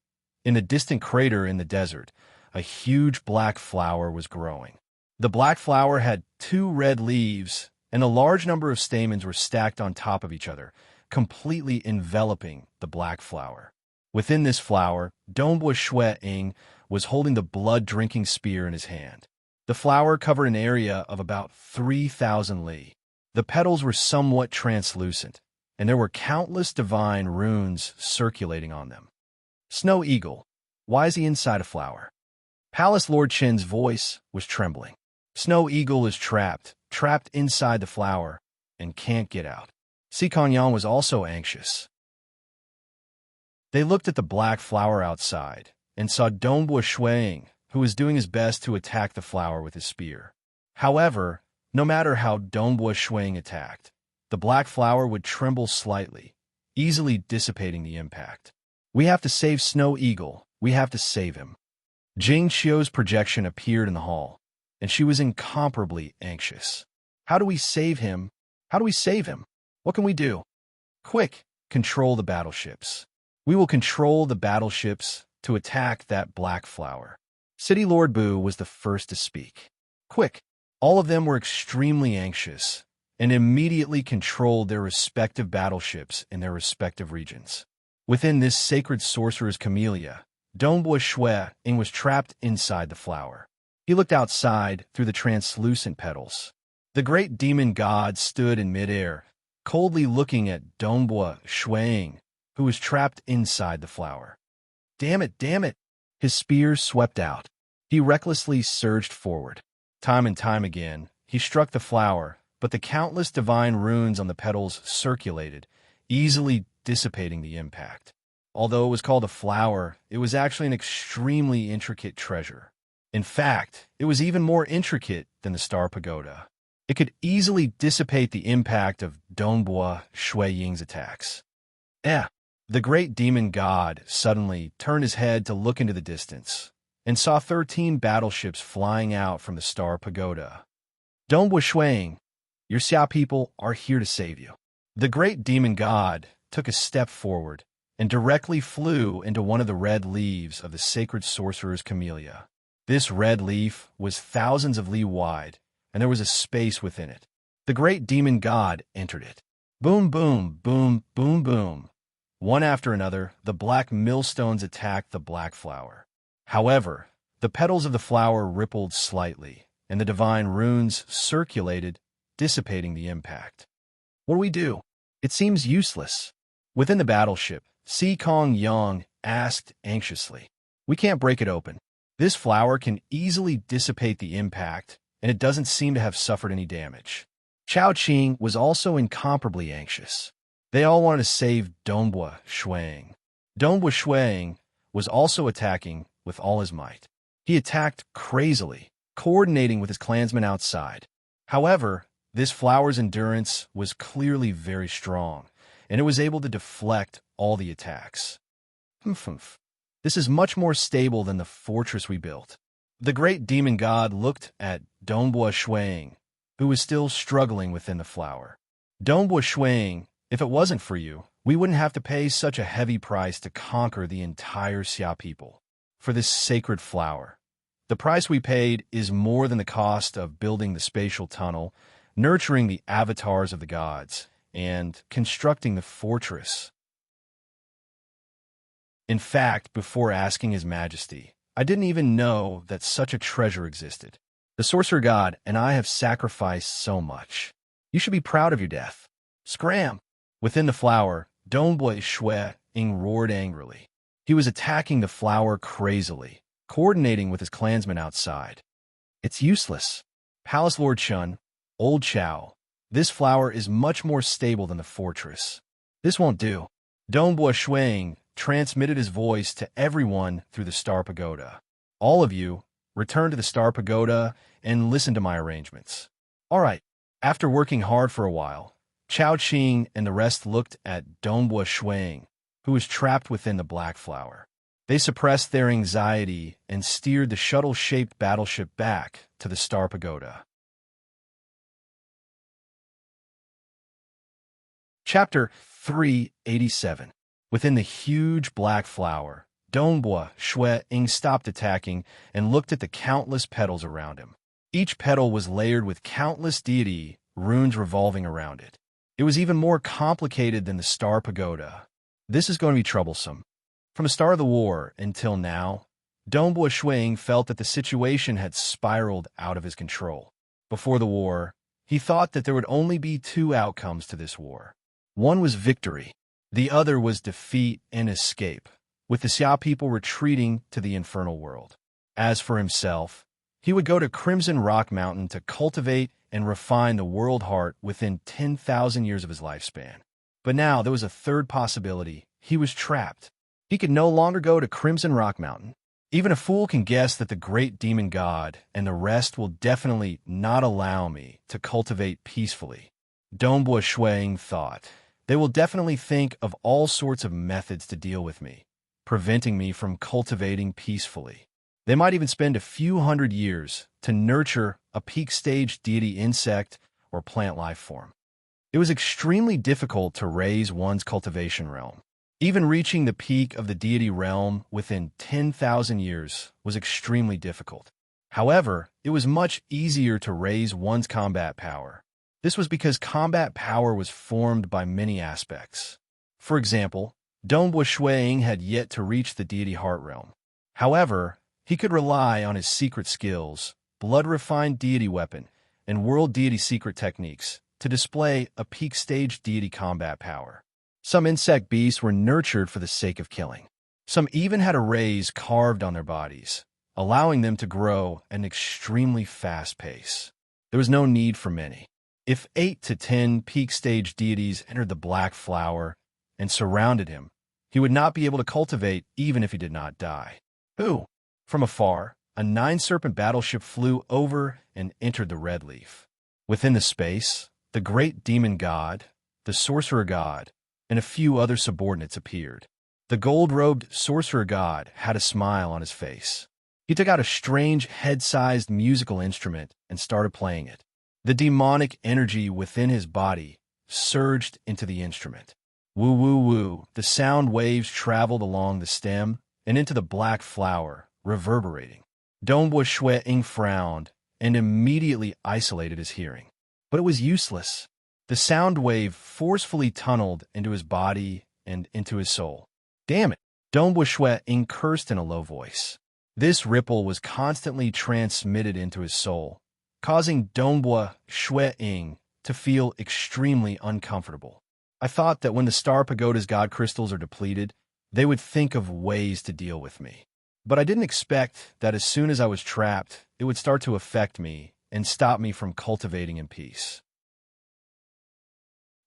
in the distant crater in the desert, a huge black flower was growing. The black flower had 2 red leaves, and a large number of stamens were stacked on top of each other, completely enveloping the black flower. Within this flower, Dongbua Shui Ying was holding the blood-drinking spear in his hand. The flower covered an area of about 3,000 li. The petals were somewhat translucent, and there were countless divine runes circulating on them. Snow Eagle, why is he inside a flower? Palace Lord Qin's voice was trembling. Snow Eagle is trapped inside the flower, and can't get out. Si Kanyang was also anxious. They looked at the black flower outside, and saw Dongbua Shuiying, who was doing his best to attack the flower with his spear. However, no matter how Dongbua Shuiying attacked, the black flower would tremble slightly, easily dissipating the impact. We have to save Snow Eagle. We have to save him. Jing Qiu's projection appeared in the hall, and she was incomparably anxious. How do we save him? How do we save him? What can we do? Quick, control the battleships. We will control the battleships to attack that black flower. City Lord Bu was the first to speak. Quick! All of them were extremely anxious and immediately controlled their respective battleships in their respective regions. Within this sacred sorcerer's camellia, Dongbua Shuiying was trapped inside the flower. He looked outside through the translucent petals. The great demon god stood in midair, coldly looking at Dongbua Shuiying, who was trapped inside the flower. Damn it, damn it! His spear swept out. He recklessly surged forward. Time and time again, he struck the flower, but the countless divine runes on the petals circulated, easily dissipating the impact. Although it was called a flower, it was actually an extremely intricate treasure. In fact, it was even more intricate than the Star Pagoda. It could easily dissipate the impact of Dongbua Shuiying's attacks. The great demon god suddenly turned his head to look into the distance, and saw 13 battleships flying out from the Star Pagoda. Dongbua Shuiying, your Xia people are here to save you. The great demon god took a step forward and directly flew into one of the red leaves of the sacred sorcerer's camellia. This red leaf was thousands of li wide, and there was a space within it. The great demon god entered it. Boom, boom, boom, boom, boom. One after another, the black millstones attacked the black flower. However, the petals of the flower rippled slightly, and the divine runes circulated, dissipating the impact. What do we do? It seems useless. Within the battleship, Si Kanyang asked anxiously. We can't break it open. This flower can easily dissipate the impact, and it doesn't seem to have suffered any damage. Chao Qing was also incomparably anxious. They all wanted to save Dongbua Shuiying. Dongbua Shuiying was also attacking with all his might. He attacked crazily, coordinating with his clansmen outside. However, this flower's endurance was clearly very strong, and it was able to deflect all the attacks. This is much more stable than the fortress we built. The great demon god looked at Dongbua Shuiying, who was still struggling within the flower. Dongbua Shuiying, if it wasn't for you, we wouldn't have to pay such a heavy price to conquer the entire Xia people. For this sacred flower, the price we paid is more than the cost of building the spatial tunnel, nurturing the avatars of the gods, and constructing the fortress. In fact, before asking His Majesty, I didn't even know that such a treasure existed. The sorcerer god and I have sacrificed so much. You should be proud of your death. Scram! Within the flower, Dongbua Shuiying roared angrily. He was attacking the flower crazily, coordinating with his clansmen outside. It's useless. Palace Lord Chun, Old Chow, this flower is much more stable than the fortress. This won't do. Dongbua Shuiying transmitted his voice to everyone through the Star Pagoda. All of you, return to the Star Pagoda and listen to my arrangements. All right. After working hard for a while, Chao Qing and the rest looked at Dongbua Shuiying, who was trapped within the black flower. They suppressed their anxiety and steered the shuttle-shaped battleship back to the Star Pagoda. Chapter 387. Within the huge black flower, Dongbua Shui Ying stopped attacking and looked at the countless petals around him. Each petal was layered with countless deity runes revolving around it. It was even more complicated than the Star Pagoda. This is going to be troublesome. From the start of the war until now, Dongbua Shui Ying felt that the situation had spiraled out of his control. Before the war, he thought that there would only be two outcomes to this war. One was victory. The other was defeat and escape, with the Xia people retreating to the infernal world. As for himself, he would go to Crimson Rock Mountain to cultivate and refine the world heart within 10,000 years of his lifespan. But now there was a third possibility. He was trapped. He could no longer go to Crimson Rock Mountain. Even a fool can guess that the great demon god and the rest will definitely not allow me to cultivate peacefully. Dongbua Shui Ying thought. They will definitely think of all sorts of methods to deal with me, preventing me from cultivating peacefully. They might even spend a few hundred years to nurture a peak stage deity insect or plant life form. It was extremely difficult to raise one's cultivation realm. Even reaching the peak of the deity realm within 10,000 years was extremely difficult. However, it was much easier to raise one's combat power. This was because combat power was formed by many aspects. For example, Dongbua Shui Ying had yet to reach the deity heart realm. However, he could rely on his secret skills, blood-refined deity weapon, and world deity secret techniques to display a peak stage deity combat power. Some insect beasts were nurtured for the sake of killing. Some even had arrays carved on their bodies, allowing them to grow at an extremely fast pace. There was no need for many. If 8 to 10 peak stage deities entered the black flower and surrounded him, he would not be able to cultivate even if he did not die. Who? From afar, a 9-serpent battleship flew over and entered the red leaf. Within the space, the great demon god, the sorcerer god, and a few other subordinates appeared. The gold-robed sorcerer god had a smile on his face. He took out a strange head-sized musical instrument and started playing it. The demonic energy within his body surged into the instrument. Woo woo woo, the sound waves traveled along the stem and into the black flower, reverberating. Dongbua Shui Ying frowned and immediately isolated his hearing. But it was useless. The sound wave forcefully tunneled into his body and into his soul. Damn it! Dongbua Shui Ying cursed in a low voice. This ripple was constantly transmitted into his soul, causing Dongbua Shui Ying to feel extremely uncomfortable. I thought that when the Star Pagoda's god crystals are depleted, they would think of ways to deal with me. But I didn't expect that as soon as I was trapped, it would start to affect me and stop me from cultivating in peace.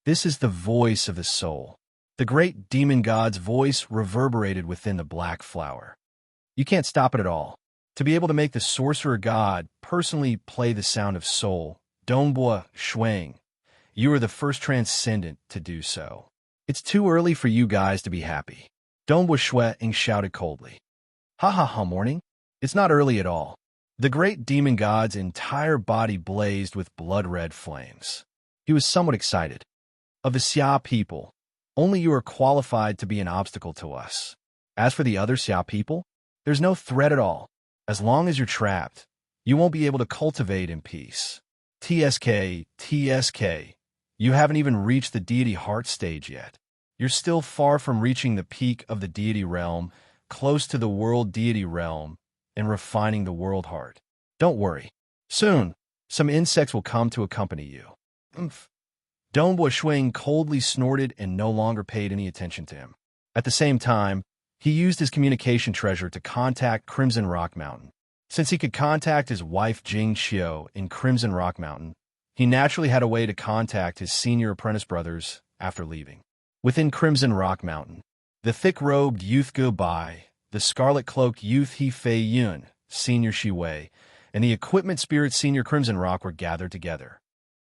This is the voice of the soul. The great demon god's voice reverberated within the black flower. You can't stop it at all. To be able to make the sorcerer god personally play the sound of soul, Dongbua Shui Ying, you are the first transcendent to do so. It's too early for you guys to be happy. Dongbua Shui Ying shouted coldly. Ha ha ha, morning. It's not early at all. The great demon god's entire body blazed with blood-red flames. He was somewhat excited. Of the Xia people, only you are qualified to be an obstacle to us. As for the other Xia people, there's no threat at all. As long as you're trapped, you won't be able to cultivate in peace. TSK, you haven't even reached the deity heart stage yet. You're still far from reaching the peak of the deity realm, close to the world deity realm, and refining the world heart. Don't worry. Soon, some insects will come to accompany you. Dongbua Shui Ying coldly snorted and no longer paid any attention to him. At the same time, he used his communication treasure to contact Crimson Rock Mountain. Since he could contact his wife Jing Xiao in Crimson Rock Mountain, he naturally had a way to contact his senior apprentice brothers after leaving. Within Crimson Rock Mountain, the thick-robed youth Gu Bai, the scarlet-cloaked youth He Fei Yun, senior Shi Wei, and the equipment spirit senior Crimson Rock were gathered together.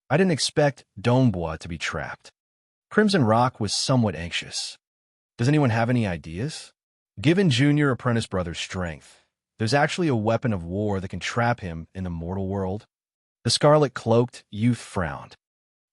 I didn't expect Dongbua to be trapped. Crimson Rock was somewhat anxious. Does anyone have any ideas? Given Junior Apprentice Brother's strength, there's actually a weapon of war that can trap him in the mortal world. The scarlet-cloaked youth frowned.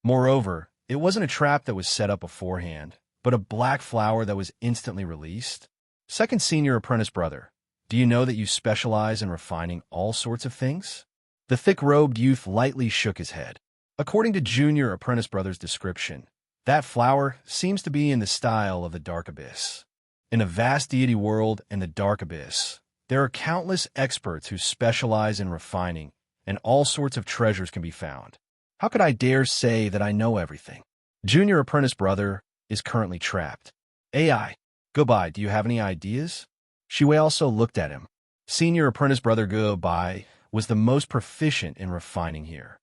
Moreover, it wasn't a trap that was set up beforehand, but a black flower that was instantly released. Second senior apprentice brother, do you know that you specialize in refining all sorts of things? The thick-robed youth lightly shook his head. According to junior apprentice brother's description, that flower seems to be in the style of the dark abyss. In a vast deity world and the dark abyss, there are countless experts who specialize in refining, and all sorts of treasures can be found. How could I dare say that I know everything? Junior apprentice brother is currently trapped. AI, goodbye, do you have any ideas? Shui also looked at him. Senior apprentice brother Goodbye was the most proficient in refining here.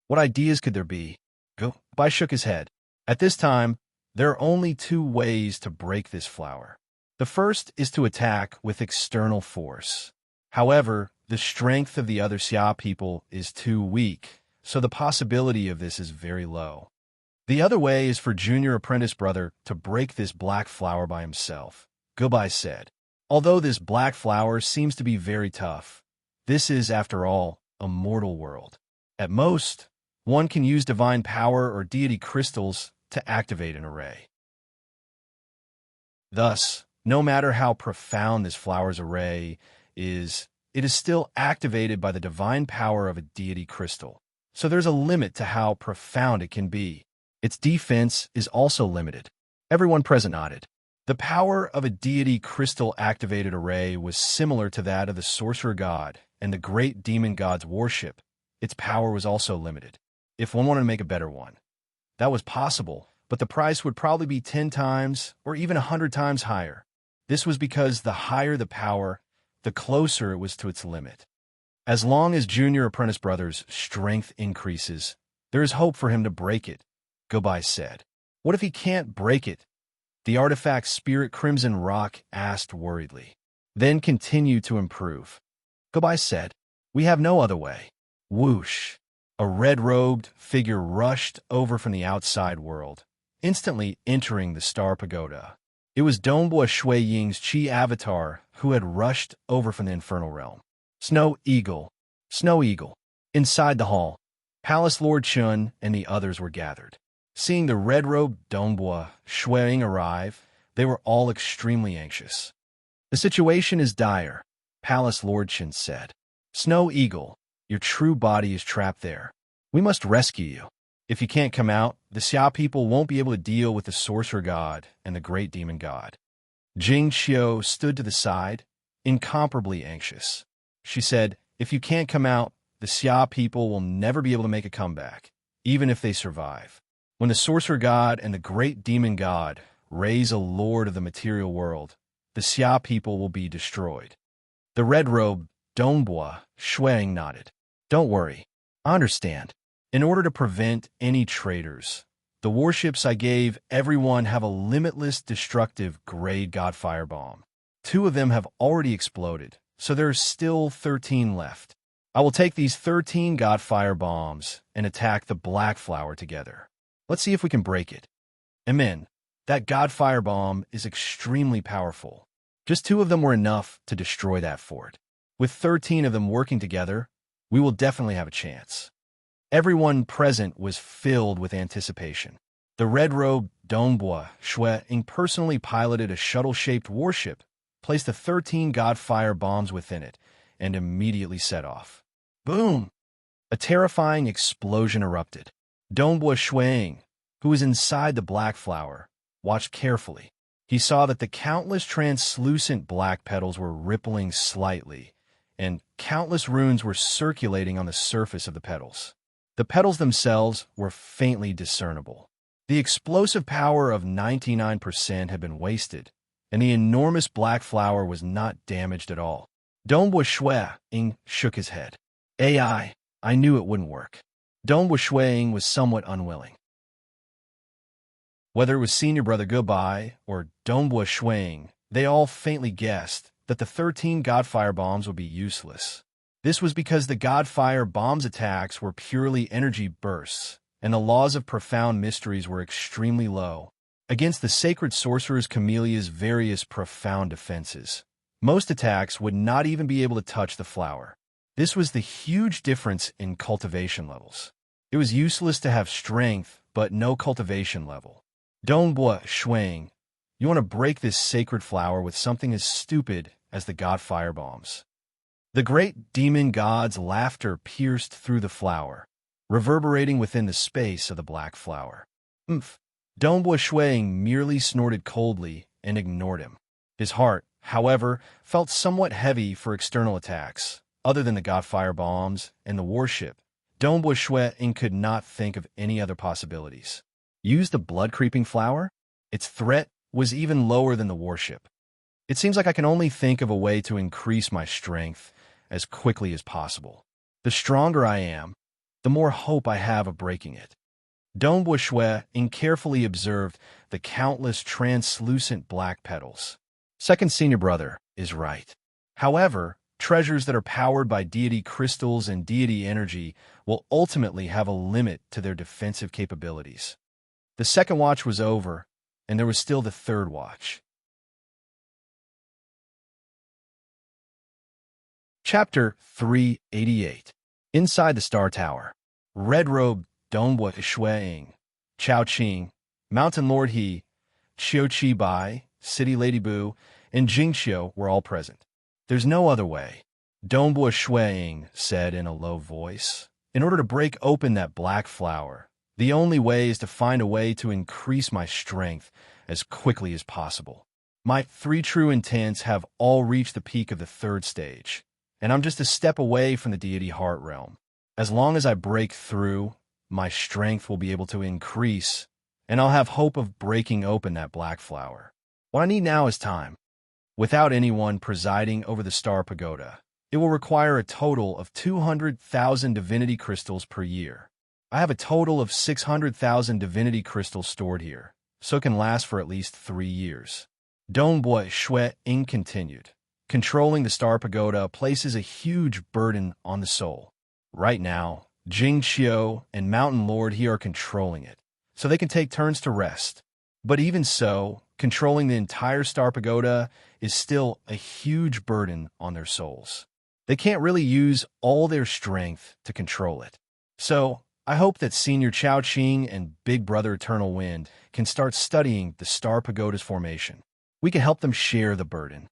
What ideas could there be? Goodbye shook his head. At this time, there are only two ways to break this flower. The first is to attack with external force. However, the strength of the other Xia people is too weak, so the possibility of this is very low. The other way is for junior apprentice brother to break this black flower by himself, Goodbye said. Although this black flower seems to be very tough, this is, after all, a mortal world. At most, one can use divine power or deity crystals to activate an array. Thus, no matter how profound this flower's array is, it is still activated by the divine power of a deity crystal. So there's a limit to how profound it can be. Its defense is also limited. Everyone present nodded. The power of a deity crystal-activated array was similar to that of the sorcerer god and the great demon god's worship. Its power was also limited. If one wanted to make a better one, that was possible, but the price would probably be 10 times or even 100 times higher. This was because the higher the power, the closer it was to its limit. As long as junior apprentice brother's strength increases, there is hope for him to break it, Goodbye said. What if he can't break it? The artifact spirit Crimson Rock asked worriedly. Then continue to improve. Goodbye said. We have no other way. Whoosh. A red-robed figure rushed over from the outside world, instantly entering the Star Pagoda. It was Donghua Shui Ying's Chi avatar who had rushed over from the Infernal Realm. Snow Eagle. Snow Eagle. Inside the hall, Palace Lord Chun and the others were gathered. Seeing the red-robed Donghua Shui Ying arrive, they were all extremely anxious. The situation is dire, Palace Lord Chun said. Snow Eagle, your true body is trapped there. We must rescue you. If you can't come out, the Xia people won't be able to deal with the sorcerer god and the great demon god. Jing Xiu stood to the side, incomparably anxious. She said, if you can't come out, the Xia people will never be able to make a comeback, even if they survive. When the sorcerer god and the great demon god raise a lord of the material world, the Xia people will be destroyed. The red-robed Donghua Shui nodded. Don't worry, I understand. In order to prevent any traitors, the warships I gave everyone have a limitless destructive grade god firebomb. 2 of them have already exploded, so there are still 13 left. I will take these 13 god firebombs and attack the black flower together. Let's see if we can break it. Amen. That god firebomb is extremely powerful. Just 2 of them were enough to destroy that fort. With 13 of them working together, we will definitely have a chance. Everyone present was filled with anticipation. The red-robed Donghua Shui Ying personally piloted a shuttle-shaped warship, placed the 13 god fire bombs within it, and immediately set off. Boom! A terrifying explosion erupted. Donghua Shui Ying, who was inside the black flower, watched carefully. He saw that the countless translucent black petals were rippling slightly, and countless runes were circulating on the surface of the petals. The petals themselves were faintly discernible. The explosive power of 99% had been wasted, and the enormous black flower was not damaged at all. Donghua Shui Ying shook his head. I knew it wouldn't work. Donghua Shui Ying was somewhat unwilling. Whether it was senior brother Goodbye or Donghua Shui Ying, they all faintly guessed that the 13 Godfire bombs would be useless. This was because the Godfire bombs attacks were purely energy bursts, and the laws of profound mysteries were extremely low. Against the sacred sorcerer's Camellia's various profound defenses, most attacks would not even be able to touch the flower. This was the huge difference in cultivation levels. It was useless to have strength, but no cultivation level. Donghua Shui Ying You want to break this sacred flower with something as stupid as the god firebombs. The great demon god's laughter pierced through the flower, reverberating within the space of the black flower. Umph! Dongbua Shuang merely snorted coldly and ignored him. His heart, however, felt somewhat heavy for external attacks. Other than the god firebombs and the warship, Dongbua Shuang could not think of any other possibilities. Use the blood-creeping flower? Its threat was even lower than the warship. It seems like I can only think of a way to increase my strength as quickly as possible. The stronger I am, the more hope I have of breaking it. Dongbua Shuang carefully observed the countless translucent black petals. Second senior brother is right. However, treasures that are powered by deity crystals and deity energy will ultimately have a limit to their defensive capabilities. The second watch was over, and there was still the third watch. Chapter 388. Inside the Star Tower. Red-robed Dongbua Shuang, Chao Qing, Mountain Lord He, Qiu Qi Bai, City Lady Bu, and Jingqiu were all present. There's no other way, Dongbua Shuang said in a low voice. In order to break open that black flower, the only way is to find a way to increase my strength as quickly as possible. My 3 true intents have all reached the peak of the 3rd stage, and I'm just a step away from the deity heart realm. As long as I break through, my strength will be able to increase, and I'll have hope of breaking open that black flower. What I need now is time. Without anyone presiding over the Star Pagoda, it will require a total of 200,000 divinity crystals per year. I have a total of 600,000 divinity crystals stored here, so it can last for at least 3 years. Dongbua Shuang continued. Controlling the Star Pagoda places a huge burden on the soul. Right now, Jingqiu and Mountain Lord He are controlling it, so they can take turns to rest. But even so, controlling the entire Star Pagoda is still a huge burden on their souls. They can't really use all their strength to control it. So, I hope that Senior Chao Qing and Big Brother Eternal Wind can start studying the Star Pagoda's formation. We can help them share the burden.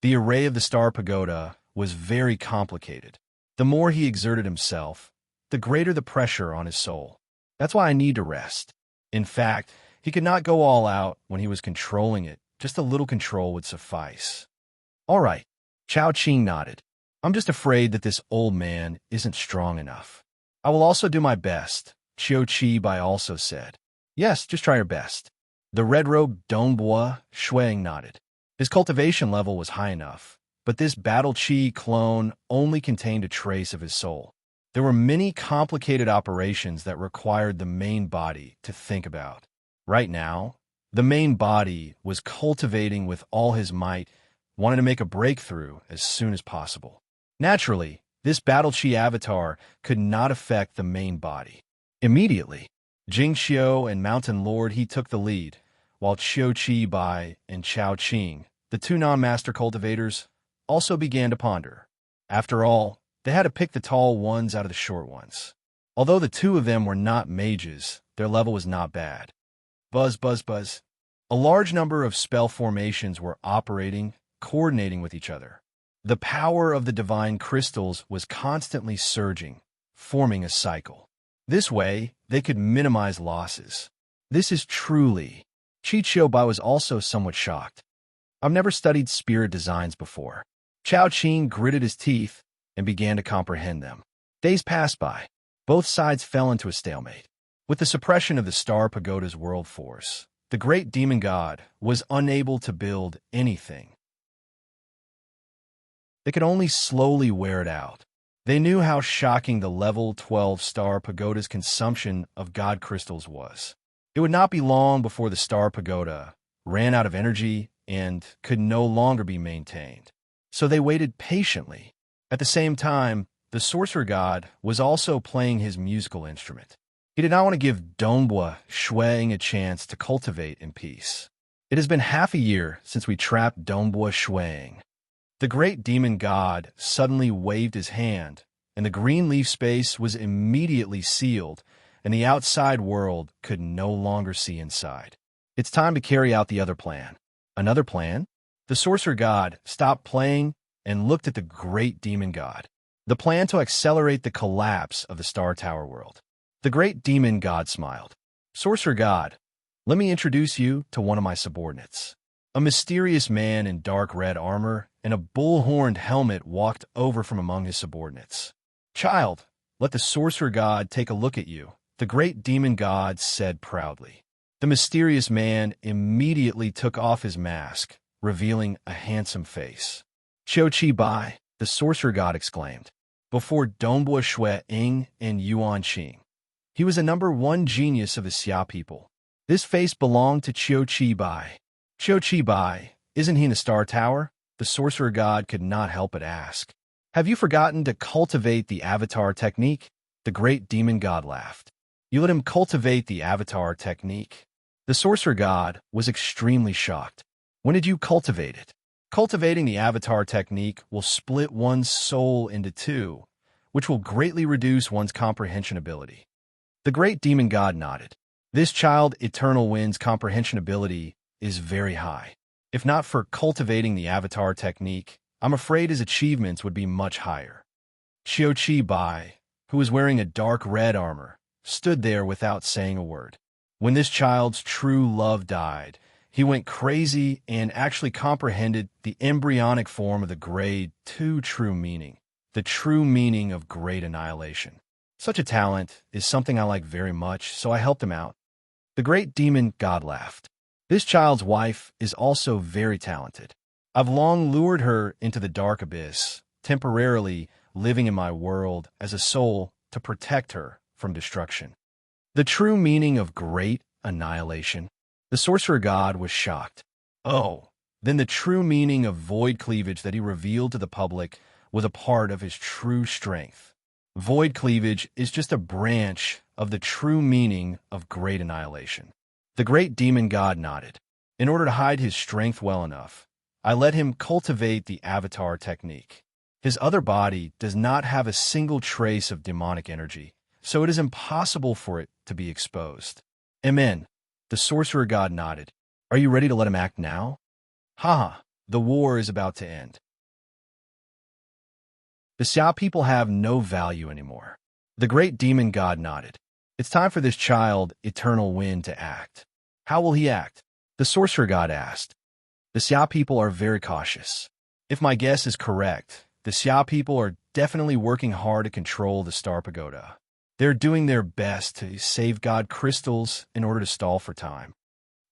The array of the Star Pagoda was very complicated. The more he exerted himself, the greater the pressure on his soul. That's why I need to rest. In fact, he could not go all out when he was controlling it. Just a little control would suffice. All right, Chao Qing nodded. I'm just afraid that this old man isn't strong enough. I will also do my best, Qiu Qi Bai also said. Yes, just try your best. The red-robed Dongbua Shuang nodded. His cultivation level was high enough, but this battle chi clone only contained a trace of his soul. There were many complicated operations that required the main body to think about. Right now, the main body was cultivating with all his might, wanting to make a breakthrough as soon as possible. Naturally, this battle chi avatar could not affect the main body. Immediately, Jingqiu and Mountain Lord He took the lead, while Qiu Qi Bai and Chao Qing, the 2 non-master cultivators, also began to ponder. After all, they had to pick the tall ones out of the short ones. Although the 2 of them were not mages, their level was not bad. Buzz, buzz, buzz. A large number of spell formations were operating, coordinating with each other. The power of the divine crystals was constantly surging, forming a cycle. This way, they could minimize losses. This is truly... Qiu Bai was also somewhat shocked. I've never studied spirit designs before. Chao Qing gritted his teeth and began to comprehend them. Days passed by. Both sides fell into a stalemate. With the suppression of the Star Pagoda's world force, the great demon god was unable to build anything. They could only slowly wear it out. They knew how shocking the level 12 Star Pagoda's consumption of god crystals was. It would not be long before the Star Pagoda ran out of energy and could no longer be maintained. So they waited patiently. At the same time, the sorcerer god was also playing his musical instrument. He did not want to give Dongbua Shuang a chance to cultivate in peace. It has been half a year since we trapped Dongbua Shuang. The great demon god suddenly waved his hand, and the green leaf space was immediately sealed, and the outside world could no longer see inside. It's time to carry out the other plan. Another plan? The sorcerer god stopped playing and looked at the great demon god. The plan to accelerate the collapse of the Star Tower world. The great demon god smiled. Sorcerer god, let me introduce you to one of my subordinates. A mysterious man in dark red armor and a bull-horned helmet walked over from among his subordinates. Child, let the sorcerer god take a look at you, the great demon god said proudly. The mysterious man immediately took off his mask, revealing a handsome face. Qiu Qi Bai, the sorcerer god exclaimed, before Dongbo Shui Ying and Yuan Qing. He was a #1 genius of the Xia people. This face belonged to Qiu Qi Bai. Qiu Qi Bai, isn't he in the Star Tower? The sorcerer god could not help but ask. Have you forgotten to cultivate the avatar technique? The great demon god laughed. You let him cultivate the avatar technique? The sorcerer god was extremely shocked. When did you cultivate it? Cultivating the avatar technique will split one's soul into two, which will greatly reduce one's comprehension ability. The great demon god nodded. This child Eternal Wind's comprehension ability is very high. If not for cultivating the avatar technique, I'm afraid his achievements would be much higher. Qiu Qi Bai, who was wearing a dark red armor, stood there without saying a word. When this child's true love died, he went crazy and actually comprehended the embryonic form of the grade 2 true meaning, the true meaning of great annihilation. Such a talent is something I like very much, so I helped him out. The great demon god laughed. This child's wife is also very talented. I've long lured her into the dark abyss, temporarily living in my world as a soul to protect her from destruction. The true meaning of great annihilation. The sorcerer god was shocked. Oh, then the true meaning of void cleavage that he revealed to the public was a part of his true strength. Void cleavage is just a branch of the true meaning of great annihilation. The great demon god nodded. In order to hide his strength well enough, I let him cultivate the avatar technique. His other body does not have a single trace of demonic energy, so it is impossible for it to be exposed. Amen. The sorcerer god nodded. Are you ready to let him act now? Haha, the war is about to end. The Xia people have no value anymore. The great demon god nodded. It's time for this child, Eternal Wind, to act. How will he act? The sorcerer god asked. The Xia people are very cautious. If my guess is correct, the Xia people are definitely working hard to control the Star Pagoda. They're doing their best to save God crystals in order to stall for time.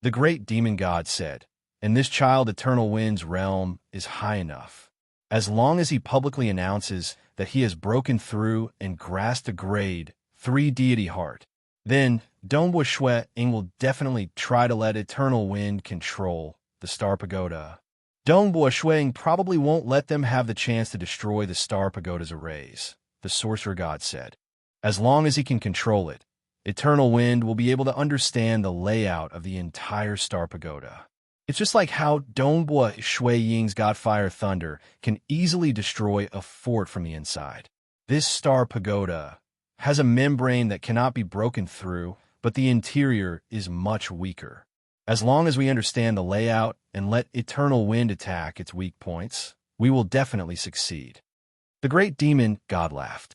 The great demon god said, and this child Eternal Wind's realm is high enough. As long as he publicly announces that he has broken through and grasped a grade 3 deity heart, then Dongbo Shui Ying will definitely try to let Eternal Wind control the Star Pagoda. Dongbo Shui Ying probably won't let them have the chance to destroy the Star Pagoda's arrays, the sorcerer god said. As long as he can control it, Eternal Wind will be able to understand the layout of the entire Star Pagoda. It's just like how Dongbo Shui Ying's Godfire Thunder can easily destroy a fort from the inside. This Star Pagoda has a membrane that cannot be broken through, but the interior is much weaker. As long as we understand the layout and let Eternal Wind attack its weak points, we will definitely succeed. The great demon god laughed.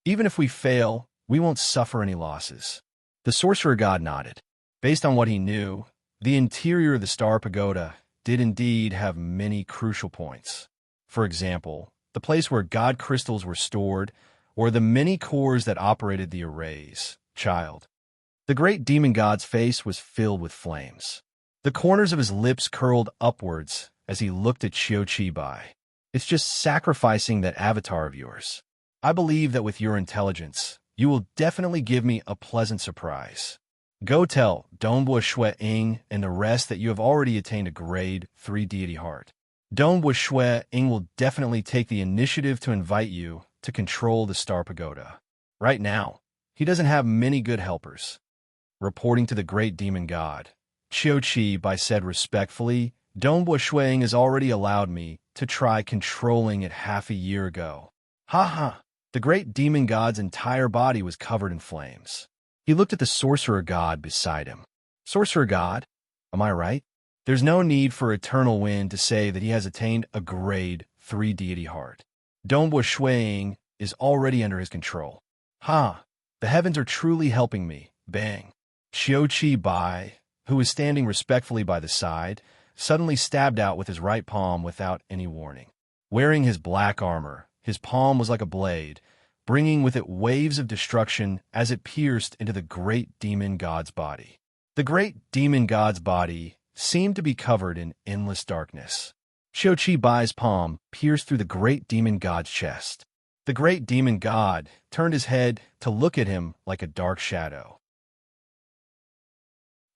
Even if we fail, we won't suffer any losses. The sorcerer god nodded. Based on what he knew, the interior of the Star Pagoda did indeed have many crucial points. For example, the place where god crystals were stored, or the many cores that operated the arrays. Child. The great demon god's face was filled with flames. The corners of his lips curled upwards as he looked at Qiu Qi Bai. It's just sacrificing that avatar of yours. I believe that with your intelligence, you will definitely give me a pleasant surprise. Go tell Dongbo Shui Ying and the rest that you have already attained a grade 3 deity heart. Dongbo Shui Ying will definitely take the initiative to invite you to control the Star Pagoda. Right now, he doesn't have many good helpers. Reporting to the great demon god, Qiu Qi Bai said respectfully, Dongbo Shui Ying has already allowed me to try controlling it half a year ago. Ha! The great demon god's entire body was covered in flames. He looked at the sorcerer god beside him. Sorcerer god, Am I right? There's no need for Eternal Wind to say that he has attained a grade 3 deity heart. Dongbua Shuiying is already under his control. Ha! The heavens are truly helping me. Bang. Xiuqi Bai, who was standing respectfully by the side, suddenly stabbed out with his right palm without any warning. Wearing his black armor, his palm was like a blade, bringing with it waves of destruction as it pierced into the great demon god's body. The great demon god's body seemed to be covered in endless darkness. Xiuqi Bai's palm pierced through the great demon god's chest. The great demon god turned his head to look at him like a dark shadow.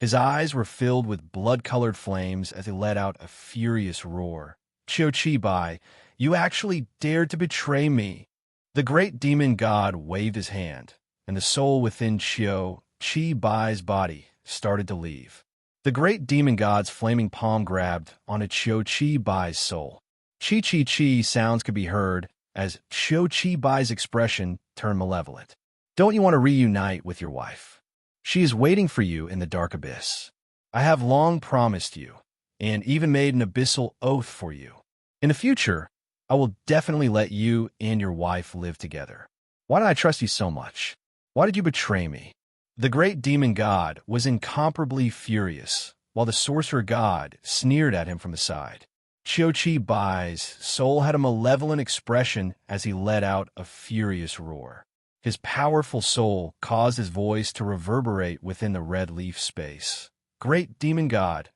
His eyes were filled with blood-colored flames as he let out a furious roar. Xiuqi Bai, you actually dared to betray me. The great demon god waved his hand, and the soul within Xiuqi Bai's body started to leave. The great demon god's flaming palm grabbed onto Xiuqi Bai's soul. Chi-chi-chi sounds could be heard as Xiuqi Bai's expression turned malevolent. Don't you want to reunite with your wife? She is waiting for you in the dark abyss. I have long promised you, and even made an abyssal oath for you. In the future, I will definitely let you and your wife live together. Why did I trust you so much? Why did you betray me? The great demon god was incomparably furious, while the sorcerer god sneered at him from the side. Xiuqi Bai's soul had a malevolent expression as he let out a furious roar. His powerful soul caused his voice to reverberate within the red leaf space. Great demon god,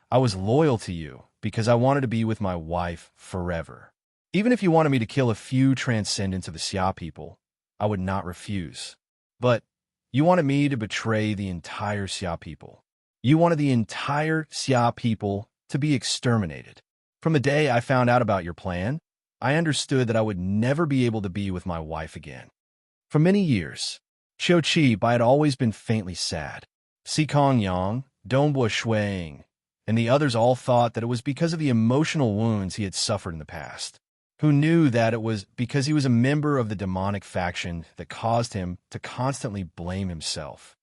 I was loyal to you because I wanted to be with my wife forever. Even if you wanted me to kill a few transcendents of the Xia people, I would not refuse. But you wanted me to betray the entire Xia people. You wanted the entire Xia people to be exterminated. From the day I found out about your plan, I understood that I would never be able to be with my wife again. For many years, Xiuqi Bai had always been faintly sad. Xikong Yang, Dongbua Shuiying, and the others all thought that it was because of the emotional wounds he had suffered in the past. Who knew that it was because he was a member of the demonic faction that caused him to constantly blame himself.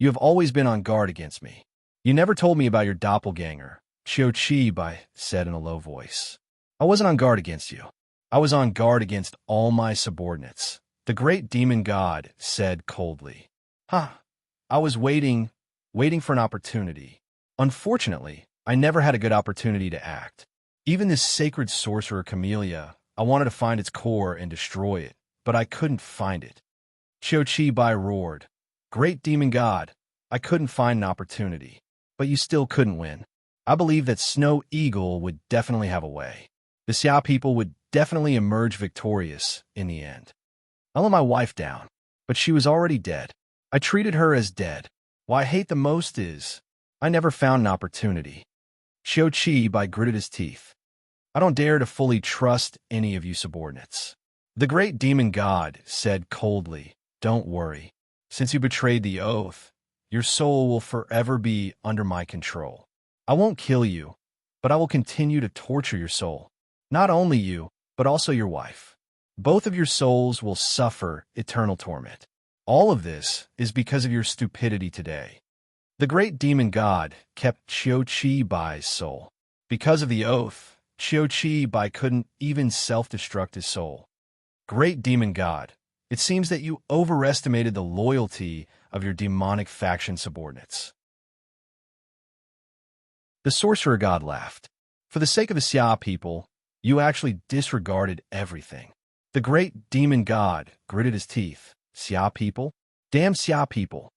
You have always been on guard against me. You never told me about your doppelganger, Xiuqi Bai said in a low voice. I wasn't on guard against you. I was on guard against all my subordinates. The great demon god said coldly. I was waiting for an opportunity. Unfortunately, I never had a good opportunity to act. Even this sacred sorcerer camellia, I wanted to find its core and destroy it, but I couldn't find it. Xiuqi Bai roared. Great demon god, I couldn't find an opportunity, but you still couldn't win. I believe that Snow Eagle would definitely have a way. The Xia people would definitely emerge victorious in the end. I let my wife down, but she was already dead. I treated her as dead. What I hate the most is, I never found an opportunity. Xiuqi Bai gritted his teeth. I don't dare to fully trust any of you subordinates. The great demon god said coldly, don't worry. Since you betrayed the oath, your soul will forever be under my control. I won't kill you, but I will continue to torture your soul. Not only you, but also your wife. Both of your souls will suffer eternal torment. All of this is because of your stupidity today. The great demon god kept Xiuqi Bai's soul. Because of the oath, Xiuqi Bai couldn't even self-destruct his soul. Great demon god, it seems that you overestimated the loyalty of your demonic faction subordinates. The sorcerer god laughed. For the sake of the Xia people, you actually disregarded everything. The great demon god gritted his teeth. Xia people? Damn Xia people.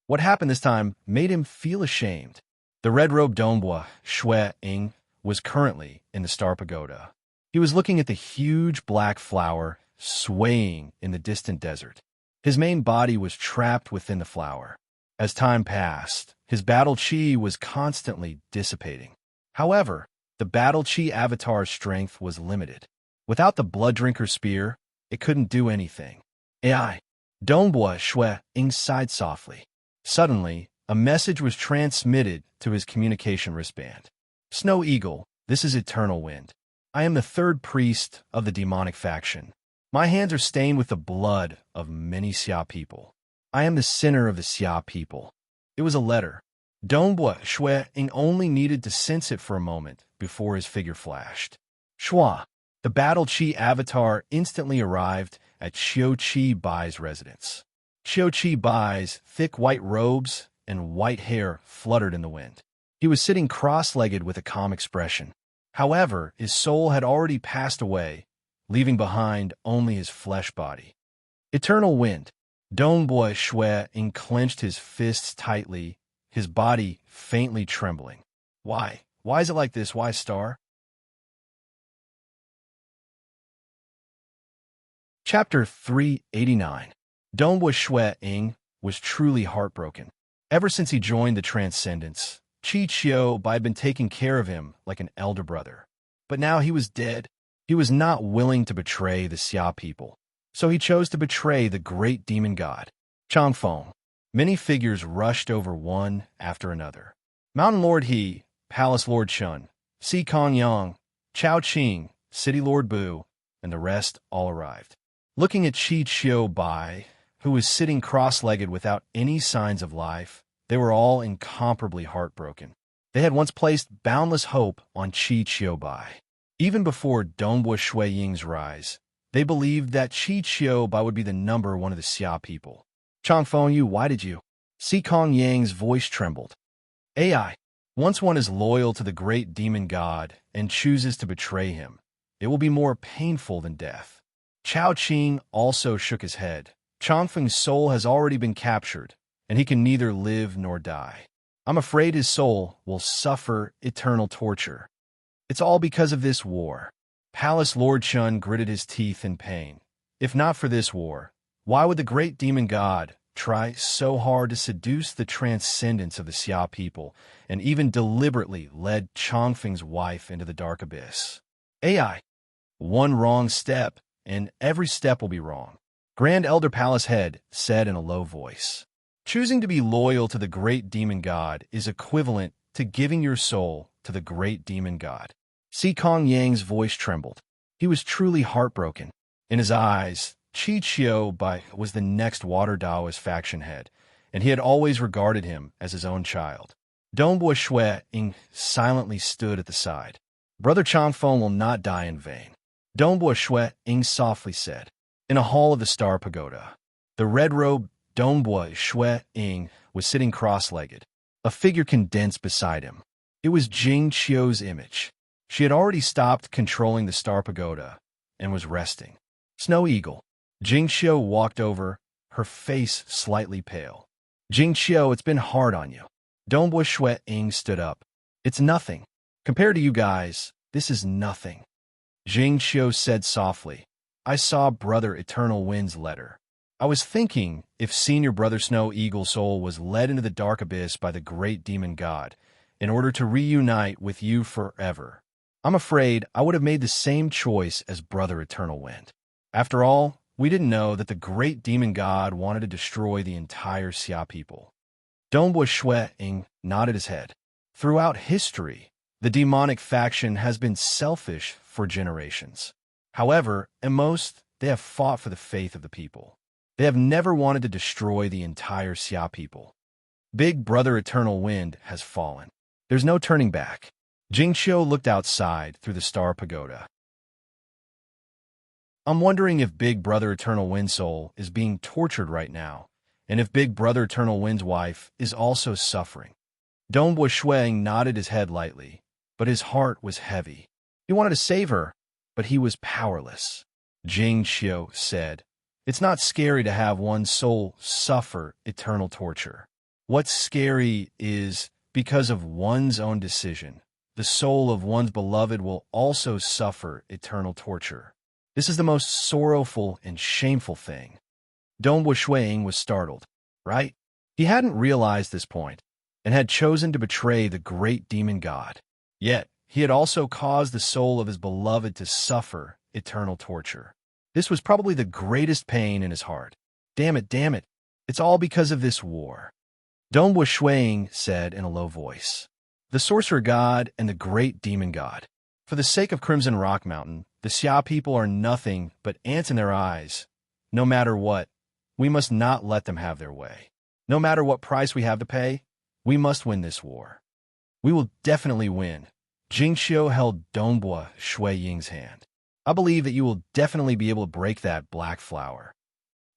What happened this time made him feel ashamed. The red-robed Dongbua Shuiying was currently in the Star Pagoda. He was looking at the huge black flower swaying in the distant desert. His main body was trapped within the flower. As time passed, his battle chi was constantly dissipating. However, the battle chi avatar's strength was limited. Without the Blood Drinker Spear, it couldn't do anything. AI. Dongbua Shuiying sighed softly. Suddenly, a message was transmitted to his communication wristband. Snow Eagle, this is Eternal Wind. I am the third priest of the demonic faction. My hands are stained with the blood of many Xia people. I am the sinner of the Xia people. It was a letter. Dongbua Shui Ying only needed to sense it for a moment before his figure flashed. Shua, the battle chi avatar, instantly arrived at Xiao Qi Bai's residence. Xiao Qi Bai's thick white robes and white hair fluttered in the wind. He was sitting cross-legged with a calm expression. However, his soul had already passed away, leaving behind only his flesh body. Eternal wind. Dongbua Shui Ying clenched his fists tightly, his body faintly trembling. Why? Why is it like this? Why, Star? Chapter 389. Dongbua Shui Ying was truly heartbroken. Ever since he joined the Transcendence, Qi Qiu Bai had been taking care of him like an elder brother. But now he was dead. He was not willing to betray the Xia people, so he chose to betray the great demon god, Changfeng. Many figures rushed over one after another. Mountain Lord He, Palace Lord Chun, Si Kong Yang, Chao Qing, City Lord Bu, and the rest all arrived. Looking at Qi Qiu Bai, who was sitting cross-legged without any signs of life, they were all incomparably heartbroken. They had once placed boundless hope on Qi Qiu Bai. Even before Dongbua Shui Ying's rise, they believed that Qi Qiu Bai would be the number one of the Xia people. Changfeng Yu, why did you? Si Kong Yang's voice trembled. AI. Once one is loyal to the great demon god and chooses to betray him, it will be more painful than death. Chao Qing also shook his head. Changfeng's soul has already been captured, and he can neither live nor die. I'm afraid his soul will suffer eternal torture. It's all because of this war. Palace Lord Chun gritted his teeth in pain. If not for this war, why would the great demon god try so hard to seduce the transcendence of the Xia people and even deliberately led Changfeng's wife into the dark abyss? AI. One wrong step, and every step will be wrong. Grand Elder Palace Head said in a low voice. Choosing to be loyal to the great demon god is equivalent to giving your soul to the great demon god. Si Kong Yang's voice trembled. He was truly heartbroken. In his eyes, Qi Qiu Bai was the next Water Daoist faction head, and he had always regarded him as his own child. Dongbua Shui Ying silently stood at the side. Brother Changfeng will not die in vain. Dongbua Shui Ying softly said. In a hall of the Star Pagoda, the red-robed Dongbua Shui Ying was sitting cross-legged, a figure condensed beside him. It was Jing Qiu's image. She had already stopped controlling the Star Pagoda and was resting. Snow Eagle. Jing Qiu walked over, her face slightly pale. Jing Qiu, it's been hard on you. Dongbua Shui Ying stood up. It's nothing. Compared to you guys, this is nothing. Jing Qiu said softly. I saw Brother Eternal Wind's letter. I was thinking if Senior Brother Snow Eagle Soul was led into the dark abyss by the great demon god in order to reunite with you forever, I'm afraid I would have made the same choice as Brother Eternal Wind. After all, we didn't know that the great demon god wanted to destroy the entire Xia people. Dongbua Shui Ying nodded his head. Throughout history, the demonic faction has been selfish for generations. However, at most, they have fought for the faith of the people. They have never wanted to destroy the entire Xia people. Big Brother Eternal Wind has fallen. There's no turning back. Jing Qiu looked outside through the Star Pagoda. I'm wondering if Big Brother Eternal Wind Soul is being tortured right now, and if Big Brother Eternal Wind's wife is also suffering. Dongbua Shui Ying nodded his head lightly, but his heart was heavy. He wanted to save her, but he was powerless. Jing Qiu said, It's not scary to have one's soul suffer eternal torture. What's scary is, because of one's own decision, the soul of one's beloved will also suffer eternal torture. This is the most sorrowful and shameful thing. Dongbua Shui Ying was startled, right? He hadn't realized this point, and had chosen to betray the great demon god. Yet, he had also caused the soul of his beloved to suffer eternal torture. This was probably the greatest pain in his heart. Damn it, it's all because of this war. Dongbua Shui Ying said in a low voice. The sorcerer god and the great demon god. For the sake of Crimson Rock Mountain, the Xia people are nothing but ants in their eyes. No matter what, we must not let them have their way. No matter what price we have to pay, We must win this war. We will definitely win. Jingxiu held Dongbua Shui Ying's hand. I believe that you will definitely be able to break that black flower.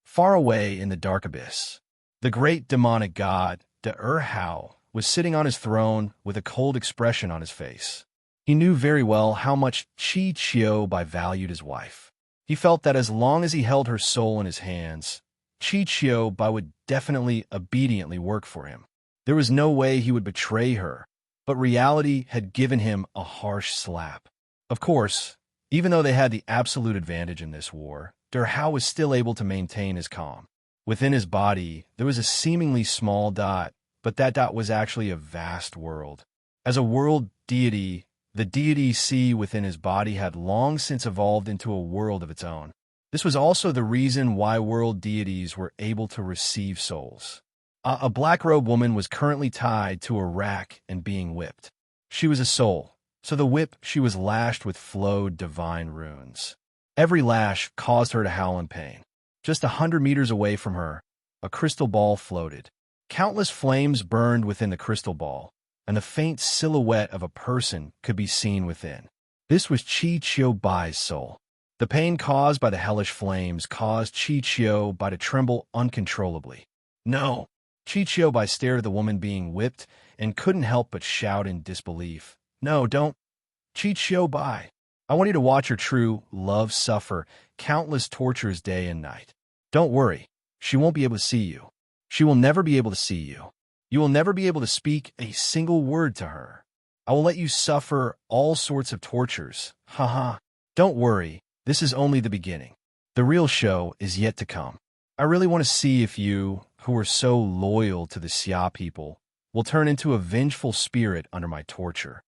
Far away in the dark abyss, the great demonic god, De Hao, was sitting on his throne with a cold expression on his face. He knew very well how much Qi Qiubai valued his wife. He felt that as long as he held her soul in his hands, Qi Qiubai would definitely obediently work for him. There was no way he would betray her, but reality had given him a harsh slap. Of course, even though they had the absolute advantage in this war, De Hao was still able to maintain his calm. Within his body, there was a seemingly small dot, but that dot was actually a vast world. As a world deity, the deity Xi within his body had long since evolved into a world of its own. This was also the reason why world deities were able to receive souls. A black-robed woman was currently tied to a rack and being whipped. She was a soul, so the whip she was lashed with flowed divine runes. Every lash caused her to howl in pain. Just 100 meters away from her, a crystal ball floated. Countless flames burned within the crystal ball, and the faint silhouette of a person could be seen within. This was Qi Qiubai's soul. The pain caused by the hellish flames caused Qi Qiubai to tremble uncontrollably. No! Qi Qiubai stared at the woman being whipped and couldn't help but shout in disbelief. No, don't! Qi Qiubai! I want you to watch your true love suffer countless tortures day and night. Don't worry, she won't be able to see you. She will never be able to see you. You will never be able to speak a single word to her. I will let you suffer all sorts of tortures. Haha. Don't worry, this is only the beginning. The real show is yet to come. I really want to see if you, who are so loyal to the Xia people, will turn into a vengeful spirit under my torture.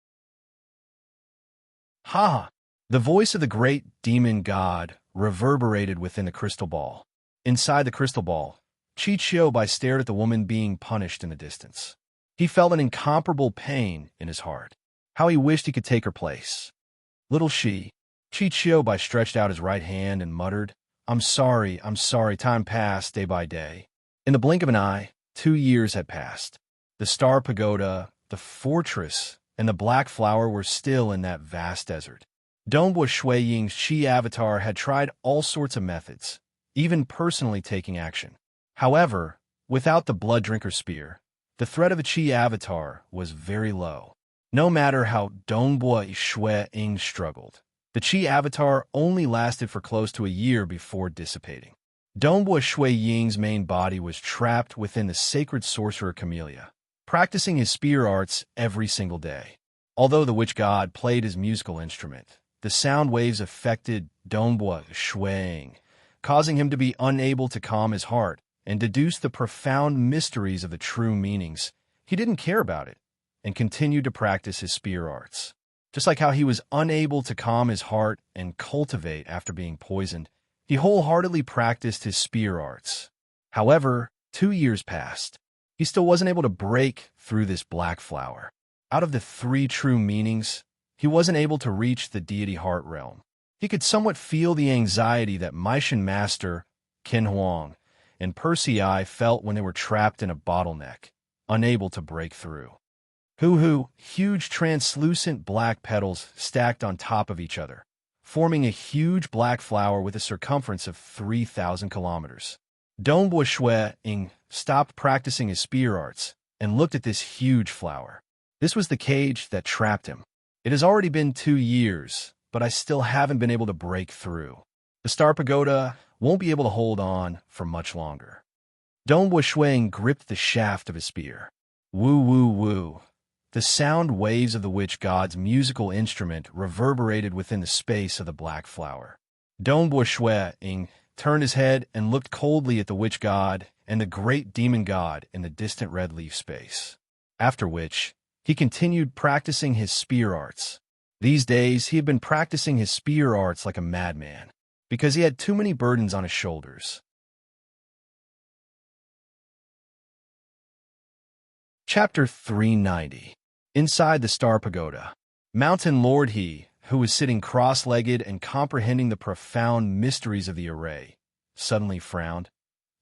Ha! The voice of the great demon god reverberated within the crystal ball. Inside the crystal ball, Qi Qiubai stared at the woman being punished in the distance. He felt an incomparable pain in his heart. How he wished he could take her place. Little Qi Qiubai stretched out his right hand and muttered, I'm sorry, time passed day by day. In the blink of an eye, 2 years had passed. The star pagoda, the fortress, and the black flower were still in that vast desert. Dongbua Shui Ying's Qi avatar had tried all sorts of methods, even personally taking action. However, without the blood drinker spear, the threat of a Qi avatar was very low. No matter how Dongbua Shui Ying struggled, the Qi avatar only lasted for close to a year before dissipating. Dongbua Shui Ying's main body was trapped within the sacred sorcerer Camellia, practicing his spear arts every single day. Although the witch god played his musical instrument, the sound waves affected Dongbua Shui Ying, causing him to be unable to calm his heart and deduce the profound mysteries of the true meanings. He didn't care about it and continued to practice his spear arts. Just like how he was unable to calm his heart and cultivate after being poisoned, he wholeheartedly practiced his spear arts. However, 2 years passed. He still wasn't able to break through this black flower. Out of the 3 true meanings, he wasn't able to reach the deity heart realm. He could somewhat feel the anxiety that Meishan Master, Qin Huang, and Persei felt when they were trapped in a bottleneck, unable to break through. Huge translucent black petals stacked on top of each other, forming a huge black flower with a circumference of 3,000 kilometers. Dongbua Shui Ying stopped practicing his spear arts and looked at this huge flower. This was the cage that trapped him. It has already been 2 years, but I still haven't been able to break through. The star pagoda won't be able to hold on for much longer. Dongbua Shui Ying gripped the shaft of his spear. Woo woo woo. The sound waves of the witch god's musical instrument reverberated within the space of the black flower. Dongbua Shui Ying turned his head and looked coldly at the witch god and the great demon god in the distant red leaf space. After which, he continued practicing his spear arts. These days, he had been practicing his spear arts like a madman, because he had too many burdens on his shoulders. Chapter 390. Inside the Star Pagoda. Mountain Lord He, who was sitting cross-legged and comprehending the profound mysteries of the array, suddenly frowned.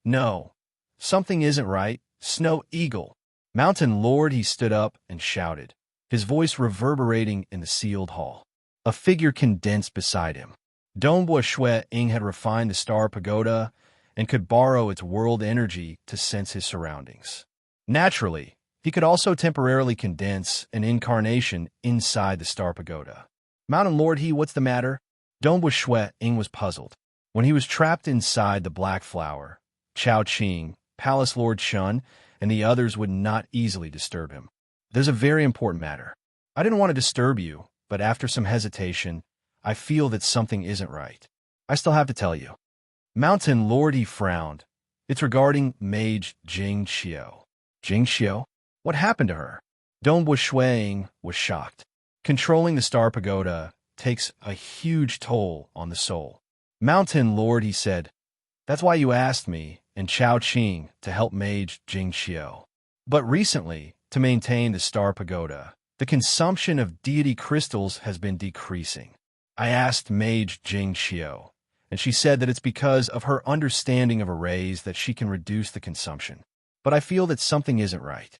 No, something isn't right. Snow Eagle, Mountain Lord, he stood up and shouted, his voice reverberating in the sealed hall. A figure condensed beside him. Dongbua Shui Ying had refined the star pagoda and could borrow its world energy to sense his surroundings. Naturally, he could also temporarily condense an incarnation inside the star pagoda. Mountain Lord, what's the matter? Dongbua Shui Ying was puzzled. When he was trapped inside the Black Flower, Chao Qing, Palace Lord Shun, and the others would not easily disturb him. There's a very important matter. I didn't want to disturb you, but after some hesitation, I feel that something isn't right. I still have to tell you. Mountain Lord, he frowned. It's regarding Mage Jing Xiao. Jing Xiao? What happened to her? Dongbua Shui Ying was shocked. Controlling the star pagoda takes a huge toll on the soul. Mountain Lord, he said, that's why you asked me and Chao Qing to help Mage Jing Xiao. But recently, to maintain the star pagoda, the consumption of deity crystals has been decreasing. I asked Mage Jing Xiao, and she said that it's because of her understanding of arrays that she can reduce the consumption. But I feel that something isn't right.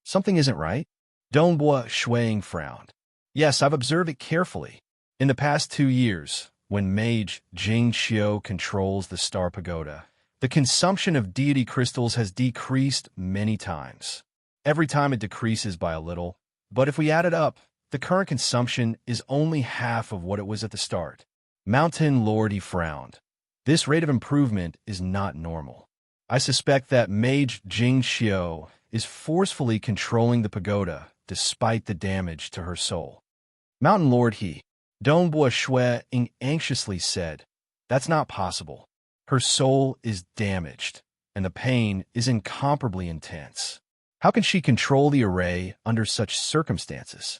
Something isn't right? Dongbua Shui Ying frowned. Yes, I've observed it carefully. In the past 2 years, when Mage Jing Xiao controls the star pagoda, the consumption of deity crystals has decreased many times. Every time it decreases by a little, but if we add it up, the current consumption is only half of what it was at the start. Mountain Lord, he frowned. This rate of improvement is not normal. I suspect that Mage Jing Xiao is forcefully controlling the pagoda despite the damage to her soul. Mountain Lord, Dongbua Shui Ying anxiously said, that's not possible. Her soul is damaged, and the pain is incomparably intense. How can she control the array under such circumstances?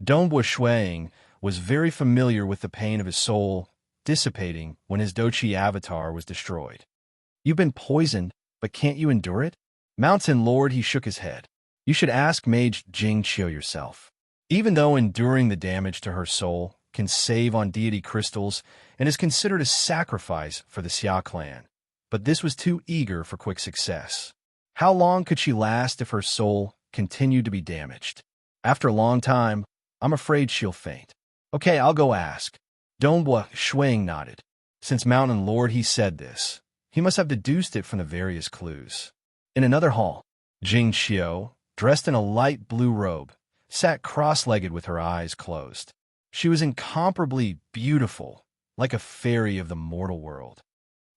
Dongbua Shui Ying was very familiar with the pain of his soul dissipating when his Dochi avatar was destroyed. You've been poisoned, but can't you endure it? Mountain Lord, he shook his head. You should ask Mage Jing Xiao yourself. Even though enduring the damage to her soul can save on deity crystals and is considered a sacrifice for the Xia clan, but this was too eager for quick success. How long could she last if her soul continued to be damaged? After a long time, I'm afraid she'll faint. Okay, I'll go ask. Dongbua Shui Ying nodded. Since Mountain Lord he said this, he must have deduced it from the various clues. In another hall, Jing Xiao, dressed in a light blue robe, sat cross-legged with her eyes closed. She was incomparably beautiful, like a fairy of the mortal world.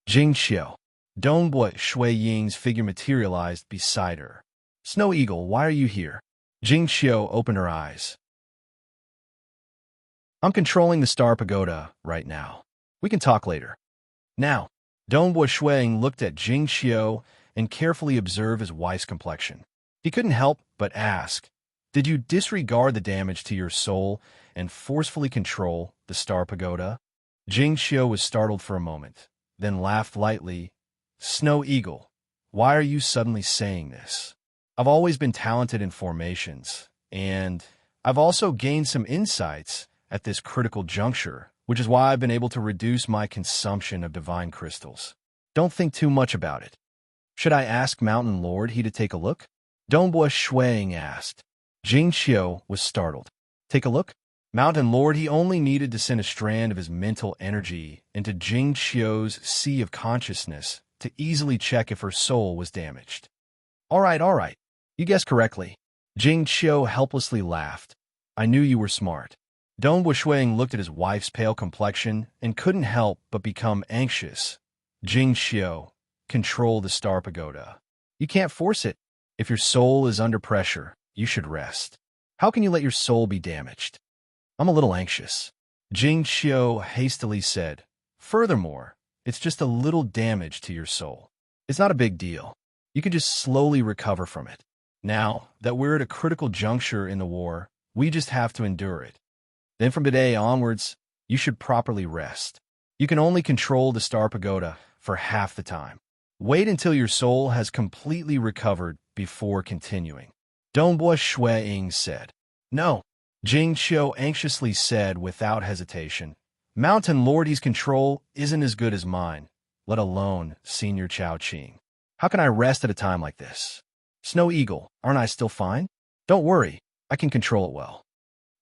Jing Xiao. Dongbua Shui Ying's figure materialized beside her. Snow Eagle, why are you here? Jing Xiao opened her eyes. I'm controlling the star pagoda right now. We can talk later. Now, Dongbua Shui Ying looked at Jing Xiao and carefully observed his wife's complexion. He couldn't help but ask, did you disregard the damage to your soul and forcefully control the star pagoda? Jing Xiao was startled for a moment, then laughed lightly. Snow Eagle, why are you suddenly saying this? I've always been talented in formations, and I've also gained some insights at this critical juncture, which is why I've been able to reduce my consumption of divine crystals. Don't think too much about it. Should I ask Mountain Lord to take a look? Dongbua Shui Ying asked. Jing Xiao was startled. Take a look? Mountain Lord, he only needed to send a strand of his mental energy into Jing Xiao's sea of consciousness to easily check if her soul was damaged. All right. You guessed correctly. Jing Xiao helplessly laughed. I knew you were smart. Dongbua Shui Ying looked at his wife's pale complexion and couldn't help but become anxious. Jing Xiao, control the star pagoda. You can't force it. If your soul is under pressure, you should rest. How can you let your soul be damaged? I'm a little anxious. Jing Xiao hastily said. Furthermore, it's just a little damage to your soul. It's not a big deal. You can just slowly recover from it. Now that we're at a critical juncture in the war, we just have to endure it. Then from today onwards, you should properly rest. You can only control the star pagoda for half the time. Wait until your soul has completely recovered before continuing. Dongbua Shui Ying said. No, Jing Xiao anxiously said without hesitation. Mountain Lord's control isn't as good as mine, let alone Senior Chao Qing. How can I rest at a time like this? Snow Eagle, aren't I still fine? Don't worry, I can control it well.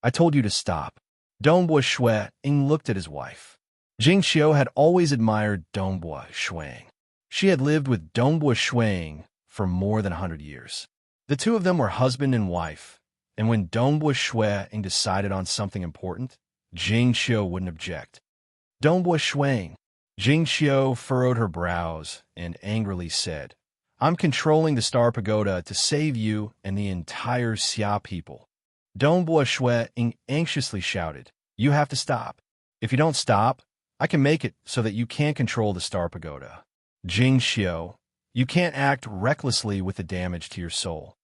I told you to stop. Dongbua Shui Ying looked at his wife. Jing Xiu had always admired Dongbua Shui Ying. She had lived with Dongbua Shui Ying for more than 100 years. The two of them were husband and wife, and when Dongbua Shui Ying decided on something important, Jing Xiu wouldn't object. Dongbua Shui Ying. Jing Xiu furrowed her brows and angrily said, I'm controlling the Star Pagoda to save you and the entire Xia people. Dongbua Shui Ying anxiously shouted, You have to stop. If you don't stop, I can make it so that you can't control the Star Pagoda. Jing Xiu, you can't act recklessly with the damage to your soul.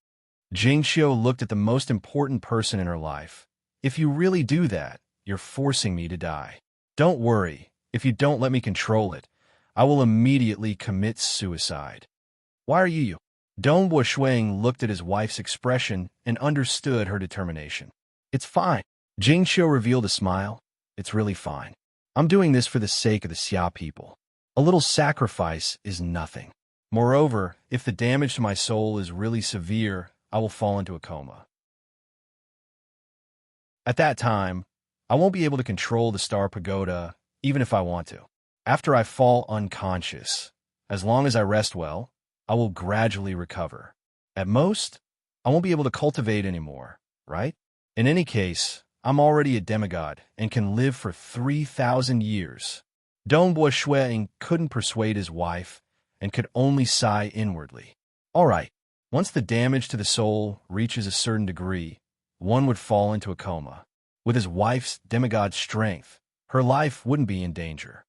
Jing Xiu looked at the most important person in her life. If you really do that, you're forcing me to die. Don't worry, if you don't let me control it, I will immediately commit suicide. Why are you? Dongbua Shui Ying looked at his wife's expression and understood her determination. It's fine. Jing Xiu revealed a smile. It's really fine. I'm doing this for the sake of the Xia people. A little sacrifice is nothing. Moreover, if the damage to my soul is really severe, I will fall into a coma. At that time, I won't be able to control the Star Pagoda, even if I want to. After I fall unconscious, as long as I rest well, I will gradually recover. At most, I won't be able to cultivate anymore, right? In any case, I'm already a demigod and can live for 3,000 years. Dongbua Shui Ying couldn't persuade his wife and could only sigh inwardly. All right, once the damage to the soul reaches a certain degree, one would fall into a coma. With his wife's demigod strength, her life wouldn't be in danger.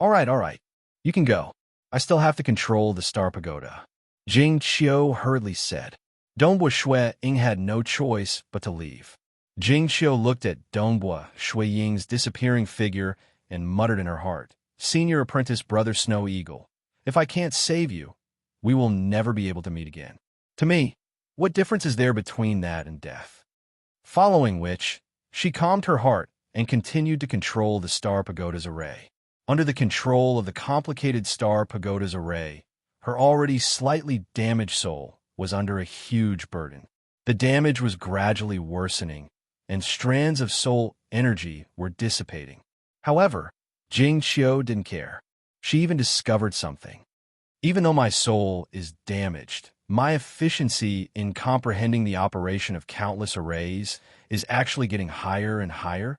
All right, you can go. I still have to control the Star Pagoda. Jing Xiu hurriedly said. Dongbua Shui Ying had no choice but to leave. Jing Xiu looked at Dongbua Shui Ying's disappearing figure and muttered in her heart, Senior Apprentice Brother Snow Eagle, if I can't save you, we will never be able to meet again. To me, what difference is there between that and death? Following which, she calmed her heart and continued to control the Star Pagoda's array. Under the control of the complicated Star Pagoda's array, her already slightly damaged soul was under a huge burden. The damage was gradually worsening, and strands of soul energy were dissipating. However, Jing Xiu didn't care. She even discovered something. Even though my soul is damaged, my efficiency in comprehending the operation of countless arrays is actually getting higher and higher.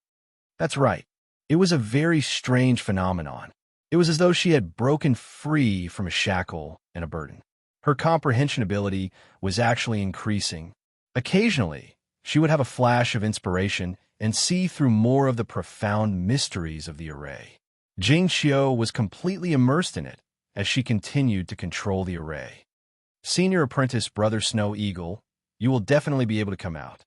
That's right. It was a very strange phenomenon. It was as though she had broken free from a shackle and a burden. Her comprehension ability was actually increasing. Occasionally, she would have a flash of inspiration and see through more of the profound mysteries of the array. Jing Xiu was completely immersed in it as she continued to control the array. Senior Apprentice Brother Snow Eagle, you will definitely be able to come out.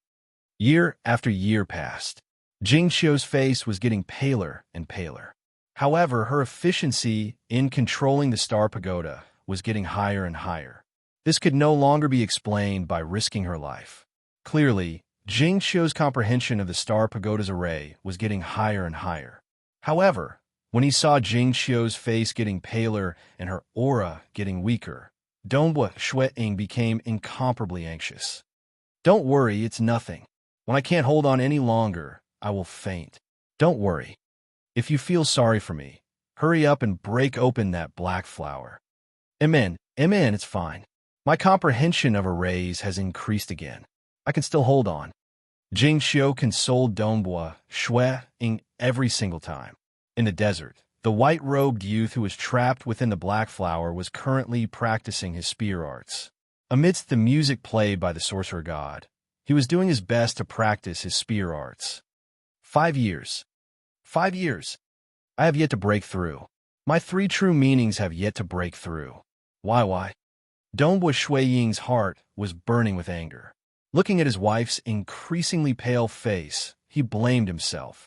Year after year passed. Jing Xiu's face was getting paler and paler. However, her efficiency in controlling the Star Pagoda was getting higher and higher. This could no longer be explained by risking her life. Clearly, Jing Xiu's comprehension of the Star Pagoda's array was getting higher and higher. However, when he saw Jing Xiu's face getting paler and her aura getting weaker, Dongbua Shui Ying became incomparably anxious. Don't worry, it's nothing. When I can't hold on any longer, I will faint. Don't worry. If you feel sorry for me, hurry up and break open that black flower. Amen, it's fine. My comprehension of arrays has increased again. I can still hold on. Jing Xiu consoled Dongbua Shui Ying every single time. In the desert, the white-robed youth who was trapped within the black flower was currently practicing his spear arts. Amidst the music played by the sorcerer god, he was doing his best to practice his spear arts. 5 years. 5 years. I have yet to break through. My 3 true meanings have yet to break through. Why? Dongbua Shui Ying's heart was burning with anger. Looking at his wife's increasingly pale face, he blamed himself.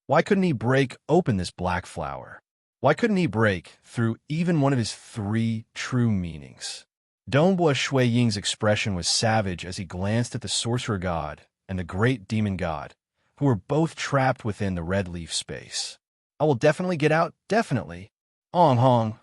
Why couldn't he break open this black flower? Why couldn't he break through even one of his 3 true meanings? Dongbua Shui Ying's expression was savage as he glanced at the sorcerer god and the great demon god, who were both trapped within the red leaf space. I will definitely get out, definitely. Hong.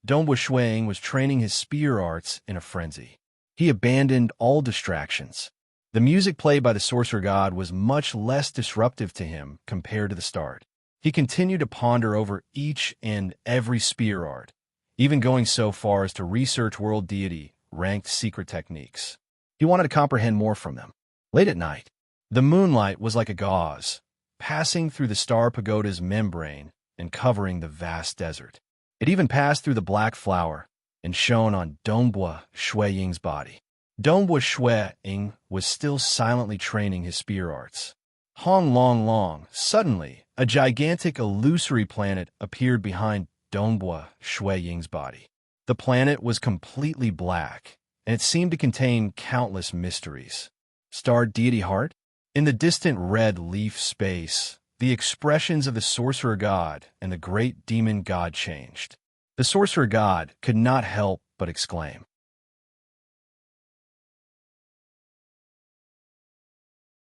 Dongbua Shuang was training his spear arts in a frenzy. He abandoned all distractions. The music played by the sorcerer god was much less disruptive to him compared to the start. He continued to ponder over each and every spear art, even going so far as to research world deity ranked secret techniques. He wanted to comprehend more from them. Late at night, the moonlight was like a gauze, passing through the star pagoda's membrane and covering the vast desert. It even passed through the black flower and shone on Dongbua Shuiying's body. Dongbua Shuiying was still silently training his spear arts. Long, suddenly, a gigantic illusory planet appeared behind Dongbua Shuiying's body. The planet was completely black, and it seemed to contain countless mysteries. Star deity heart? In the distant red leaf space, the expressions of the sorcerer god and the great demon god changed. The sorcerer god could not help but exclaim.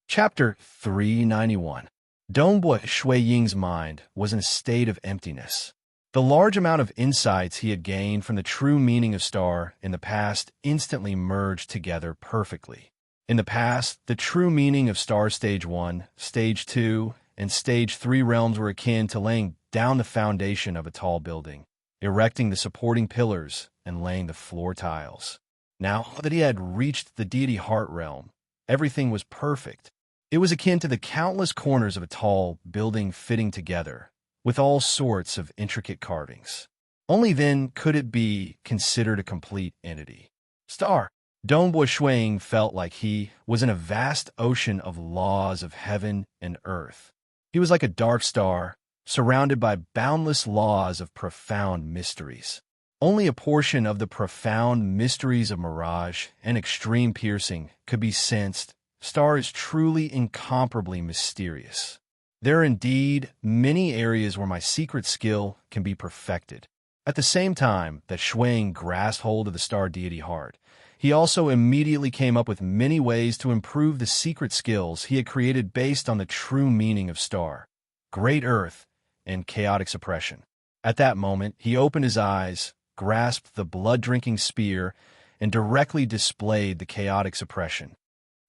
Chapter 391. Dongbua Shuiying's mind was in a state of emptiness. The large amount of insights he had gained from the true meaning of star in the past instantly merged together perfectly. In the past, the true meaning of Star Stage 1, Stage 2, and Stage 3 realms were akin to laying down the foundation of a tall building, erecting the supporting pillars, and laying the floor tiles. Now that he had reached the deity heart realm, everything was perfect. It was akin to the countless corners of a tall building fitting together, with all sorts of intricate carvings. Only then could it be considered a complete entity. Star. Dongbua Shuiying felt like he was in a vast ocean of laws of heaven and earth. He was like a dark star, surrounded by boundless laws of profound mysteries. Only a portion of the profound mysteries of mirage and extreme piercing could be sensed. Star is truly incomparably mysterious. There are indeed many areas where my secret skill can be perfected. At the same time that Shuiying grasped hold of the star deity heart, he also immediately came up with many ways to improve the secret skills he had created based on the true meaning of star, great earth, and chaotic suppression. At that moment, he opened his eyes, grasped the blood-drinking spear, and directly displayed the chaotic suppression.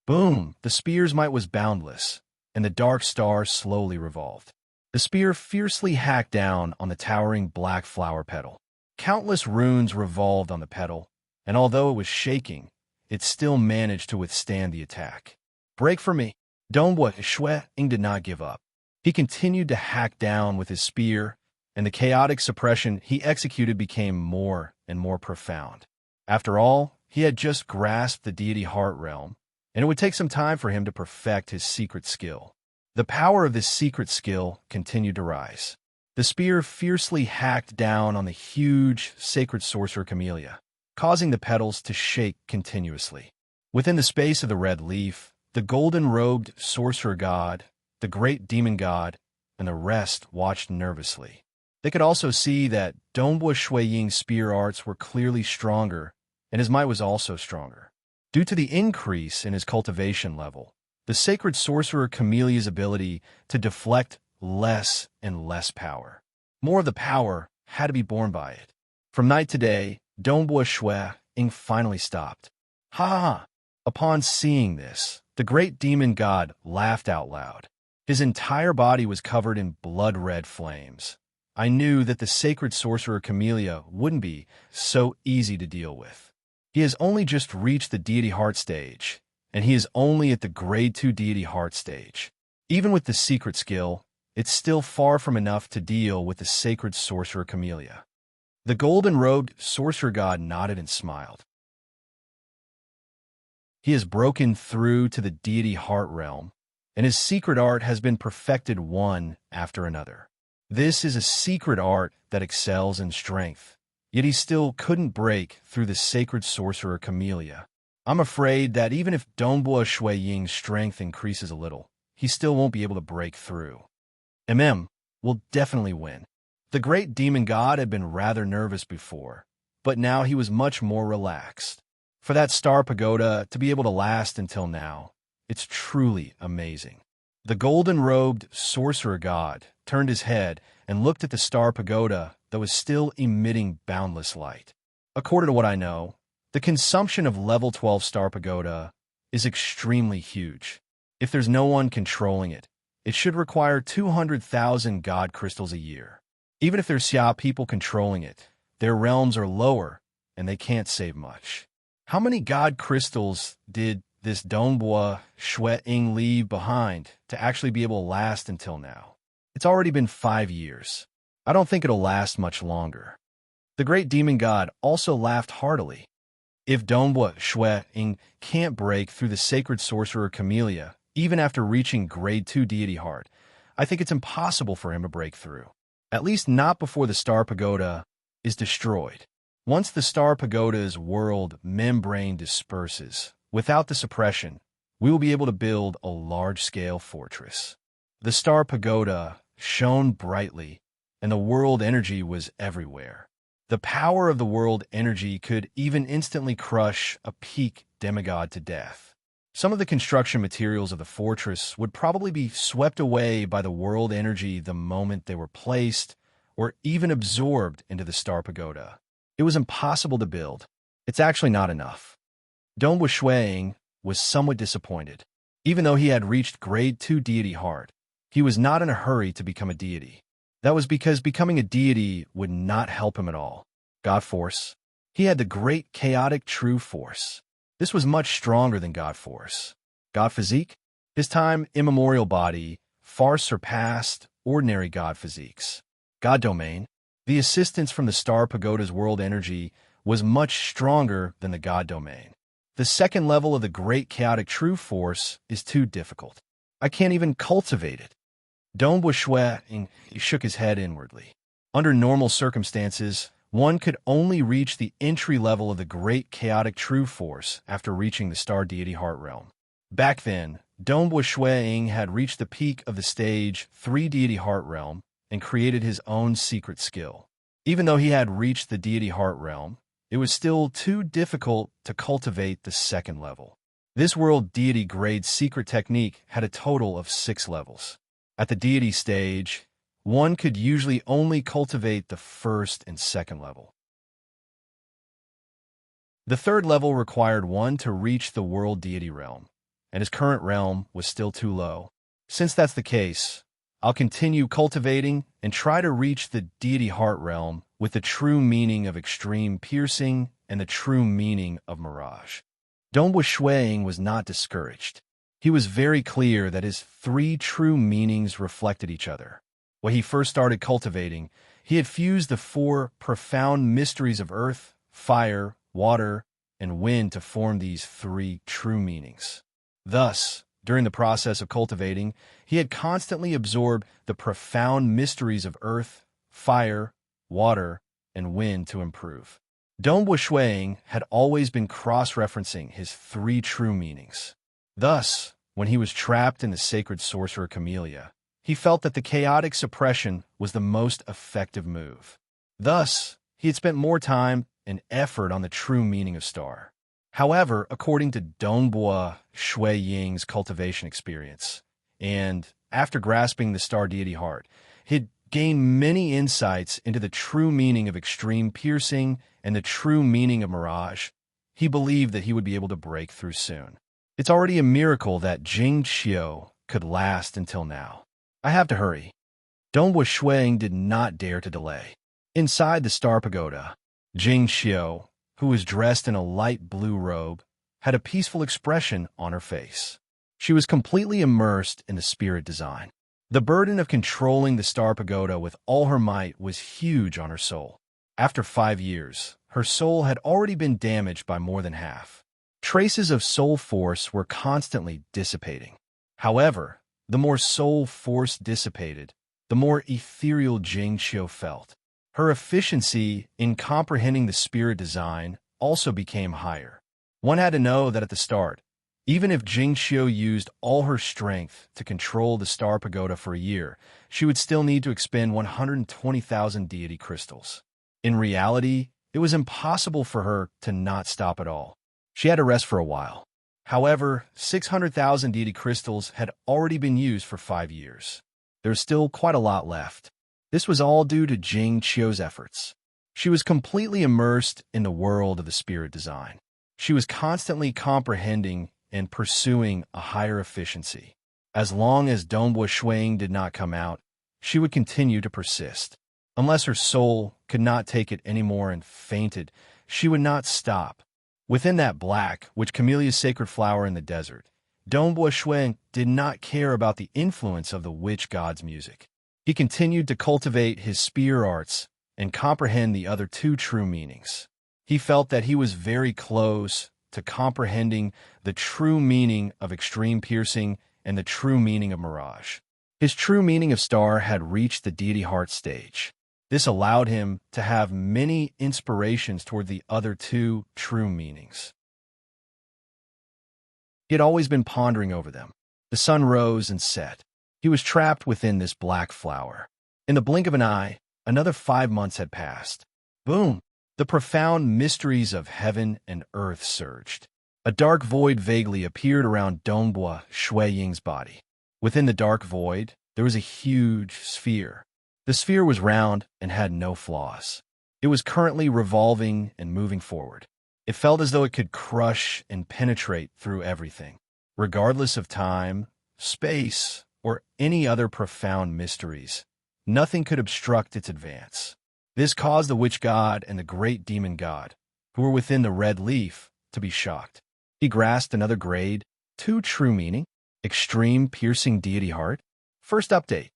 Boom! The spear's might was boundless, and the dark star slowly revolved. The spear fiercely hacked down on the towering black flower petal. Countless runes revolved on the petal, and although it was shaking, it still managed to withstand the attack. Break for me! Dongbua Shuiying did not give up. He continued to hack down with his spear, and the chaotic suppression he executed became more and more profound. After all, he had just grasped the deity heart realm, and it would take some time for him to perfect his secret skill. The power of this secret skill continued to rise. The spear fiercely hacked down on the huge sacred sorcerer camellia, causing the petals to shake continuously. Within the space of the red leaf, the golden-robed sorcerer god, the great demon god, and the rest watched nervously. They could also see that Dongbua Shuiying's spear arts were clearly stronger, and his might was also stronger. Due to the increase in his cultivation level, the sacred sorcerer Camellia's ability to deflect less and less power. More of the power had to be borne by it. From night to day, Dongbua Shuiying finally stopped. Ha ha ha! Upon seeing this, the great demon god laughed out loud. His entire body was covered in blood-red flames. I knew that the sacred sorcerer Camellia wouldn't be so easy to deal with. He has only just reached the deity heart stage, and he is only at the grade 2 deity heart stage. Even with the secret skill, it's still far from enough to deal with the sacred sorcerer Camellia. The golden-robed sorcerer god nodded and smiled. He has broken through to the deity heart realm, and his secret art has been perfected one after another. This is a secret art that excels in strength, yet he still couldn't break through the sacred sorcerer Camellia. I'm afraid that even if Dongbua Shuiying's strength increases a little, he still won't be able to break through. Will definitely win. The great demon god had been rather nervous before, but now he was much more relaxed. For that star pagoda to be able to last until now, it's truly amazing. The golden-robed sorcerer god turned his head and looked at the star pagoda that was still emitting boundless light. According to what I know, the consumption of level 12 Star Pagoda is extremely huge. If there's no one controlling it, it should require 200,000 God crystals a year. Even if there's Xia people controlling it, their realms are lower and they can't save much. How many God crystals did this Dongbua Shui Ying leave behind to actually be able to last until now? It's already been 5 years. I don't think it'll last much longer. The great demon god also laughed heartily. If Dongbua Shui Ying can't break through the sacred sorcerer Camellia, even after reaching grade 2 deity heart, I think it's impossible for him to break through. At least not before the Star Pagoda is destroyed. Once the Star Pagoda's world membrane disperses, without the suppression, we will be able to build a large-scale fortress. The Star Pagoda shone brightly, and the world energy was everywhere. The power of the world energy could even instantly crush a peak demigod to death. Some of the construction materials of the fortress would probably be swept away by the world energy the moment they were placed or even absorbed into the Star Pagoda. It was impossible to build. It's actually not enough. Dongbua Shui Ying was somewhat disappointed. Even though he had reached grade 2 deity heart, he was not in a hurry to become a deity. That was because becoming a deity would not help him at all. God Force. He had the great chaotic true force. This was much stronger than God Force. God Physique? His time immemorial body far surpassed ordinary God Physiques. God Domain? The assistance from the Star Pagoda's world energy was much stronger than the God Domain. The second level of the great chaotic true force is too difficult. I can't even cultivate it. Dongbua Shui Ying shook his head inwardly. Under normal circumstances, one could only reach the entry level of the great chaotic true force after reaching the Star Deity Heart Realm. Back then, Dongbua Shui Ying had reached the peak of the stage 3 Deity Heart Realm and created his own secret skill. Even though he had reached the Deity Heart Realm, it was still too difficult to cultivate the second level. This world deity grade secret technique had a total of 6 levels. At the deity stage, one could usually only cultivate the first and second level. The third level required one to reach the world deity realm, and his current realm was still too low. Since that's the case, I'll continue cultivating and try to reach the deity heart realm with the true meaning of extreme piercing and the true meaning of mirage. Dongbua Shui Ying was not discouraged. He was very clear that his 3 true meanings reflected each other. When he first started cultivating, he had fused the 4 profound mysteries of earth, fire, water, and wind to form these 3 true meanings. Thus, during the process of cultivating, he had constantly absorbed the profound mysteries of earth, fire, water, and wind to improve. Dongbua Shui Ying had always been cross-referencing his 3 true meanings. Thus, when he was trapped in the sacred sorcerer Camellia, he felt that the chaotic suppression was the most effective move. Thus, he had spent more time and effort on the true meaning of star. However, according to Dongbua Shui Ying's cultivation experience, and after grasping the star deity heart, he'd gained many insights into the true meaning of extreme piercing and the true meaning of mirage. He believed that he would be able to break through soon. It's already a miracle that Jing Qiu could last until now. I have to hurry. Dongbua Shui Ying did not dare to delay. Inside the Star Pagoda, Jing Qiu, who was dressed in a light blue robe, had a peaceful expression on her face. She was completely immersed in the spirit design. The burden of controlling the Star Pagoda with all her might was huge on her soul. After 5 years, her soul had already been damaged by more than half. Traces of soul force were constantly dissipating. However, the more soul force dissipated, the more ethereal Jing Qiu felt. Her efficiency in comprehending the spirit design also became higher. One had to know that at the start, even if Jing Qiu used all her strength to control the Star Pagoda for a year, she would still need to expend 120,000 deity crystals. In reality, it was impossible for her to not stop at all. She had to rest for a while. However, 600,000 deity crystals had already been used for 5 years. There was still quite a lot left. This was all due to Jing Qiu's efforts. She was completely immersed in the world of the spirit design. She was constantly comprehending and pursuing a higher efficiency. As long as Dongbua Shuang did not come out, she would continue to persist. Unless her soul could not take it anymore and fainted, she would not stop. Within that black, which camellia's sacred flower in the desert, Dongbua Shuang did not care about the influence of the witch god's music. He continued to cultivate his spear arts and comprehend the other two true meanings. He felt that he was very close to comprehending the true meaning of extreme piercing and the true meaning of mirage. His true meaning of star had reached the deity heart stage. This allowed him to have many inspirations toward the other two true meanings. He had always been pondering over them. The sun rose and set. He was trapped within this black flower. In the blink of an eye, another 5 months had passed. Boom! The profound mysteries of heaven and earth surged. A dark void vaguely appeared around Dongbua Shuiying's body. Within the dark void, there was a huge sphere. The sphere was round and had no flaws. It was currently revolving and moving forward. It felt as though it could crush and penetrate through everything. Regardless of time, space, or any other profound mysteries, nothing could obstruct its advance. This caused the witch god and the great demon god, who were within the red leaf, to be shocked. He grasped another grade, 2 true meaning, extreme piercing deity heart. First update.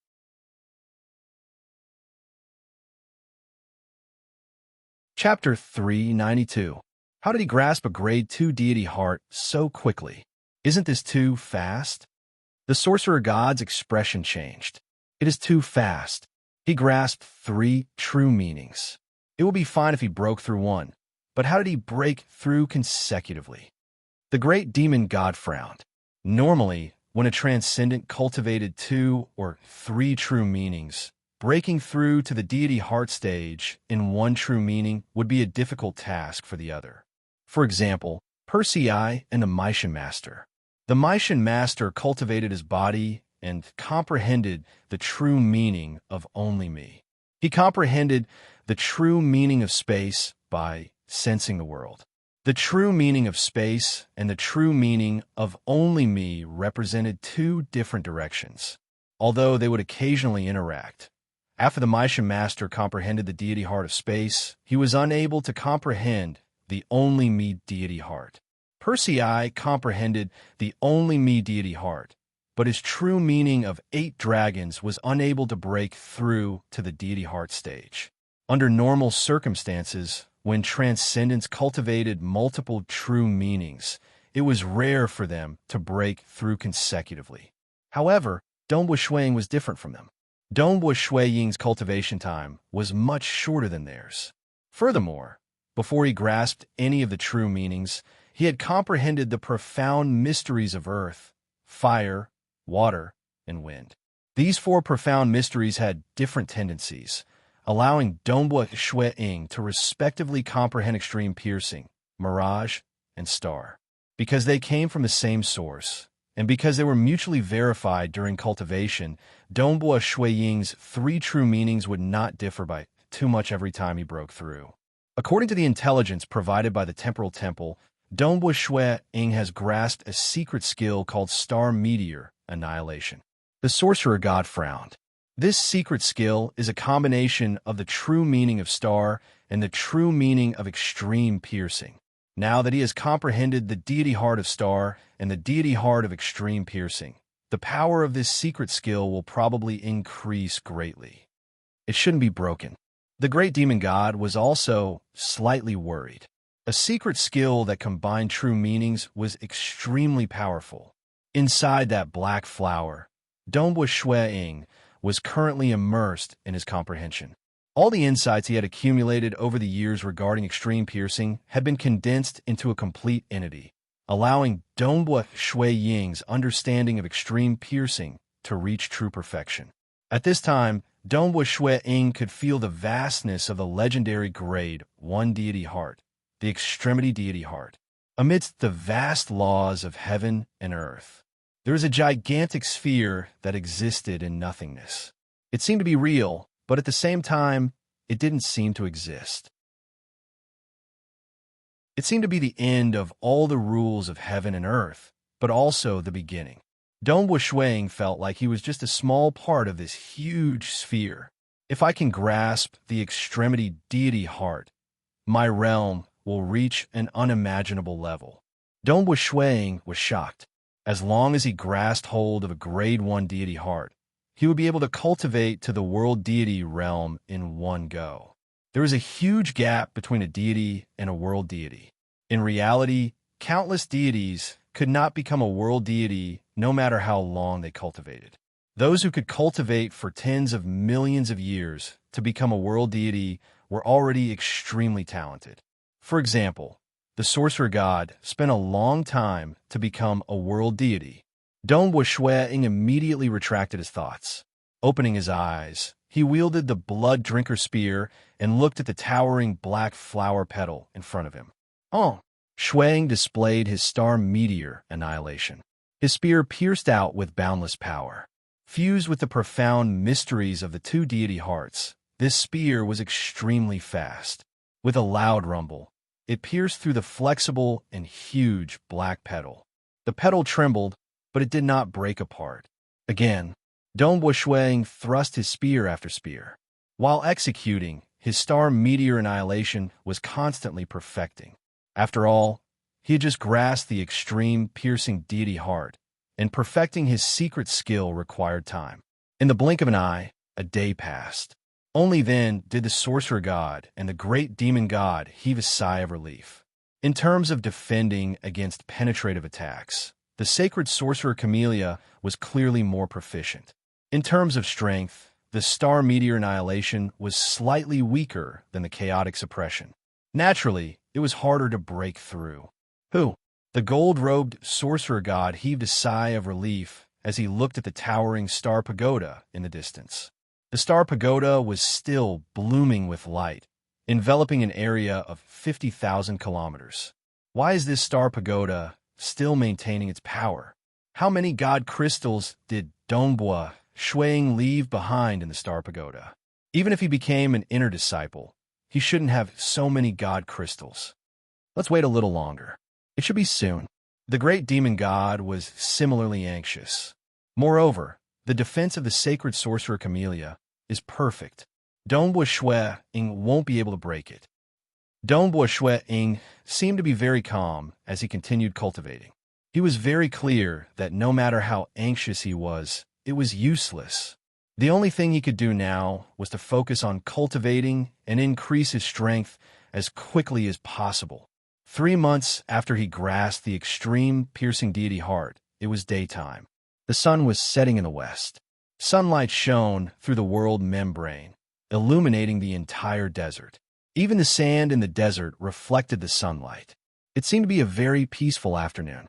Chapter 392. How did he grasp a grade 2 deity heart so quickly? Isn't this too fast? The sorcerer god's expression changed. It is too fast. He grasped 3 true meanings. It would be fine if he broke through one, but how did he break through consecutively? The great demon god frowned. Normally, when a transcendent cultivated 2 or 3 true meanings, breaking through to the deity heart stage in 1 true meaning would be a difficult task for the other. For example, Persei and the Maishan master. The Maishan master cultivated his body and comprehended the true meaning of only me. He comprehended the true meaning of space by sensing the world. The true meaning of space and the true meaning of only me represented 2 different directions, although they would occasionally interact. After the Maishan master comprehended the deity heart of space, he was unable to comprehend the only me deity heart. Persei comprehended the only me deity heart, but his true meaning of 8 dragons was unable to break through to the deity heart stage. Under normal circumstances, when transcendents cultivated multiple true meanings, it was rare for them to break through consecutively. However, Dongbua Shuiying was different from them. Dongbua Shuiying's cultivation time was much shorter than theirs. Furthermore, before he grasped any of the true meanings, he had comprehended the profound mysteries of earth, fire, water, and wind. These 4 profound mysteries had different tendencies, allowing Dongbua Shuiying to respectively comprehend extreme piercing, mirage, and star. Because they came from the same source, and because they were mutually verified during cultivation, Dongbua Shuiying's 3 true meanings would not differ by too much every time he broke through. According to the intelligence provided by the temporal temple, Dongbua Shuiying has grasped a secret skill called Star Meteor Annihilation. The sorcerer god frowned. This secret skill is a combination of the true meaning of star and the true meaning of extreme piercing. Now that he has comprehended the deity heart of star and the deity heart of extreme piercing, the power of this secret skill will probably increase greatly. It shouldn't be broken. The great demon god was also slightly worried. A secret skill that combined true meanings was extremely powerful. Inside that black flower, Dongbua Shuiying was currently immersed in his comprehension. All the insights he had accumulated over the years regarding extreme piercing had been condensed into a complete entity, allowing Dongbua Shuiying's understanding of extreme piercing to reach true perfection. At this time, Dongbua Shuiying could feel the vastness of the legendary grade 1 deity heart, the extremity deity heart. Amidst the vast laws of heaven and earth, there was a gigantic sphere that existed in nothingness. It seemed to be real, but at the same time, it didn't seem to exist. It seemed to be the end of all the rules of heaven and earth, but also the beginning. Dongbo Shuang felt like he was just a small part of this huge sphere. If I can grasp the extremity deity heart, my realm will reach an unimaginable level. Dongbo Shuang was shocked. As long as he grasped hold of a grade 1 deity heart, he would be able to cultivate to the world deity realm in one go. There is a huge gap between a deity and a world deity. In reality, countless deities could not become a world deity no matter how long they cultivated. Those who could cultivate for tens of millions of years to become a world deity were already extremely talented. For example, the sorcerer god spent a long time to become a world deity. Dongbo Shuang immediately retracted his thoughts. Opening his eyes, he wielded the blood drinker spear and looked at the towering black flower petal in front of him. Oh! Shuang displayed his star meteor annihilation. His spear pierced out with boundless power. Fused with the profound mysteries of the two deity hearts, this spear was extremely fast. With a loud rumble, it pierced through the flexible and huge black petal. The petal trembled, but it did not break apart. Again, Dongbo Shuang thrust his spear after spear. While executing, his star meteor annihilation was constantly perfecting. After all, he had just grasped the extreme piercing deity heart, and perfecting his secret skill required time. In the blink of an eye, a day passed. Only then did the sorcerer god and the great demon god heave a sigh of relief. In terms of defending against penetrative attacks, the sacred sorcerer Camellia was clearly more proficient. In terms of strength, the star meteor annihilation was slightly weaker than the chaotic suppression. Naturally, it was harder to break through. Who? The gold-robed sorcerer god heaved a sigh of relief as he looked at the towering star pagoda in the distance. The star pagoda was still blooming with light, enveloping an area of 50,000 kilometers. Why is this star pagoda still maintaining its power? How many god crystals did Dongbo Shuang leave behind in the star pagoda? Even if he became an inner disciple, he shouldn't have so many god crystals. Let's wait a little longer. It should be soon. The great demon god was similarly anxious. Moreover, the defense of the sacred sorcerer Camellia is perfect. Dongbo Shuang won't be able to break it. Dongbo Shuang seemed to be very calm as he continued cultivating. He was very clear that no matter how anxious he was, it was useless. The only thing he could do now was to focus on cultivating and increase his strength as quickly as possible. 3 months after he grasped the extreme piercing deity heart, it was daytime. The sun was setting in the west. Sunlight shone through the world membrane, illuminating the entire desert. Even the sand in the desert reflected the sunlight. It seemed to be a very peaceful afternoon.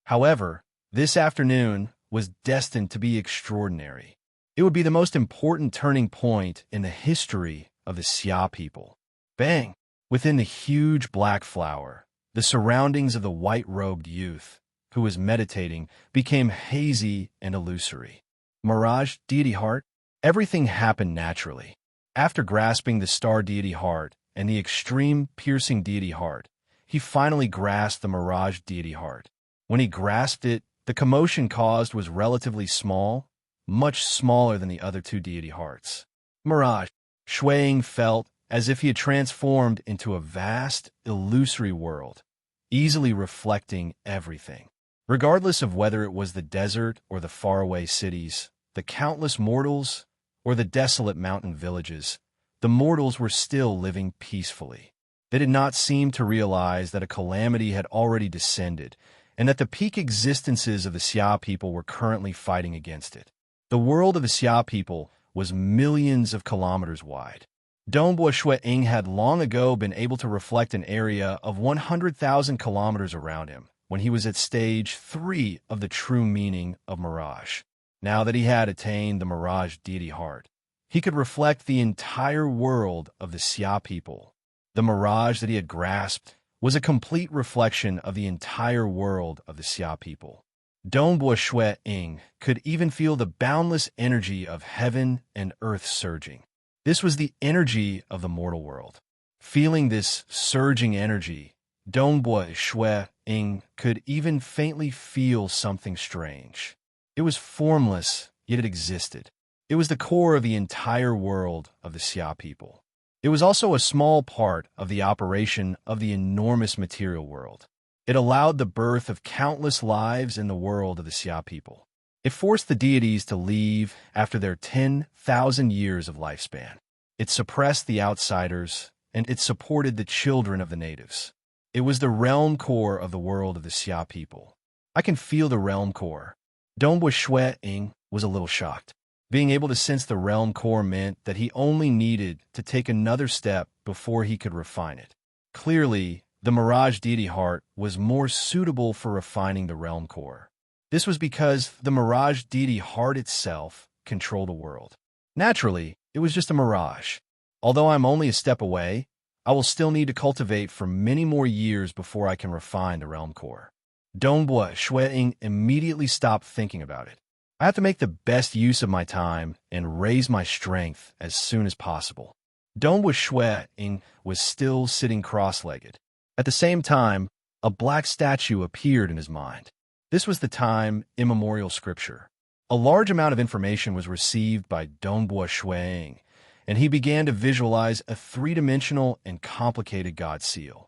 However, this afternoon was destined to be extraordinary. It would be the most important turning point in the history of the Xia people. Bang! Within the huge black flower, the surroundings of the white-robed youth, who was meditating, became hazy and illusory. Mirage, deity heart, everything happened naturally. After grasping the star deity heart and the extreme piercing deity heart, he finally grasped the mirage deity heart. When he grasped it, the commotion caused was relatively small, much smaller than the other two deity hearts. Mirage, Shuang felt as if he had transformed into a vast, illusory world, easily reflecting everything. Regardless of whether it was the desert or the faraway cities, the countless mortals or the desolate mountain villages, the mortals were still living peacefully. They did not seem to realize that a calamity had already descended and that the peak existences of the Xia people were currently fighting against it. The world of the Xia people was millions of kilometers wide. Dongbo Shuang had long ago been able to reflect an area of 100,000 kilometers around him when he was at stage 3 of the true meaning of Mirage. Now that he had attained the Mirage deity heart, he could reflect the entire world of the Xia people. The Mirage that he had grasped was a complete reflection of the entire world of the Xia people. Dongbua Shui Ying could even feel the boundless energy of heaven and earth surging. This was the energy of the mortal world. Feeling this surging energy, Dongbua Shui Ying could even faintly feel something strange. It was formless, yet it existed. It was the core of the entire world of the Xia people. It was also a small part of the operation of the enormous material world. It allowed the birth of countless lives in the world of the Xia people. It forced the deities to leave after their 10,000 years of lifespan. It suppressed the outsiders, and it supported the children of the natives. It was the realm core of the world of the Xia people. I can feel the realm core. Dongbua Shui Ying was a little shocked. Being able to sense the realm core meant that he only needed to take another step before he could refine it. Clearly, the Mirage deity heart was more suitable for refining the realm core. This was because the Mirage deity heart itself controlled the world. Naturally, it was just a mirage. Although I'm only a step away, I will still need to cultivate for many more years before I can refine the realm core. Dongbua Shui Ying immediately stopped thinking about it. I have to make the best use of my time and raise my strength as soon as possible. Dongbua Shui Ying was still sitting cross-legged. At the same time, a black statue appeared in his mind. This was the time immemorial scripture. A large amount of information was received by Dongbua Shui Ying, and he began to visualize a three-dimensional and complicated God seal.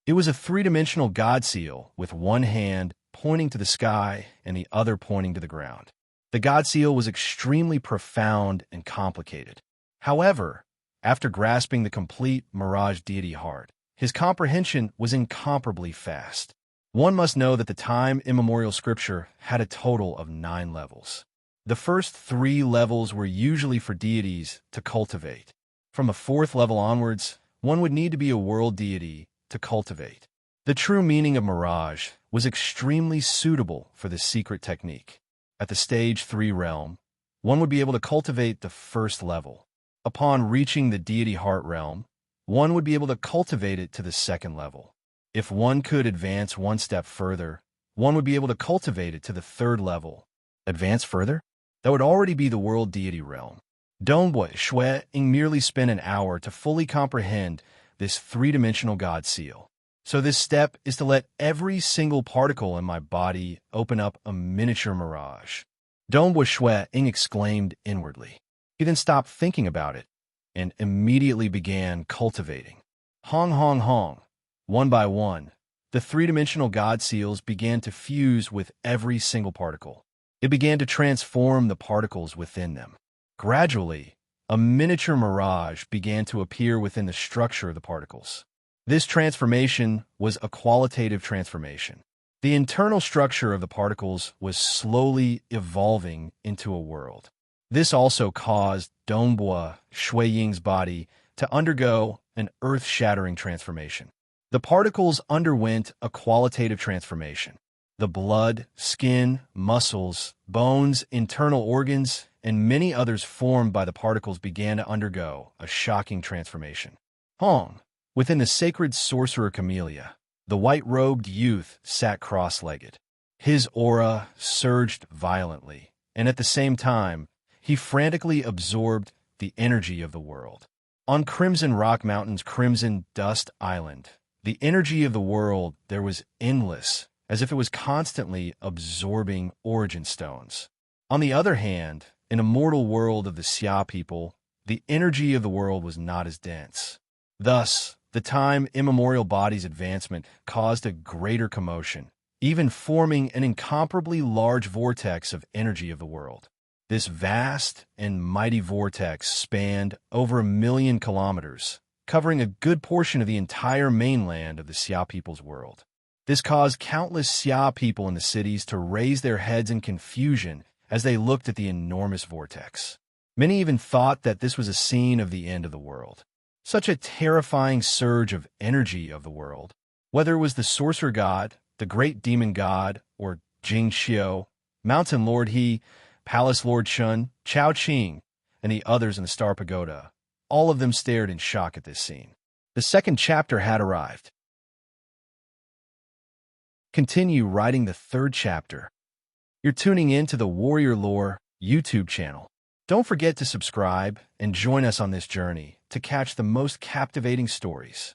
It was a three-dimensional God seal with one hand pointing to the sky and the other pointing to the ground. The God seal was extremely profound and complicated. However, after grasping the complete Mirage deity heart, his comprehension was incomparably fast. One must know that the time immemorial scripture had a total of 9 levels. The first 3 levels were usually for deities to cultivate. From a 4th level onwards, one would need to be a world deity to cultivate. The true meaning of Mirage was extremely suitable for this secret technique. At the stage 3 realm, one would be able to cultivate the 1st level. Upon reaching the deity heart realm, one would be able to cultivate it to the 2nd level. If one could advance one step further, one would be able to cultivate it to the 3rd level. Advance further? That would already be the world deity realm. Dongbua Shui Ying merely spent an hour to fully comprehend this three-dimensional God seal. So this step is to let every single particle in my body open up a miniature mirage. Dongbua Shui Ying exclaimed inwardly. He then stopped thinking about it and immediately began cultivating. Hong hong hong. One by one, the three-dimensional God seals began to fuse with every single particle. It began to transform the particles within them. Gradually, a miniature mirage began to appear within the structure of the particles. This transformation was a qualitative transformation. The internal structure of the particles was slowly evolving into a world. This also caused Dongbua Shui Ying's body to undergo an earth-shattering transformation. The particles underwent a qualitative transformation. The blood, skin, muscles, bones, internal organs, and many others formed by the particles began to undergo a shocking transformation. Hong, within the sacred sorcerer camellia, the white-robed youth sat cross-legged. His aura surged violently, and at the same time, he frantically absorbed the energy of the world. On Crimson Rock Mountain's Crimson Dust Island, the energy of the world there was endless, as if it was constantly absorbing origin stones. On the other hand, in a mortal world of the Xia people, the energy of the world was not as dense. Thus, the time immemorial body's advancement caused a greater commotion, even forming an incomparably large vortex of energy of the world. This vast and mighty vortex spanned over 1,000,000 kilometers, covering a good portion of the entire mainland of the Xia people's world. This caused countless Xia people in the cities to raise their heads in confusion as they looked at the enormous vortex. Many even thought that this was a scene of the end of the world. Such a terrifying surge of energy of the world, whether it was the sorcerer god, the great demon god, or Jing Xiao, Mountain Lord He, Palace Lord Shun, Chao Qing, and the others in the Star Pagoda, all of them stared in shock at this scene. The second chapter had arrived. continue writing the third chapter. You're tuning in to the Warrior Lore YouTube channel. Don't forget to subscribe and join us on this journey to catch the most captivating stories.